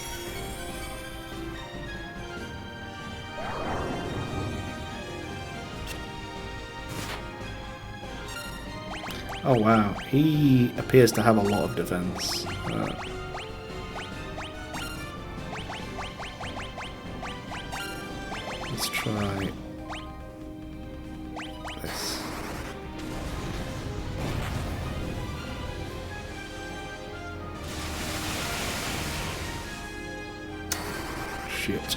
[SPEAKER 1] Oh wow, he appears to have a lot of defense. Let's try this. Shit.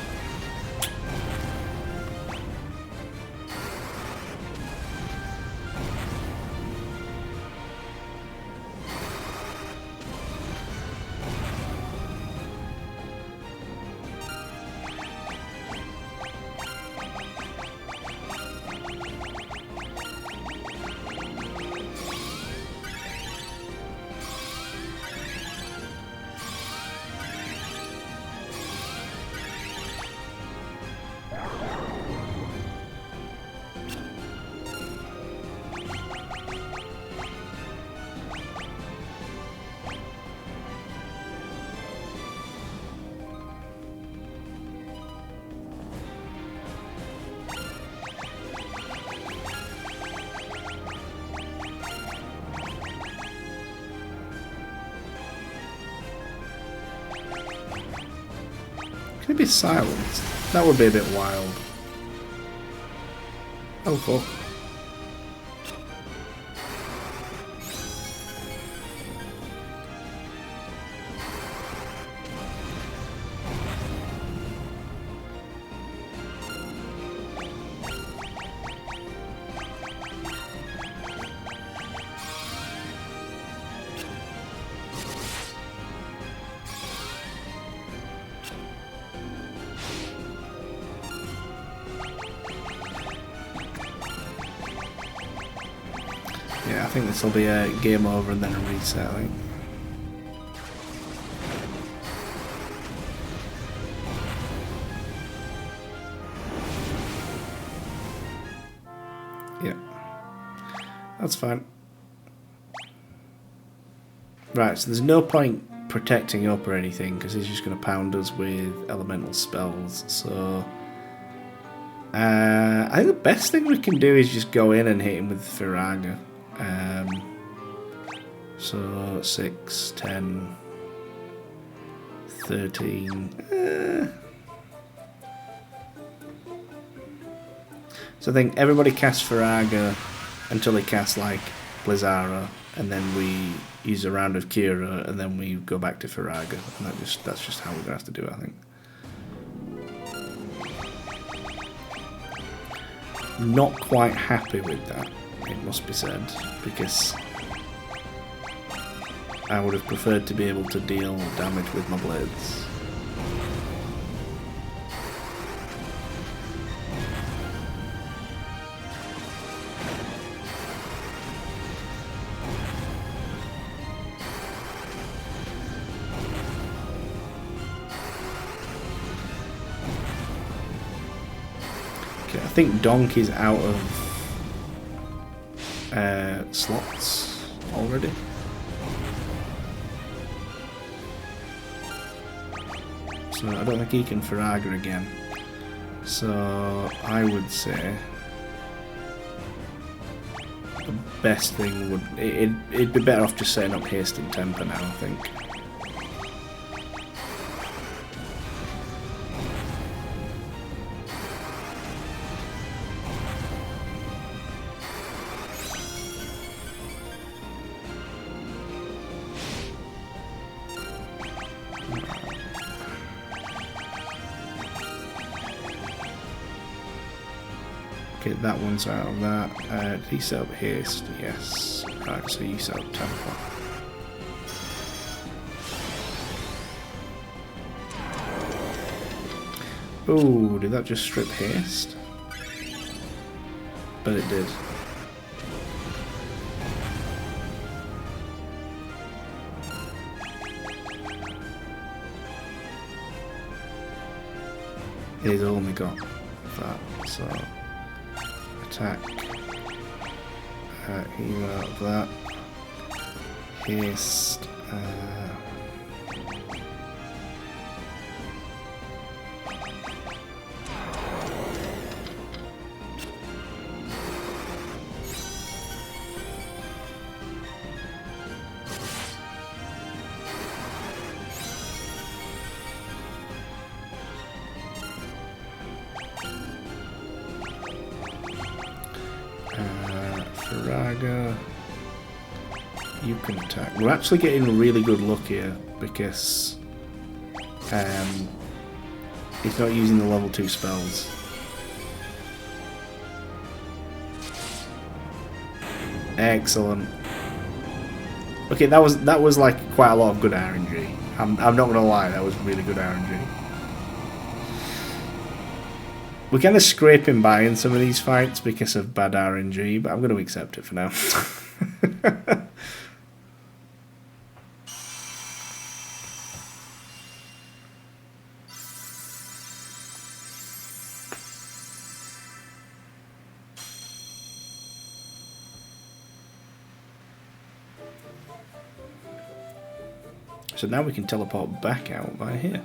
[SPEAKER 1] Can it be silenced? That would be a bit wild. Oh fuck. Yeah, I think this will be a game over and then a reset, I think. Yeah. That's fine. Right, so there's no point protecting up or anything because he's just going to pound us with elemental spells, so... I think the best thing we can do is just go in and hit him with Firaga. So 6, 10, 13. So I think everybody casts Firaga until they cast like Blizzara, and then we use a round of Kira, and then we go back to Firaga, and that's just how we're gonna have to do it, I think. Not quite happy with that, it must be said, because I would have preferred to be able to deal damage with my blades. Okay, I think Donkey's out of slots already. So I don't think he can Firaga again. So I would say the best thing would it'd be better off just setting up Haste and Temper now, I think. Okay, that one's out of that. Did he set up Haste? Yes. Right, so you set up Temper. Oh, did that just strip Haste? But it did. He's only got that, so attack, heal out of that, Haste, Firaga, you can attack. We're actually getting really good luck here because he's not using the level 2 spells. Excellent. Okay, that was like quite a lot of good RNG. I'm not gonna lie, that was really good RNG. We're kind of scraping by in some of these fights because of bad RNG, but I'm going to accept it for now. So now we can teleport back out by here.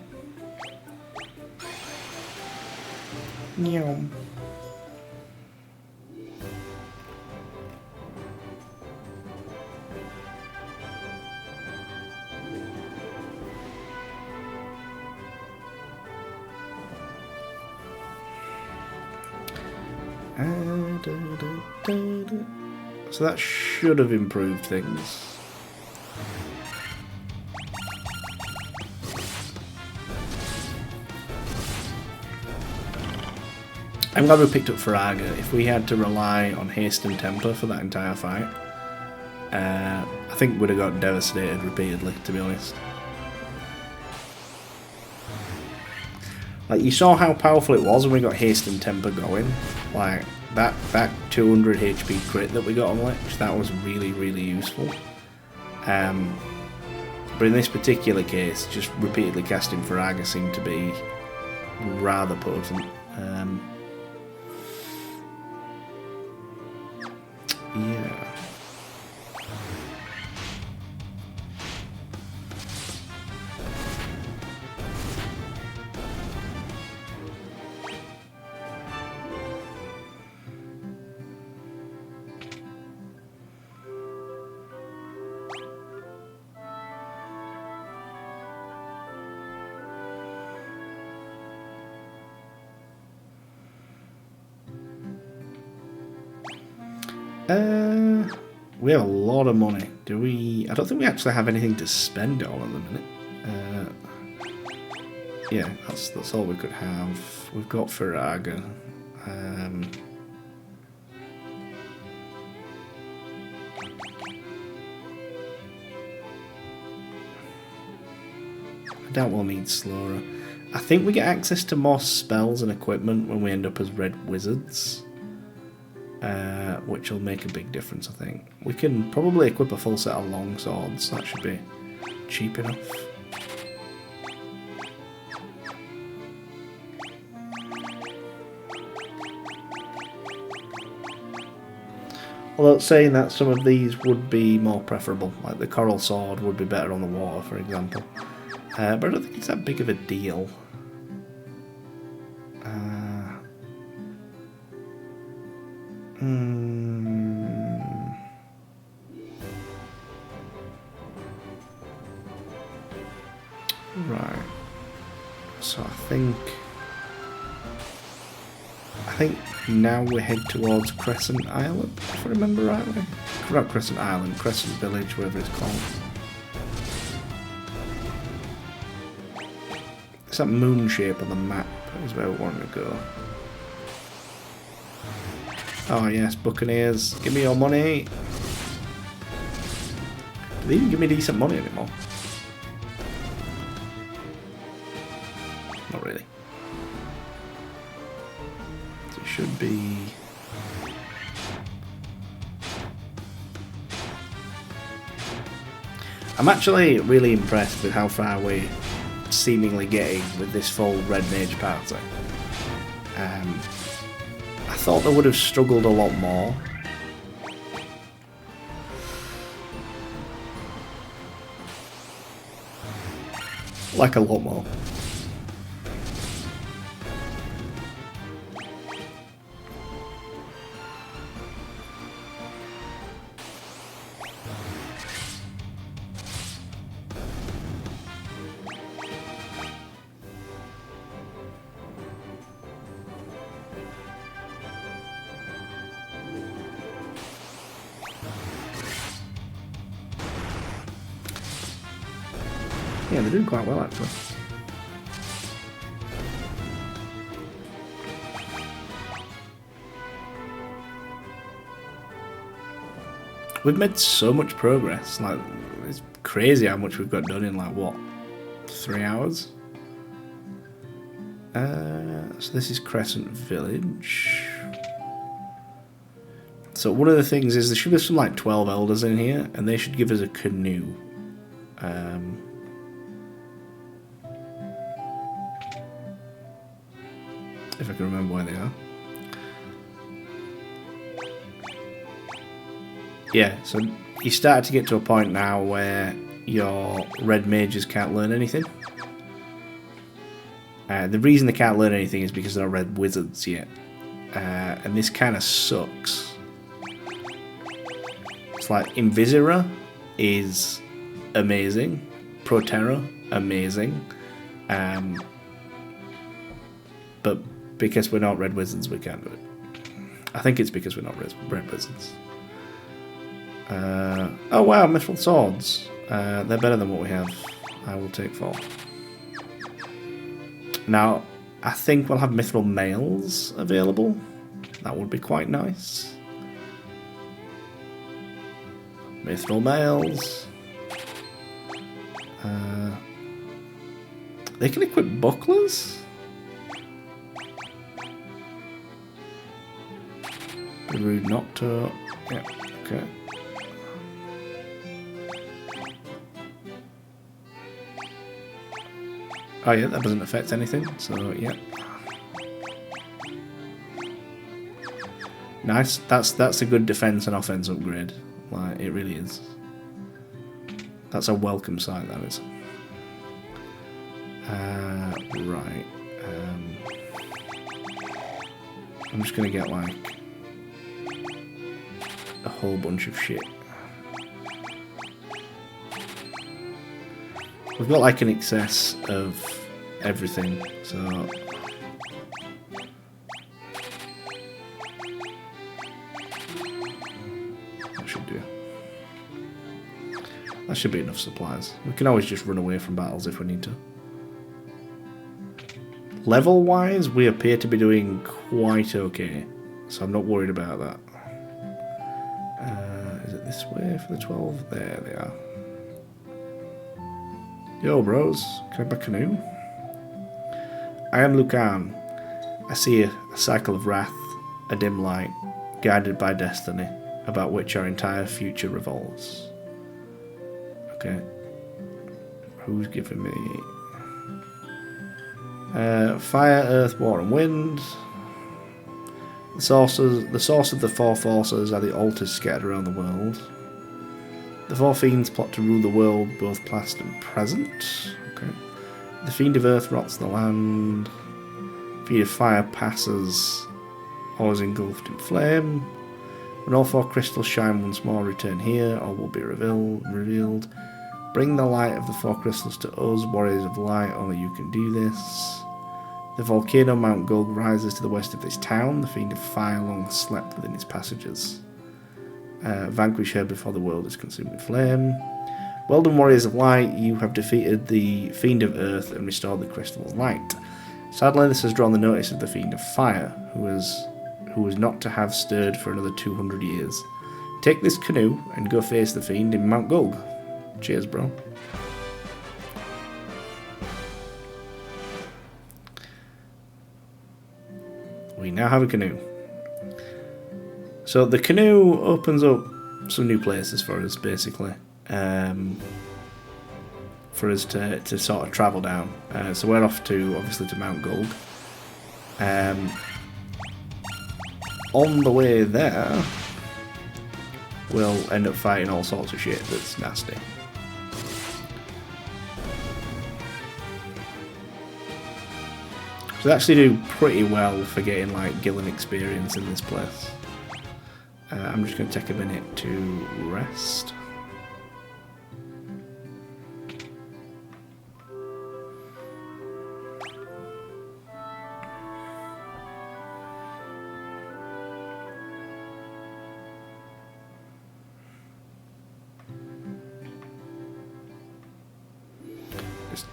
[SPEAKER 1] Meow. So that should have improved things. I'm glad we picked up Firaga. If we had to rely on Haste and Temper for that entire fight, I think we'd have got devastated repeatedly, to be honest. Like, you saw how powerful it was when we got Haste and Temper going. Like, that 200 HP crit that we got on Lich, that was really, really useful. But in this particular case, just repeatedly casting Firaga seemed to be rather potent. Yeah. We have a lot of money. Do we? I don't think we actually have anything to spend it on at the minute. Yeah, that's all we could have. We've got Firaga. doubt we'll need slower. I think we get access to more spells and equipment when we end up as red wizards. Which will make a big difference, I think. We can probably equip a full set of long swords. That should be cheap enough. Although saying that, some of these would be more preferable. Like the coral sword would be better on the water, for example. But I don't think it's that big of a deal. Right. So I think now we head towards Crescent Island, if I remember rightly. Not Crescent Island, Crescent Village, whatever it's called. It's that moon shape on the map is where we want to go. Oh yes, Buccaneers, give me your money. Do they even give me decent money anymore? Not really. So it should be... I'm actually really impressed with how far we're seemingly getting with this full Red Mage party. I thought they would have struggled a lot more. Like a lot more. Yeah, they're doing quite well actually. We've made so much progress. Like, it's crazy how much we've got done in like what, 3 hours? So this is Crescent Village. So one of the things is there should be some like 12 elders in here, and they should give us a canoe. If I can remember where they are. Yeah, so you start to get to a point now where your red mages can't learn anything. The reason they can't learn anything is because they're not red wizards yet. And this kind of sucks. It's like Invisira is amazing. Proterra, amazing. But because we're not red wizards, we can't do it. I think it's because we're not red wizards. Oh wow, mithril swords. They're better than what we have. I will take 4. Now, I think we'll have mithril mails available. That would be quite nice. Mithril mails. They can equip bucklers? Rude not to... Yeah, okay. Oh yeah, that doesn't affect anything, so yeah. Nice, that's a good defense and offense upgrade. Like, it really is. That's a welcome sight, that is. Right. I'm just gonna get like a whole bunch of shit. We've got like an excess of everything, so that should do. That should be enough supplies. We can always just run away from battles if we need to. Level wise, we appear to be doing quite okay, so I'm not worried about that. Is it this way for the 12? There they are. Yo, bros. Can I have my canoe? I am Lucan. I see a cycle of wrath, a dim light, guided by destiny, about which our entire future revolves. Okay. Who's giving me... fire, earth, water and wind. The source of the four forces are the altars scattered around the world. The four fiends plot to rule the world, both past and present. Okay. The fiend of earth rots the land. Fiend of fire passes, all is engulfed in flame. When all four crystals shine once more, return here, all will be revealed. Bring the light of the four crystals to us, warriors of light, only you can do this. The volcano Mount Gulg rises to the west of this town. The fiend of fire long slept within its passages. Vanquish her before the world is consumed in flame. Well done, warriors of light, you have defeated the fiend of earth and restored the crystal of light. Sadly, this has drawn the notice of the fiend of fire, who was not to have stirred for another 200 years. Take this canoe and go face the fiend in Mount Gulg. Cheers, bro. We now have a canoe. So the canoe opens up some new places for us, basically. For us to sort of travel down. So we're off to, obviously, to Mount Gulg. On the way there, we'll end up fighting all sorts of shit that's nasty. So they actually do pretty well for getting like Gillen experience in this place. I'm just going to take a minute to rest.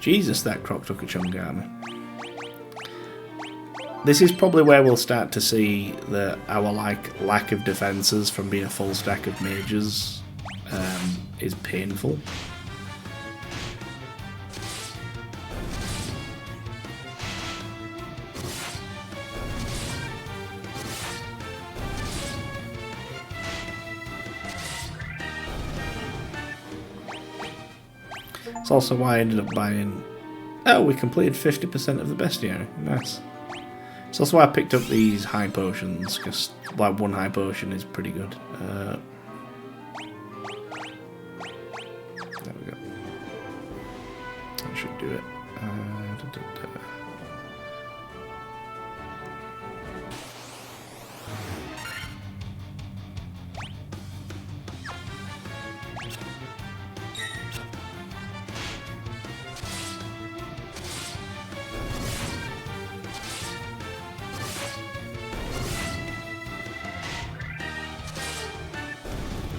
[SPEAKER 1] Jesus, that croc took a chunk out of me. This is probably where we'll start to see that our lack of defences from being a full stack of mages is painful. It's also why I ended up buying... Oh, we completed 50% of the bestiary. Nice. It's also why I picked up these high potions, because like one high potion is pretty good. There we go. That should do it.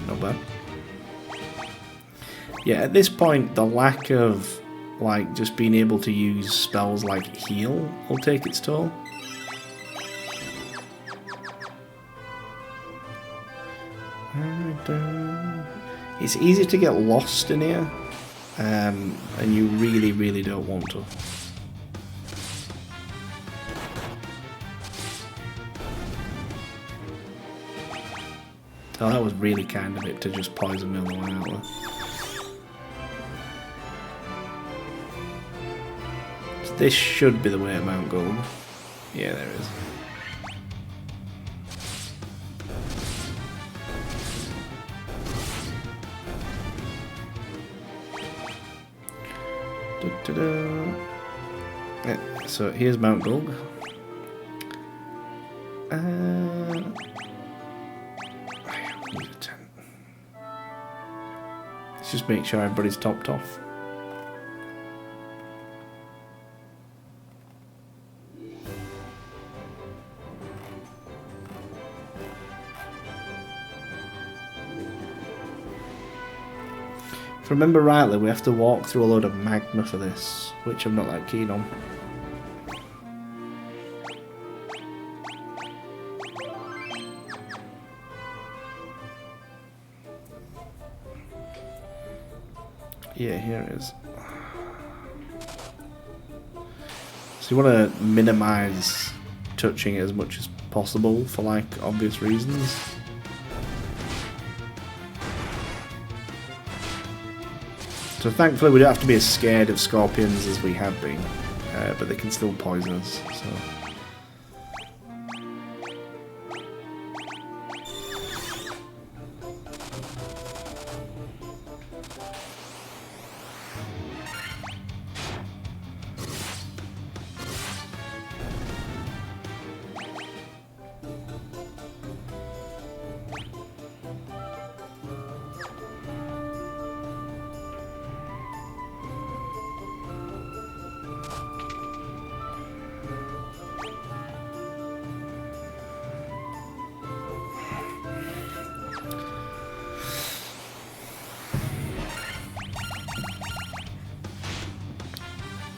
[SPEAKER 1] Not bad. Yeah, at this point, the lack of like just being able to use spells like heal will take its toll. It's easy to get lost in here, and you really, really don't want to. Oh, that was really kind of it to just poison me on the way out there. So this should be the way to Mount Gold. Yeah, there it is. Yeah, so here's Mount Gold. Let's just make sure everybody's topped off. If I remember rightly, we have to walk through a load of magma for this, which I'm not that keen on. Yeah, here it is. So you want to minimise touching it as much as possible for like obvious reasons. So thankfully we don't have to be as scared of scorpions as we have been, but they can still poison us. So.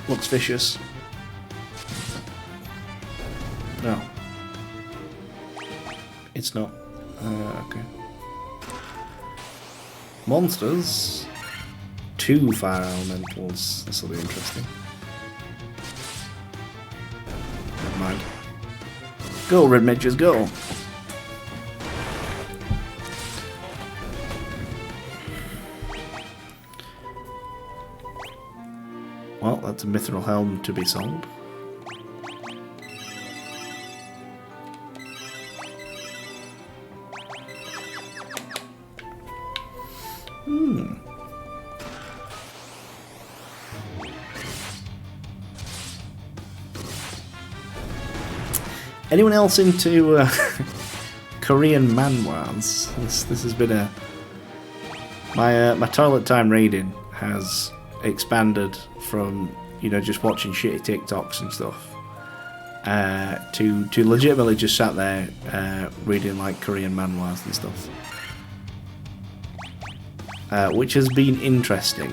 [SPEAKER 1] Looks vicious. No. It's not. Okay. Monsters. 2 fire elementals. This will be interesting. Never mind. Go, red mages, go! Well, that's a mithril helm to be sold. Anyone else into Korean manhwas? This has been a my toilet time raiding has expanded from, you know, just watching shitty TikToks and stuff to legitimately just sat there reading like Korean manhwas and stuff, which has been interesting.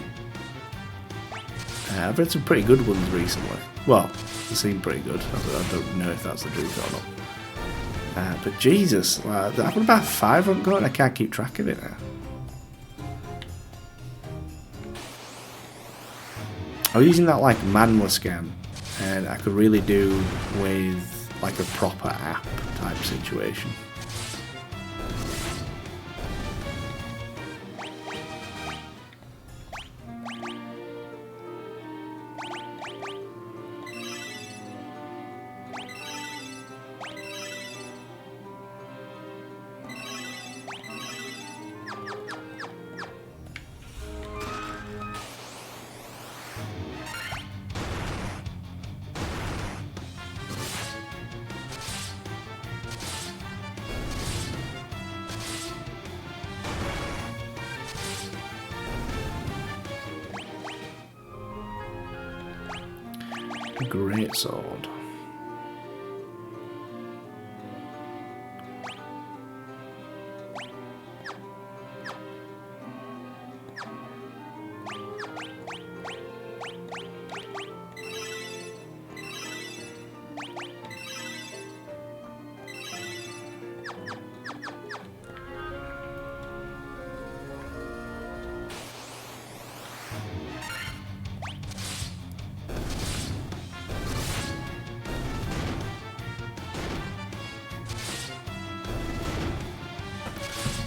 [SPEAKER 1] I've read some pretty good ones recently. Well, they seem pretty good. I don't know if that's the truth or not. But Jesus, I've got about 5 of them going. I can't keep track of it now. I was using that like manhwa scan, and I could really do with like a proper app type situation. Great sword.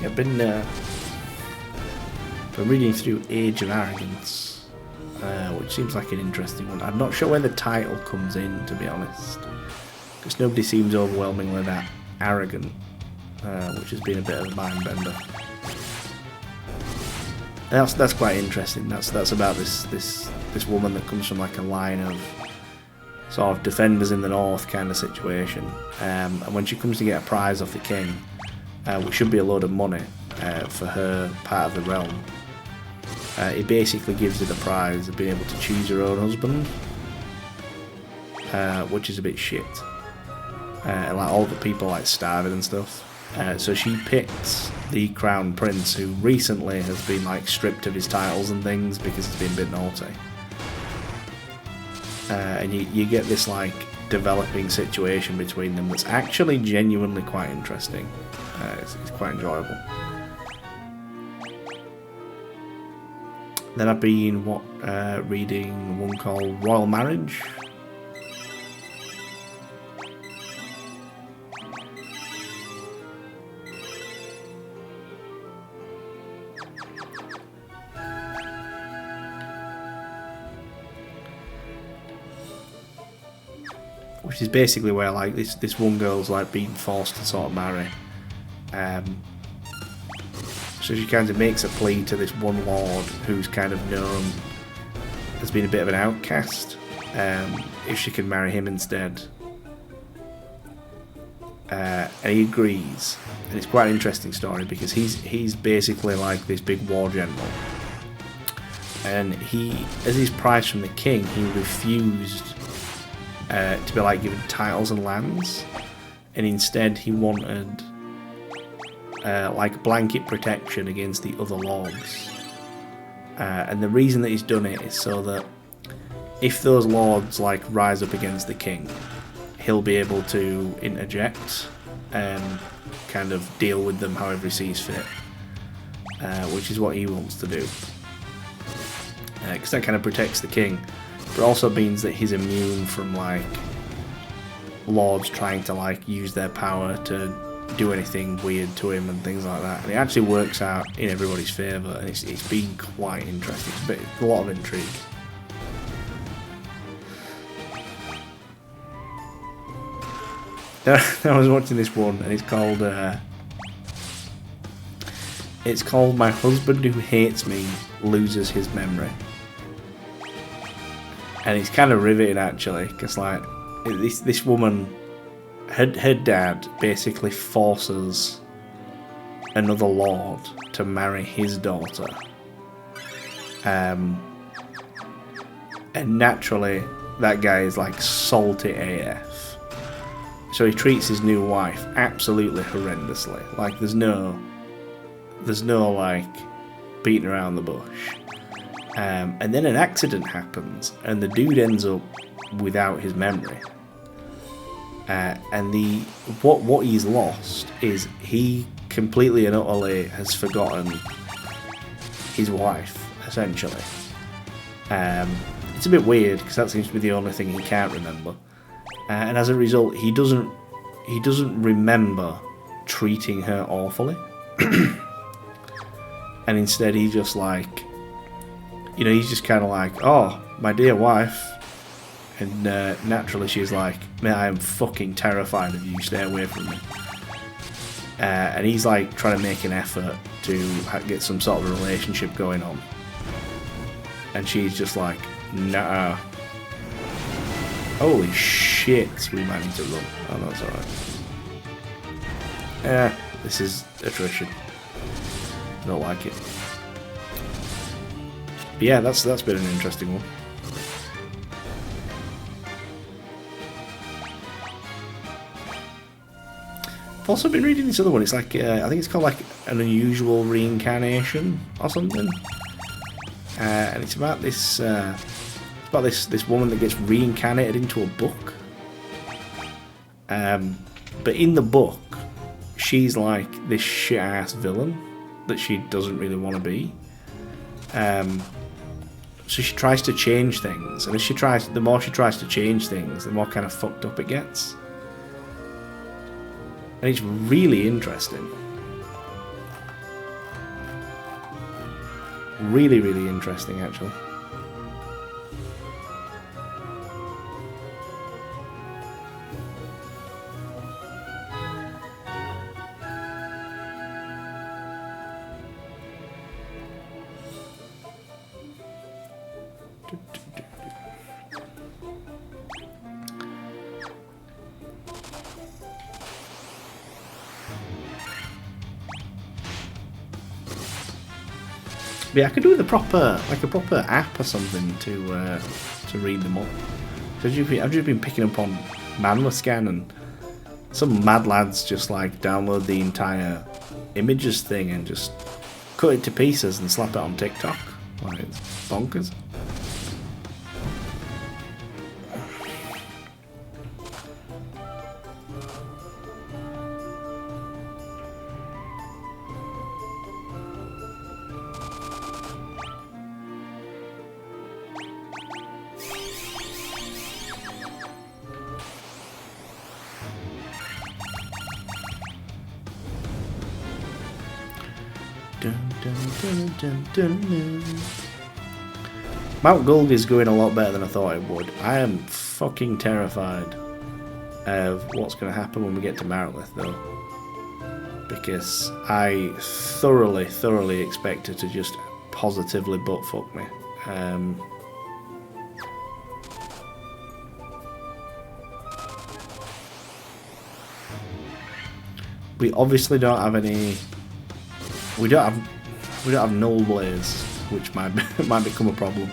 [SPEAKER 1] I've been reading through Age of Arrogance, which seems like an interesting one. I'm not sure where the title comes in, to be honest, because nobody seems overwhelmingly that arrogant, which has been a bit of a mind bender. And that's quite interesting. That's about this woman that comes from like a line of sort of defenders in the north kind of situation, and when she comes to get a prize off the king, which should be a load of money for her part of the realm, it basically gives her the prize of being able to choose her own husband, which is a bit shit. And like all the people like starving and stuff. So she picked the crown prince, who recently has been like stripped of his titles and things because he's been a bit naughty. And you get this like developing situation between them that's actually genuinely quite interesting. It's quite enjoyable. Then I've been reading one called Royal Marriage, which is basically where like this one girl's like being forced to sort of marry. So she kind of makes a plea to this one lord who's kind of known as being a bit of an outcast, if she can marry him instead. And he agrees, and it's quite an interesting story because he's basically like this big war general, and he, as his prize from the king, he refused to be like given titles and lands, and instead he wanted like blanket protection against the other lords. And the reason that he's done it is so that if those lords like rise up against the king, he'll be able to interject and kind of deal with them however he sees fit, which is what he wants to do, because that kind of protects the king, but also means that he's immune from like lords trying to like use their power to do anything weird to him and things like that. And it actually works out in everybody's favour, and it's been quite interesting. It's a lot of intrigue. I was watching this one, and it's called My Husband Who Hates Me Loses His Memory. And it's kind of riveting actually, because like this woman, her dad basically forces another lord to marry his daughter, and naturally that guy is like salty AF. So he treats his new wife absolutely horrendously. Like there's no like beating around the bush. And then an accident happens, and the dude ends up without his memory. And what he's lost is he completely and utterly has forgotten his wife, essentially. It's a bit weird because that seems to be the only thing he can't remember. And as a result, he doesn't remember treating her awfully, and instead he just like, you know, he's just kind of like, oh, my dear wife, and naturally she's like, man, I am fucking terrified of you, stay away from me. And he's like trying to make an effort to get some sort of a relationship going on, and she's just like, nah. Holy shit, we might need to run. Oh, no, that's alright. Yeah, this is attrition. I don't like it. But yeah, that's been an interesting one. I've also been reading this other one. It's like, I think it's called like An Unusual Reincarnation or something. And it's about this... about this woman that gets reincarnated into a book. But in the book, she's like this shit-ass villain that she doesn't really want to be. So she tries to change things, and the more she tries to change things, the more kind of fucked up it gets. And it's really interesting. Really, really interesting, actually. Yeah, I could do with a proper app or something to read them up. I've just been picking up on Manlascan, and some mad lads just like download the entire images thing and just cut it to pieces and slap it on TikTok. Like, it's bonkers. Mount Gulg is going a lot better than I thought it would. I am fucking terrified of what's going to happen when we get to Marilith, though. Because I thoroughly expect her to just positively butt-fuck me. We obviously don't have any... We don't have null blaze, which might become a problem.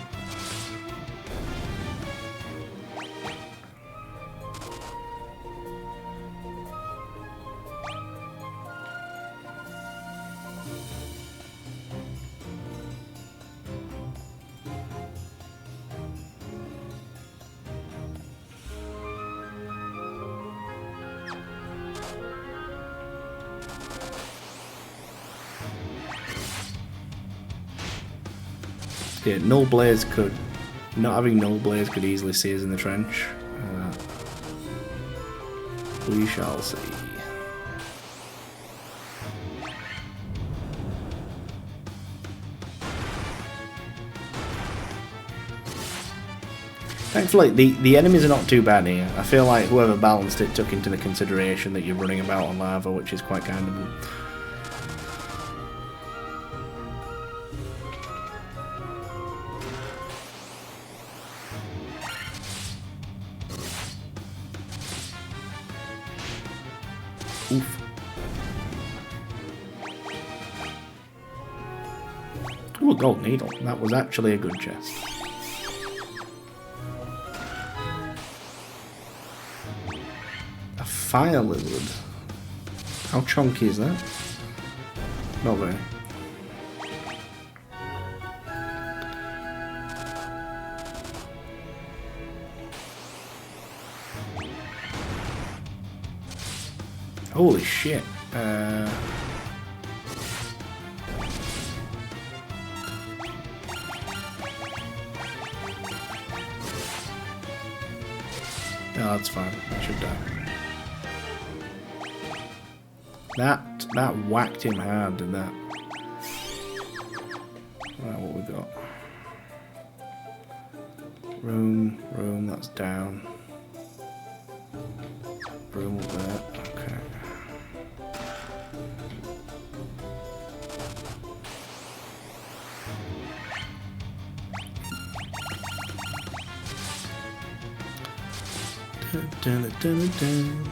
[SPEAKER 1] Yeah, null blaze could... Not having null blaze could easily see us in the trench. We shall see. Thankfully, the enemies are not too bad here. I feel like whoever balanced it took into the consideration that you're running about on lava, which is quite kind of them. Oof. Ooh, a gold needle. That was actually a good chest. A fire lizard. How chunky is that? Not very. Holy shit. Oh, that's fine. I should die. That whacked him hard, did that? Right, what we got? Room, that's down. Room up there. Okay. Dun, dun, dun, dun.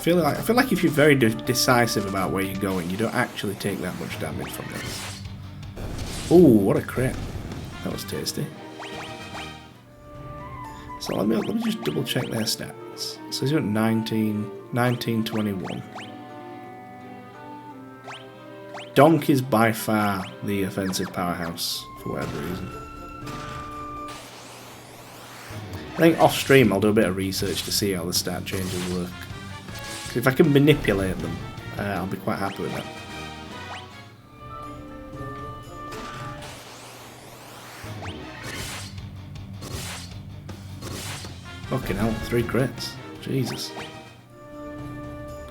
[SPEAKER 1] I feel like if you're very decisive about where you're going, you don't actually take that much damage from this. Ooh, what a crit! That was tasty. So let me just double check their stats. So he's got 19, 21. Donk is by far the offensive powerhouse for whatever reason. I think off stream I'll do a bit of research to see how the stat changes work. If I can manipulate them, I'll be quite happy with that. Fucking hell, 3 crits. Jesus.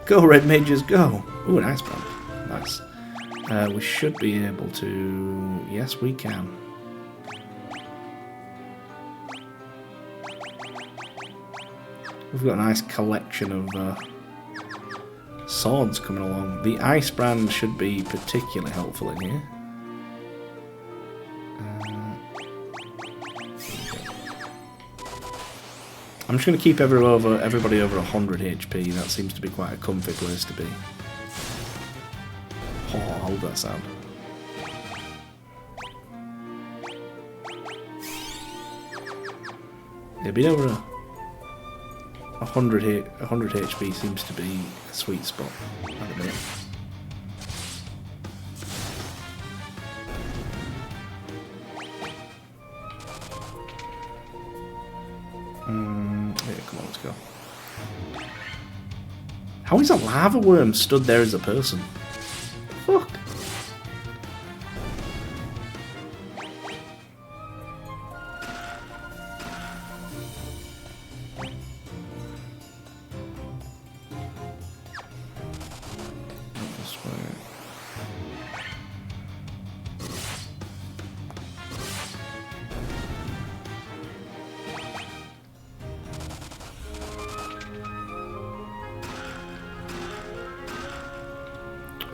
[SPEAKER 1] Go, red mages, go! Ooh, an ice brand. Nice. We should be able to... Yes, we can. We've got a nice collection of swords coming along. The ice brand should be particularly helpful in here. I'm just going to keep everybody over 100 HP. That seems to be quite a comfy place to be. Oh, hold that sound. Yeah, being over 100 HP seems to be a sweet spot at the minute. Yeah, come on, let's go. How is a lava worm stood there as a person? Fuck.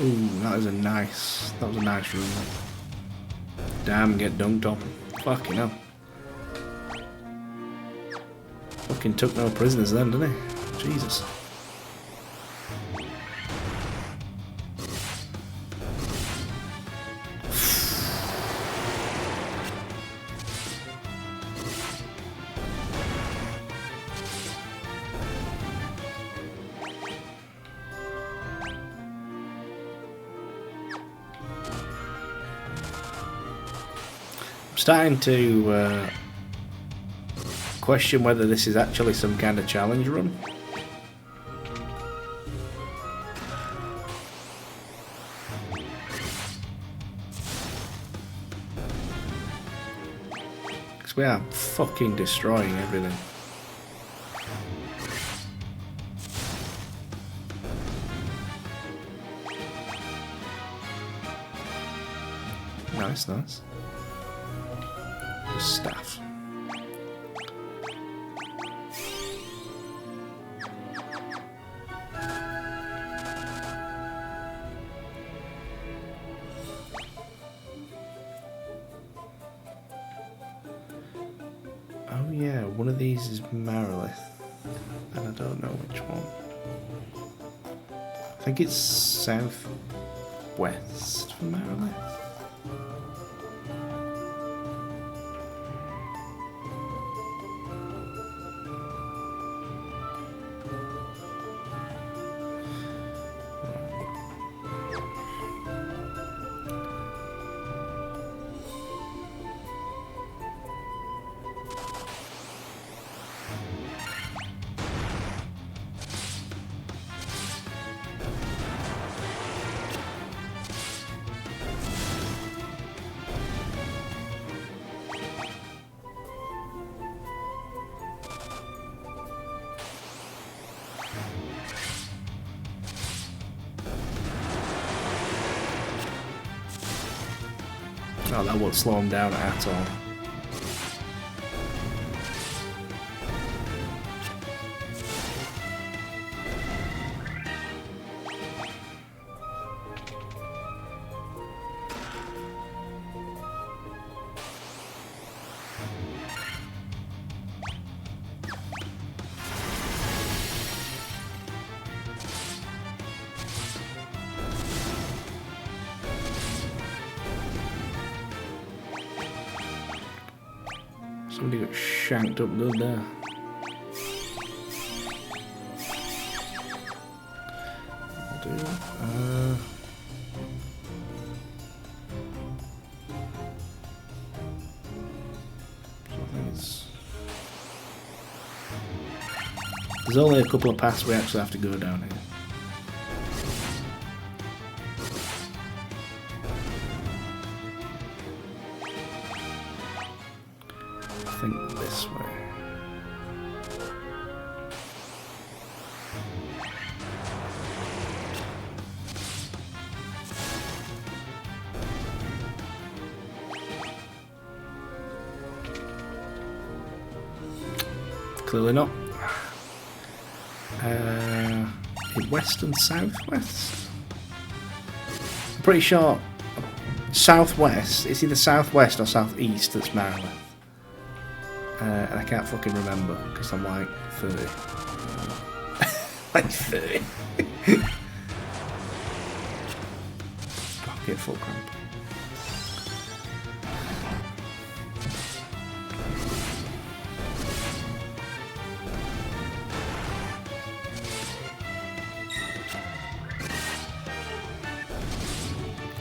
[SPEAKER 1] Ooh, that was a nice room. Damn, get dunked on. Fucking hell. Fucking took no prisoners then, didn't he? Jesus. Starting to question whether this is actually some kind of challenge run. Because we are fucking destroying everything. Nice, nice. Staff. Oh yeah, one of these is Marilith, and I don't know which one. I think it's southwest for Marilith. Oh, that won't slow him down at all. Somebody got shanked up good there. I'll do that. So I think it's... There's only a couple of paths we actually have to go down here. I think this way. Clearly not. West and southwest? I'm pretty sure southwest, it's either southwest or southeast that's Marilith. And I can't fucking remember because I'm like 30. Like 30. Pocket full cramp.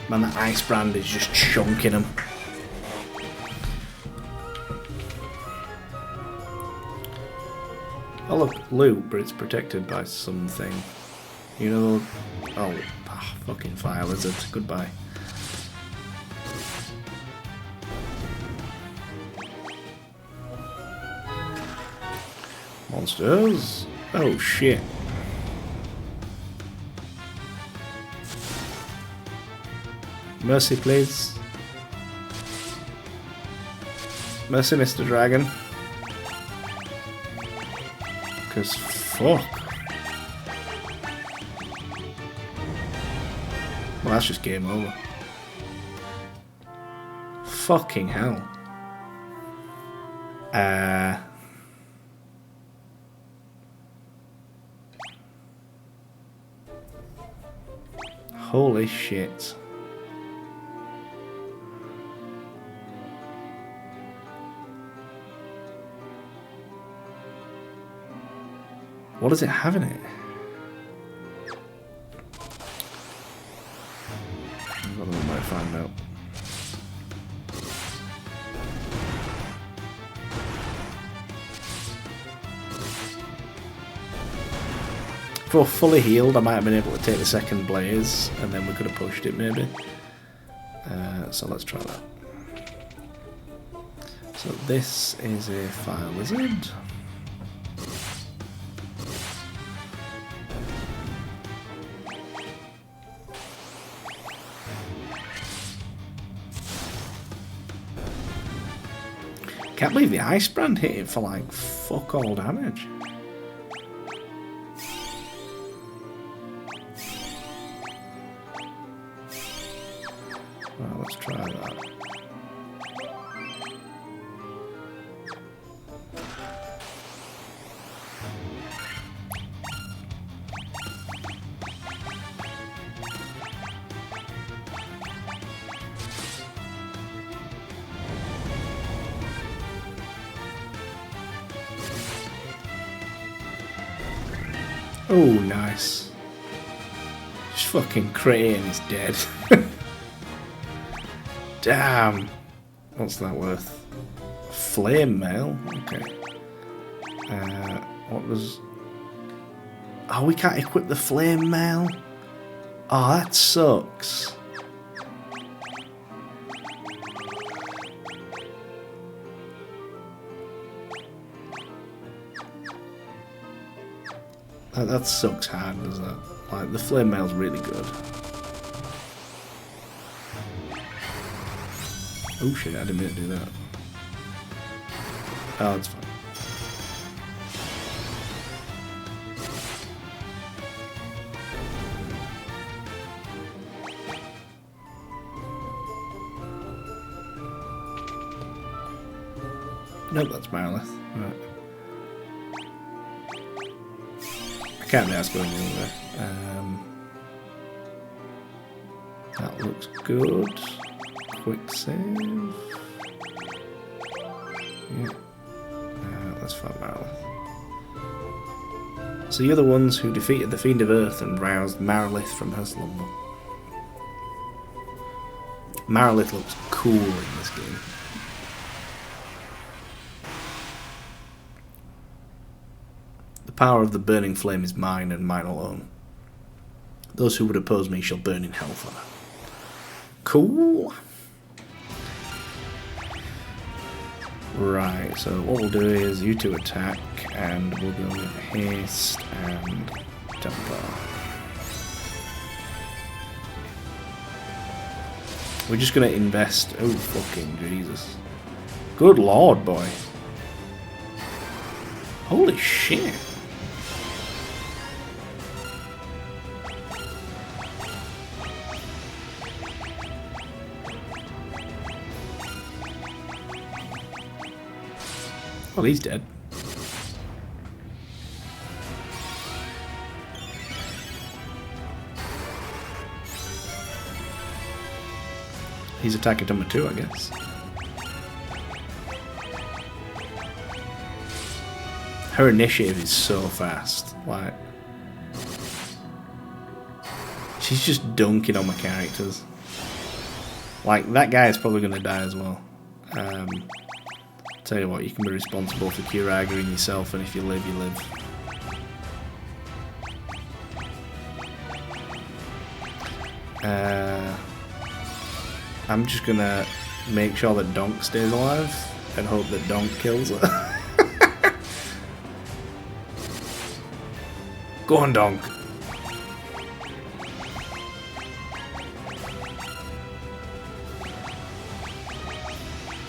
[SPEAKER 1] Man, that ice brand is just chunking them. Oh look, loot, but it's protected by something. You know, oh, fucking fire lizard, goodbye. Monsters. Oh shit. Mercy, please. Mercy, Mr. Dragon. Because fuck. that's just game over. Fucking hell. Holy shit. What does it have in it? I don't know, we might find out. If we were fully healed, I might have been able to take the second blaze, and then we could have pushed it maybe. So let's try that. So this is a fire wizard. Can't believe the ice brand hit it for like fuck all damage. Well, let's try that. Oh, nice. Just fucking crit and he's dead. Damn. What's that worth? Flame mail? Okay. What was... Oh, we can't equip the flame mail? Oh, that sucks. That sucks hard, does that? Like, the flame mail's really good. Oh shit, I didn't mean to do that. Oh, it's fine. Nope, that's Marilith. Right. I can't be asked going anywhere. That looks good. Quick save. Yeah. Let's find Marilith. So you're the ones who defeated the Fiend of Earth and roused Marilith from her slumber. Marilith looks cool in this game. The power of the burning flame is mine and mine alone. Those who would oppose me shall burn in hellfire. Cool. Right, so what we'll do is you two attack, and we'll go with Haste and Temper. We're just going to invest... Oh, fucking Jesus. Good lord, boy. Holy shit. Well, he's dead. He's attacking number 2, I guess. Her initiative is so fast. Like, she's just dunking on my characters. Like, that guy is probably going to die as well. Tell you what, you can be responsible for Firaga and yourself, and if you live, you live. I'm just gonna make sure that Donk stays alive and hope that Donk kills her. Go on, Donk.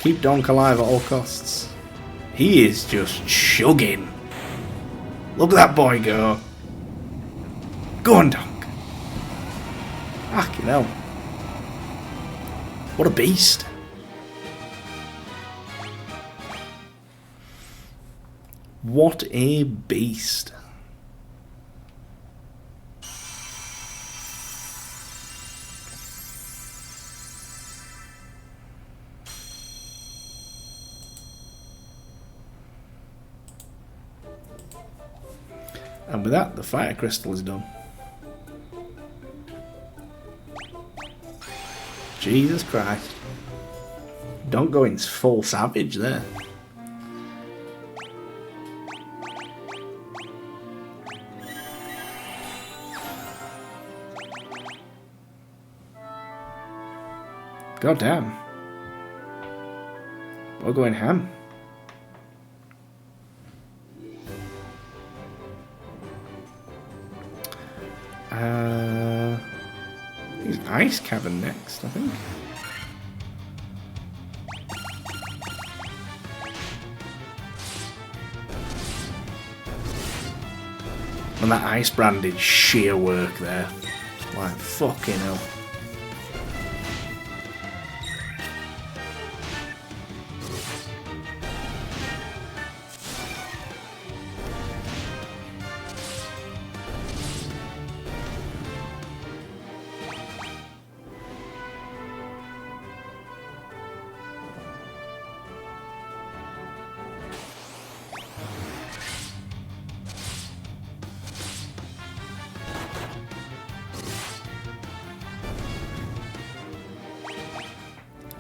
[SPEAKER 1] Keep Donk alive at all costs. He is just chugging. Look at that boy go. Go on, Donk. Fucking hell. What a beast. What a beast. And with that, the fire crystal is done. Jesus Christ. Don't go in full savage there. God damn. We're going ham. He's Ice Cavern next, I think. And that ice brand did sheer work there. Like, fucking hell.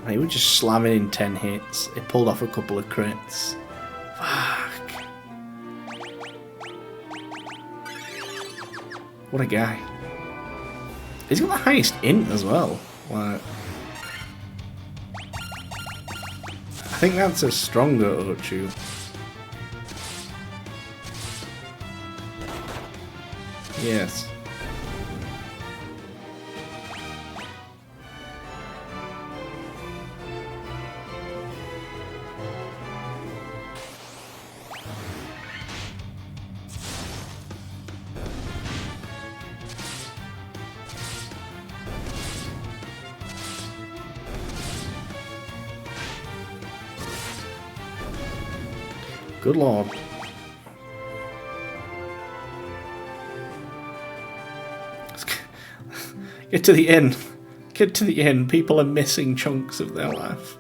[SPEAKER 1] He was just slamming in 10 hits. He pulled off a couple of crits. Fuck. What a guy. He's got the highest int as well. Like, I think that's a stronger Ochu. Yes. Good lord. Get to the end. Get to the end. People are missing chunks of their life.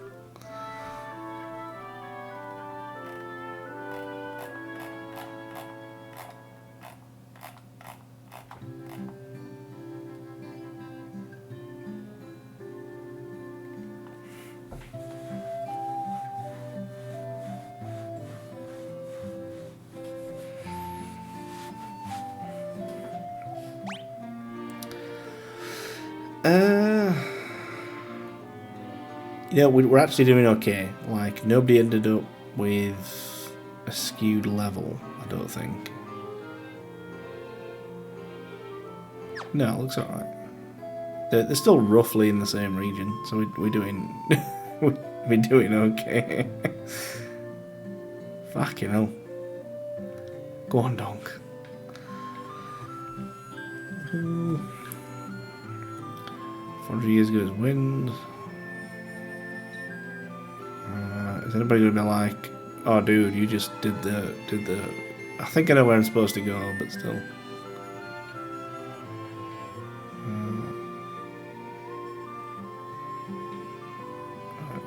[SPEAKER 1] Yeah, we're actually doing okay. Like, nobody ended up with a skewed level, I don't think. No, it looks alright. They're still roughly in the same region, so we're doing we're doing okay. Fucking hell. Go on, Donk. 400 years ago as wind. Is anybody gonna be like, oh dude, you just did the I think I know where I'm supposed to go, but still.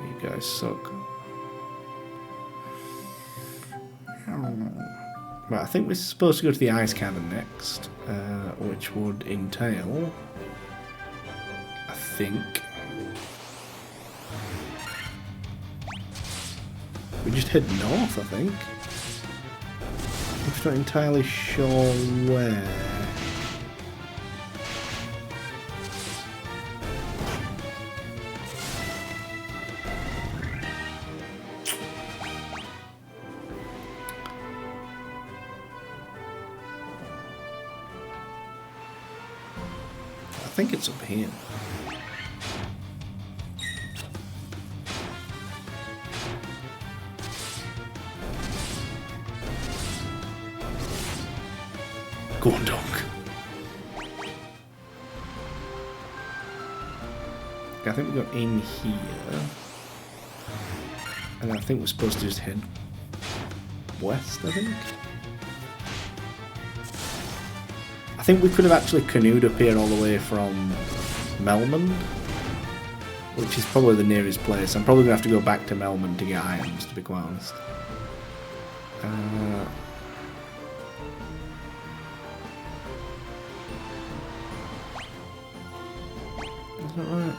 [SPEAKER 1] You guys suck. Right, I think we're supposed to go to the ice cavern next, which would entail, I think, we just head north, I think. I'm just not entirely sure where. I think it's up here. Go on, Donk. I think we got in here. And I think we're supposed to just head west, I think. I think we could have actually canoed up here all the way from Melmond, which is probably the nearest place. I'm probably going to have to go back to Melmond to get items, to be quite honest. Is that right?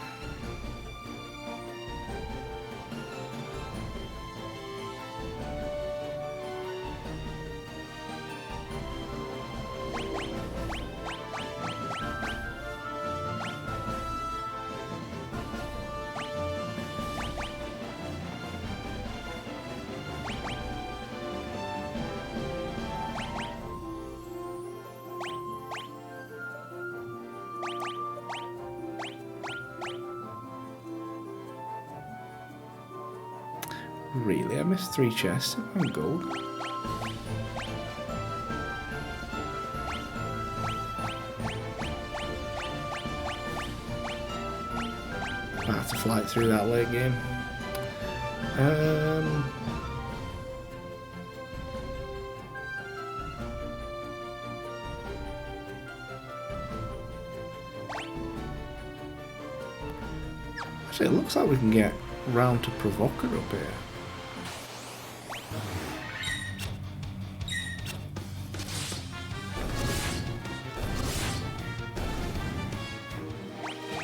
[SPEAKER 1] Really? I missed 3 chests on gold. I have to fly through that late game. Actually, it looks like we can get round to Provoker up here.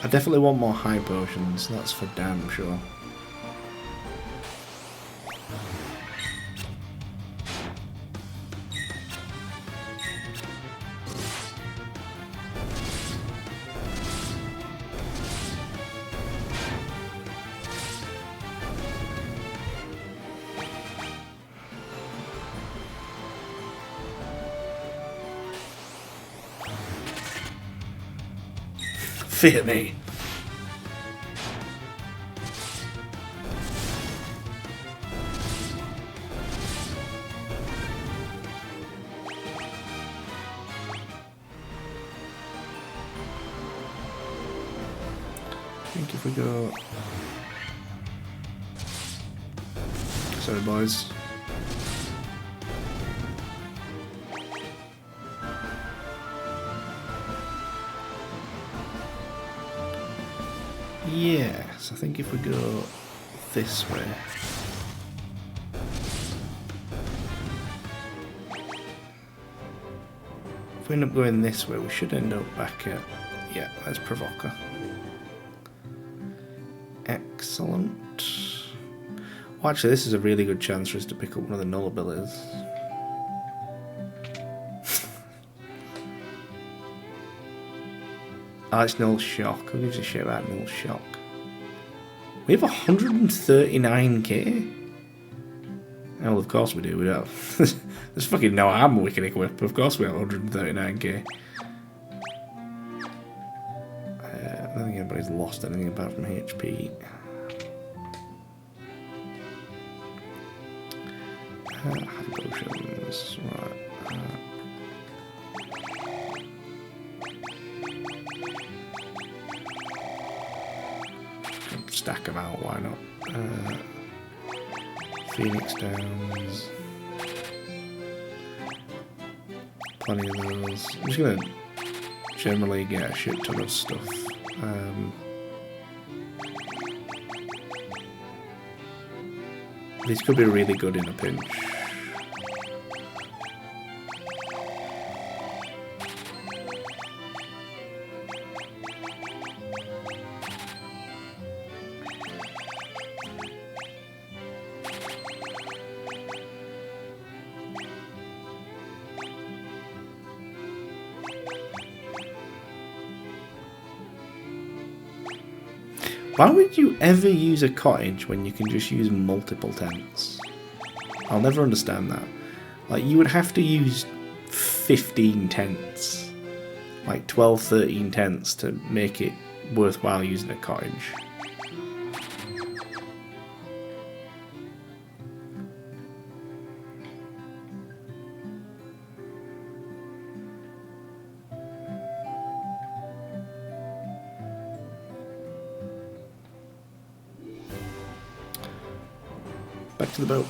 [SPEAKER 1] I definitely want more high potions, that's for damn sure. Fear me. I think if we go... Sorry boys. Yes, I think if we go this way. If we end up going this way, we should end up back at... Yeah, there's Provoker. Excellent. Well, actually, this is a really good chance for us to pick up one of the null abilities. Oh, it's Null Shock. Who gives a shit about Null Shock? We have 139k? Well, of course we do. We don't. There's fucking no armor we can equip. Of course we have 139k. I don't think anybody's lost anything apart from HP. High potions. Right. Stack them out, why not? Phoenix Downs. Plenty of those. I'm just gonna generally get a shit ton of stuff. These could be really good in a pinch. Why would you ever use a cottage when you can just use multiple tents? I'll never understand that. Like, you would have to use 15 tents. Like 12, 13 tents to make it worthwhile using a cottage. Back to the boat.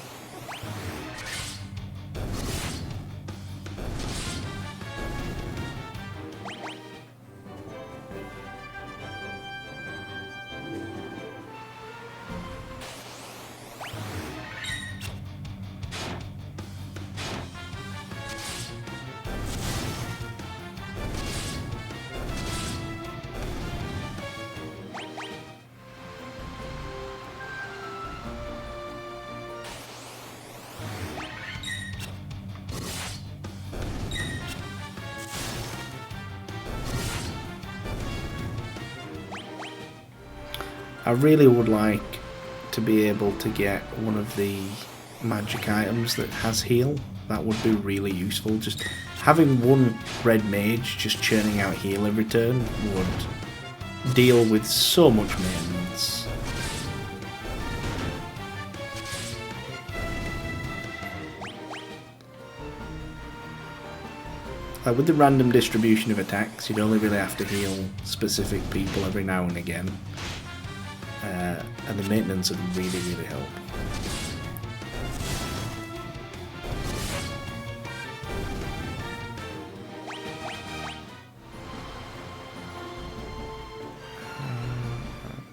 [SPEAKER 1] I really would like to be able to get one of the magic items that has heal. That would be really useful. Just having one red mage just churning out heal every turn would deal with so much maintenance. Like with the random distribution of attacks, you'd only really have to heal specific people every now and again. And the maintenance would really, really help.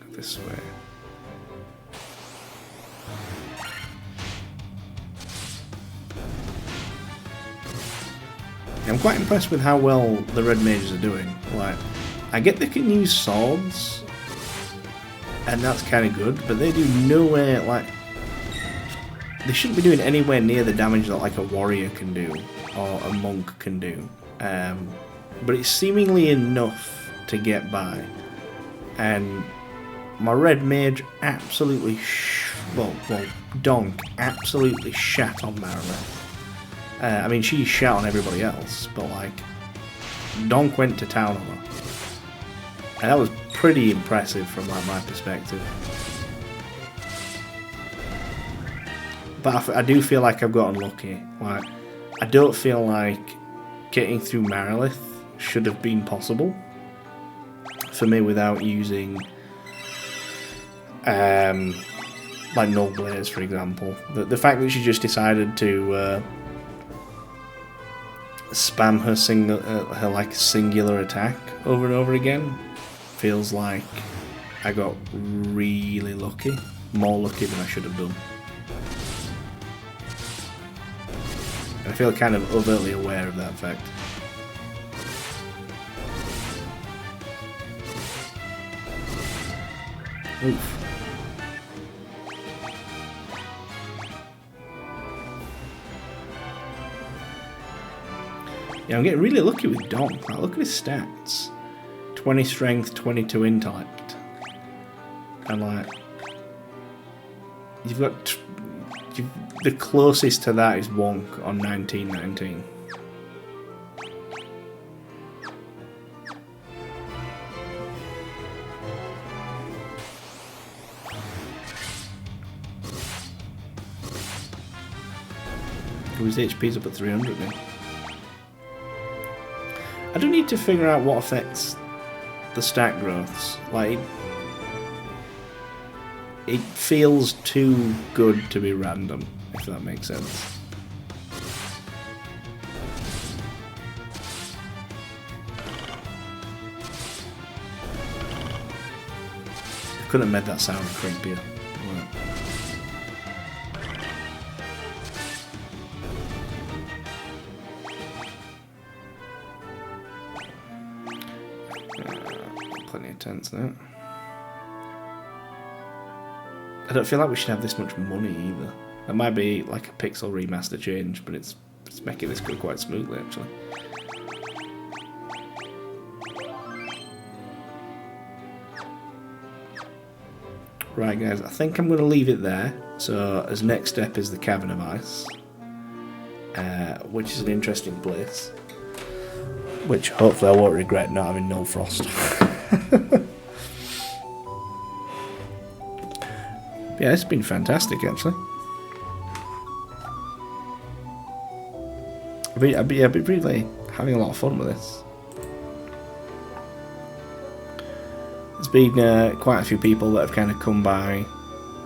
[SPEAKER 1] Go this way. I'm quite impressed with how well the red mages are doing. Like, I get they can use swords, and that's kind of good, but they do nowhere, like, they shouldn't be doing anywhere near the damage that like a warrior can do or a monk can do, but it's seemingly enough to get by. And my red mage absolutely Donk absolutely shat on Marilith. I mean, she shat on everybody else, but like, Donk went to town on her, and that was pretty impressive from like my perspective. But I do feel like I've got unlucky. Like, I don't feel like getting through Marilith should have been possible for me without using like Null Blaze, for example. The fact that she just decided to spam her like singular attack over and over again feels like I got really lucky, more lucky than I should have done. And I feel kind of overtly aware of that fact. Oof. Yeah, I'm getting really lucky with Donk. Like, look at his stats. 20 strength, 22 intellect. And like, you've got the closest to that is Wonk on 1919. His HP's up at 300 now. I do need to figure out what affects the stat growths. Like, it feels too good to be random, if that makes sense. I couldn't have made that sound creepier. Right. Plenty of tents now. I don't feel like we should have this much money either. That might be like a pixel remaster change, but it's making this go quite smoothly actually. Right guys, I think I'm going to leave it there. So as next step is the Cavern of Ice, which is an interesting place, which hopefully I won't regret not having Null Frost. Yeah, it's been fantastic actually. I've been really having a lot of fun with this. There's been quite a few people that have kind of come by,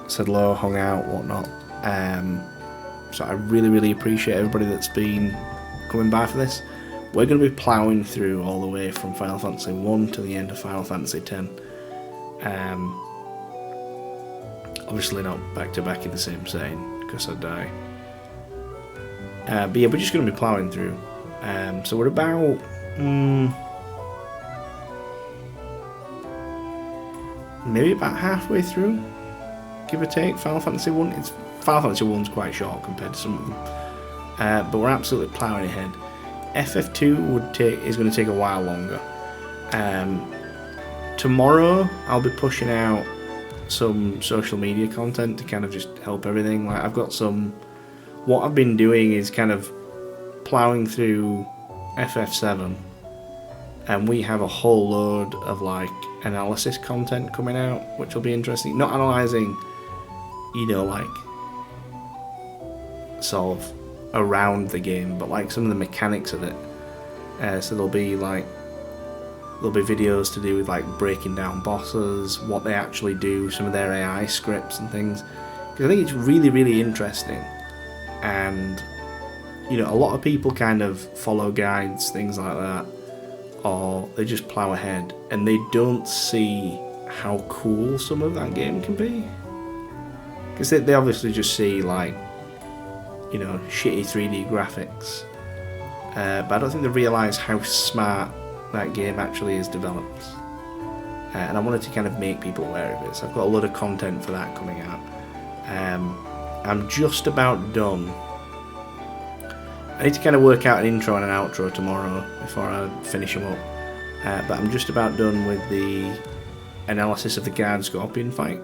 [SPEAKER 1] said hello, hung out, whatnot. So I really appreciate everybody that's been coming by for this. We're going to be ploughing through all the way from Final Fantasy 1 to the end of Final Fantasy 10. Obviously not back to back in the same setting, because I'd die. But yeah, we're just going to be ploughing through. So we're about... maybe about halfway through, give or take, Final Fantasy 1. Final Fantasy 1's quite short compared to some of them. But we're absolutely ploughing ahead. FF2 is going to take a while longer. Tomorrow I'll be pushing out some social media content to kind of just help everything. Like I've got what I've been doing is kind of ploughing through FF7, and we have a whole load of like analysis content coming out, which will be interesting. Not analysing, like sort of around the game, but like some of the mechanics of it. So there'll be videos to do with like breaking down bosses, what they actually do, some of their AI scripts and things. Because I think it's really interesting, and a lot of people kind of follow guides, things like that, or they just plough ahead and they don't see how cool some of that game can be. Because they obviously just see like shitty 3D graphics, but I don't think they realise how smart that game actually is developed. And I wanted to kind of make people aware of it, so I've got a lot of content for that coming out. I'm just about done. I need to kind of work out an intro and an outro tomorrow before I finish them up, but I'm just about done with the analysis of the Guard Scorpion fight,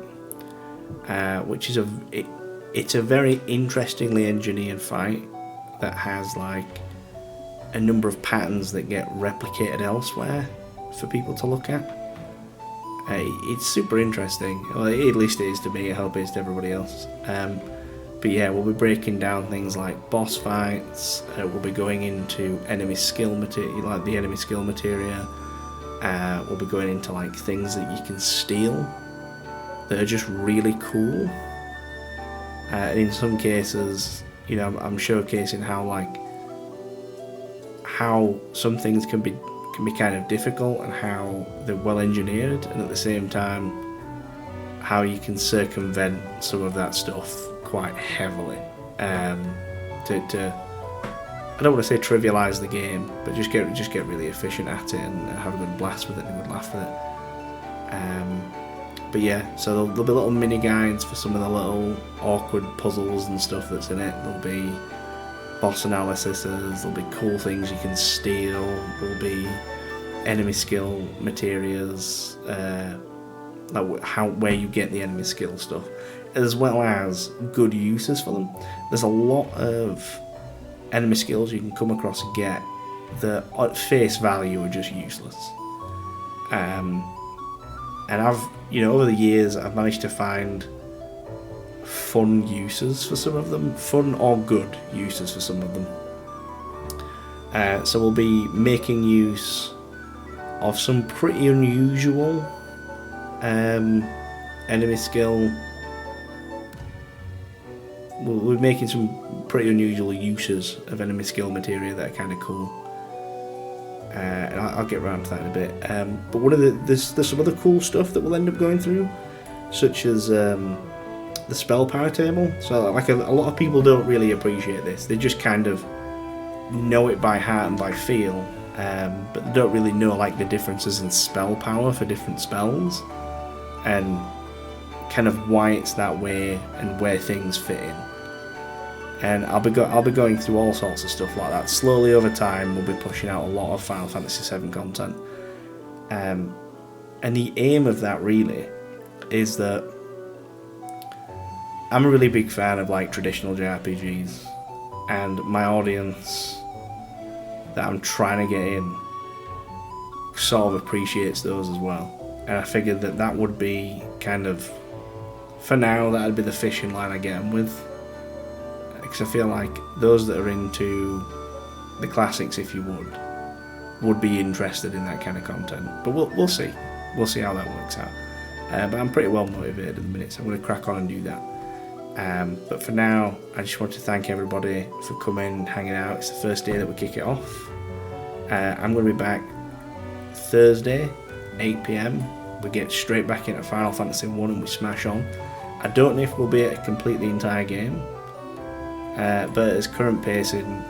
[SPEAKER 1] which is it's a very interestingly engineered fight that has like a number of patterns that get replicated elsewhere for people to look at. It's super interesting, well, at least it is to me. I hope it is to everybody else. But yeah, we'll be breaking down things like boss fights. We'll be going into enemy skill material, like the enemy skill materia. We'll be going into like things that you can steal that are just really cool. And in some cases, I'm showcasing how some things can be kind of difficult and how they're well engineered, and at the same time how you can circumvent some of that stuff quite heavily. I don't want to say trivialise the game, but just get really efficient at it and have a good blast with it and a good laugh with it. But yeah, so there'll be little mini guides for some of the little awkward puzzles and stuff that's in it. There'll be boss analyses, there'll be cool things you can steal, there'll be enemy skill materials, like where you get the enemy skill stuff, as well as good uses for them. There's a lot of enemy skills you can come across and get that at face value are just useless. And I've, over the years, I've managed to find fun uses for some of them, fun or good uses for some of them. So we'll be making use of some pretty unusual enemy skill. We're making some pretty unusual uses of enemy skill materia that are kind of cool. And I'll get around to that in a bit. But one of there's some other cool stuff that we'll end up going through, such as the spell power table. So like a lot of people don't really appreciate this. They just kind of know it by heart and by feel, but they don't really know like the differences in spell power for different spells, and kind of why it's that way and where things fit in. And I'll be going through all sorts of stuff like that. Slowly over time, we'll be pushing out a lot of Final Fantasy VII content. And the aim of that really is that I'm a really big fan of like traditional JRPGs, and my audience that I'm trying to get in sort of appreciates those as well. And I figured that would be kind of, for now, that'd be the fishing line I get them with. Because I feel like those that are into the classics, if you would be interested in that kind of content. But we'll see. We'll see how that works out. But I'm pretty well motivated at the minute, so I'm going to crack on and do that. But for now, I just want to thank everybody for coming, hanging out. It's the first day that we kick it off. I'm going to be back Thursday, 8 PM. We get straight back into Final Fantasy 1 and we smash on. I don't know if we'll be able to complete the entire game, but at its current pacing,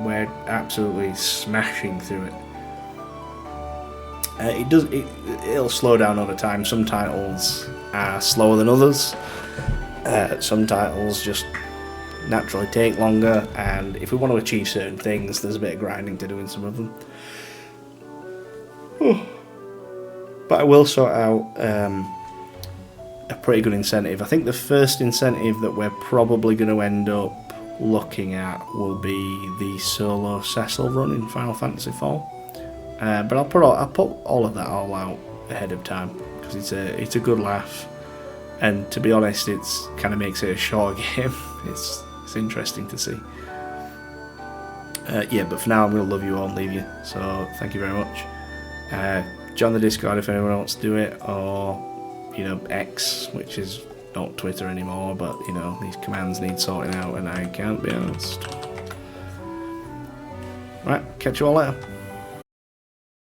[SPEAKER 1] we're absolutely smashing through it. It'll slow down over time. Some titles are slower than others. Some titles just naturally take longer, and if we want to achieve certain things, there's a bit of grinding to do in some of them. But I will sort out a pretty good incentive. I think the first incentive that we're probably going to end up looking at will be the solo Cecil run in Final Fantasy IV. But I'll put all of that all out ahead of time because it's a good laugh, and to be honest, it's kind of makes it a short game. It's interesting to see. Yeah, but for now I'm going to love you all and leave you. So thank you very much. Join the Discord if anyone wants to do it, or X, which is not Twitter anymore, but these commands need sorting out and I can't be arsed. Right, catch you all later.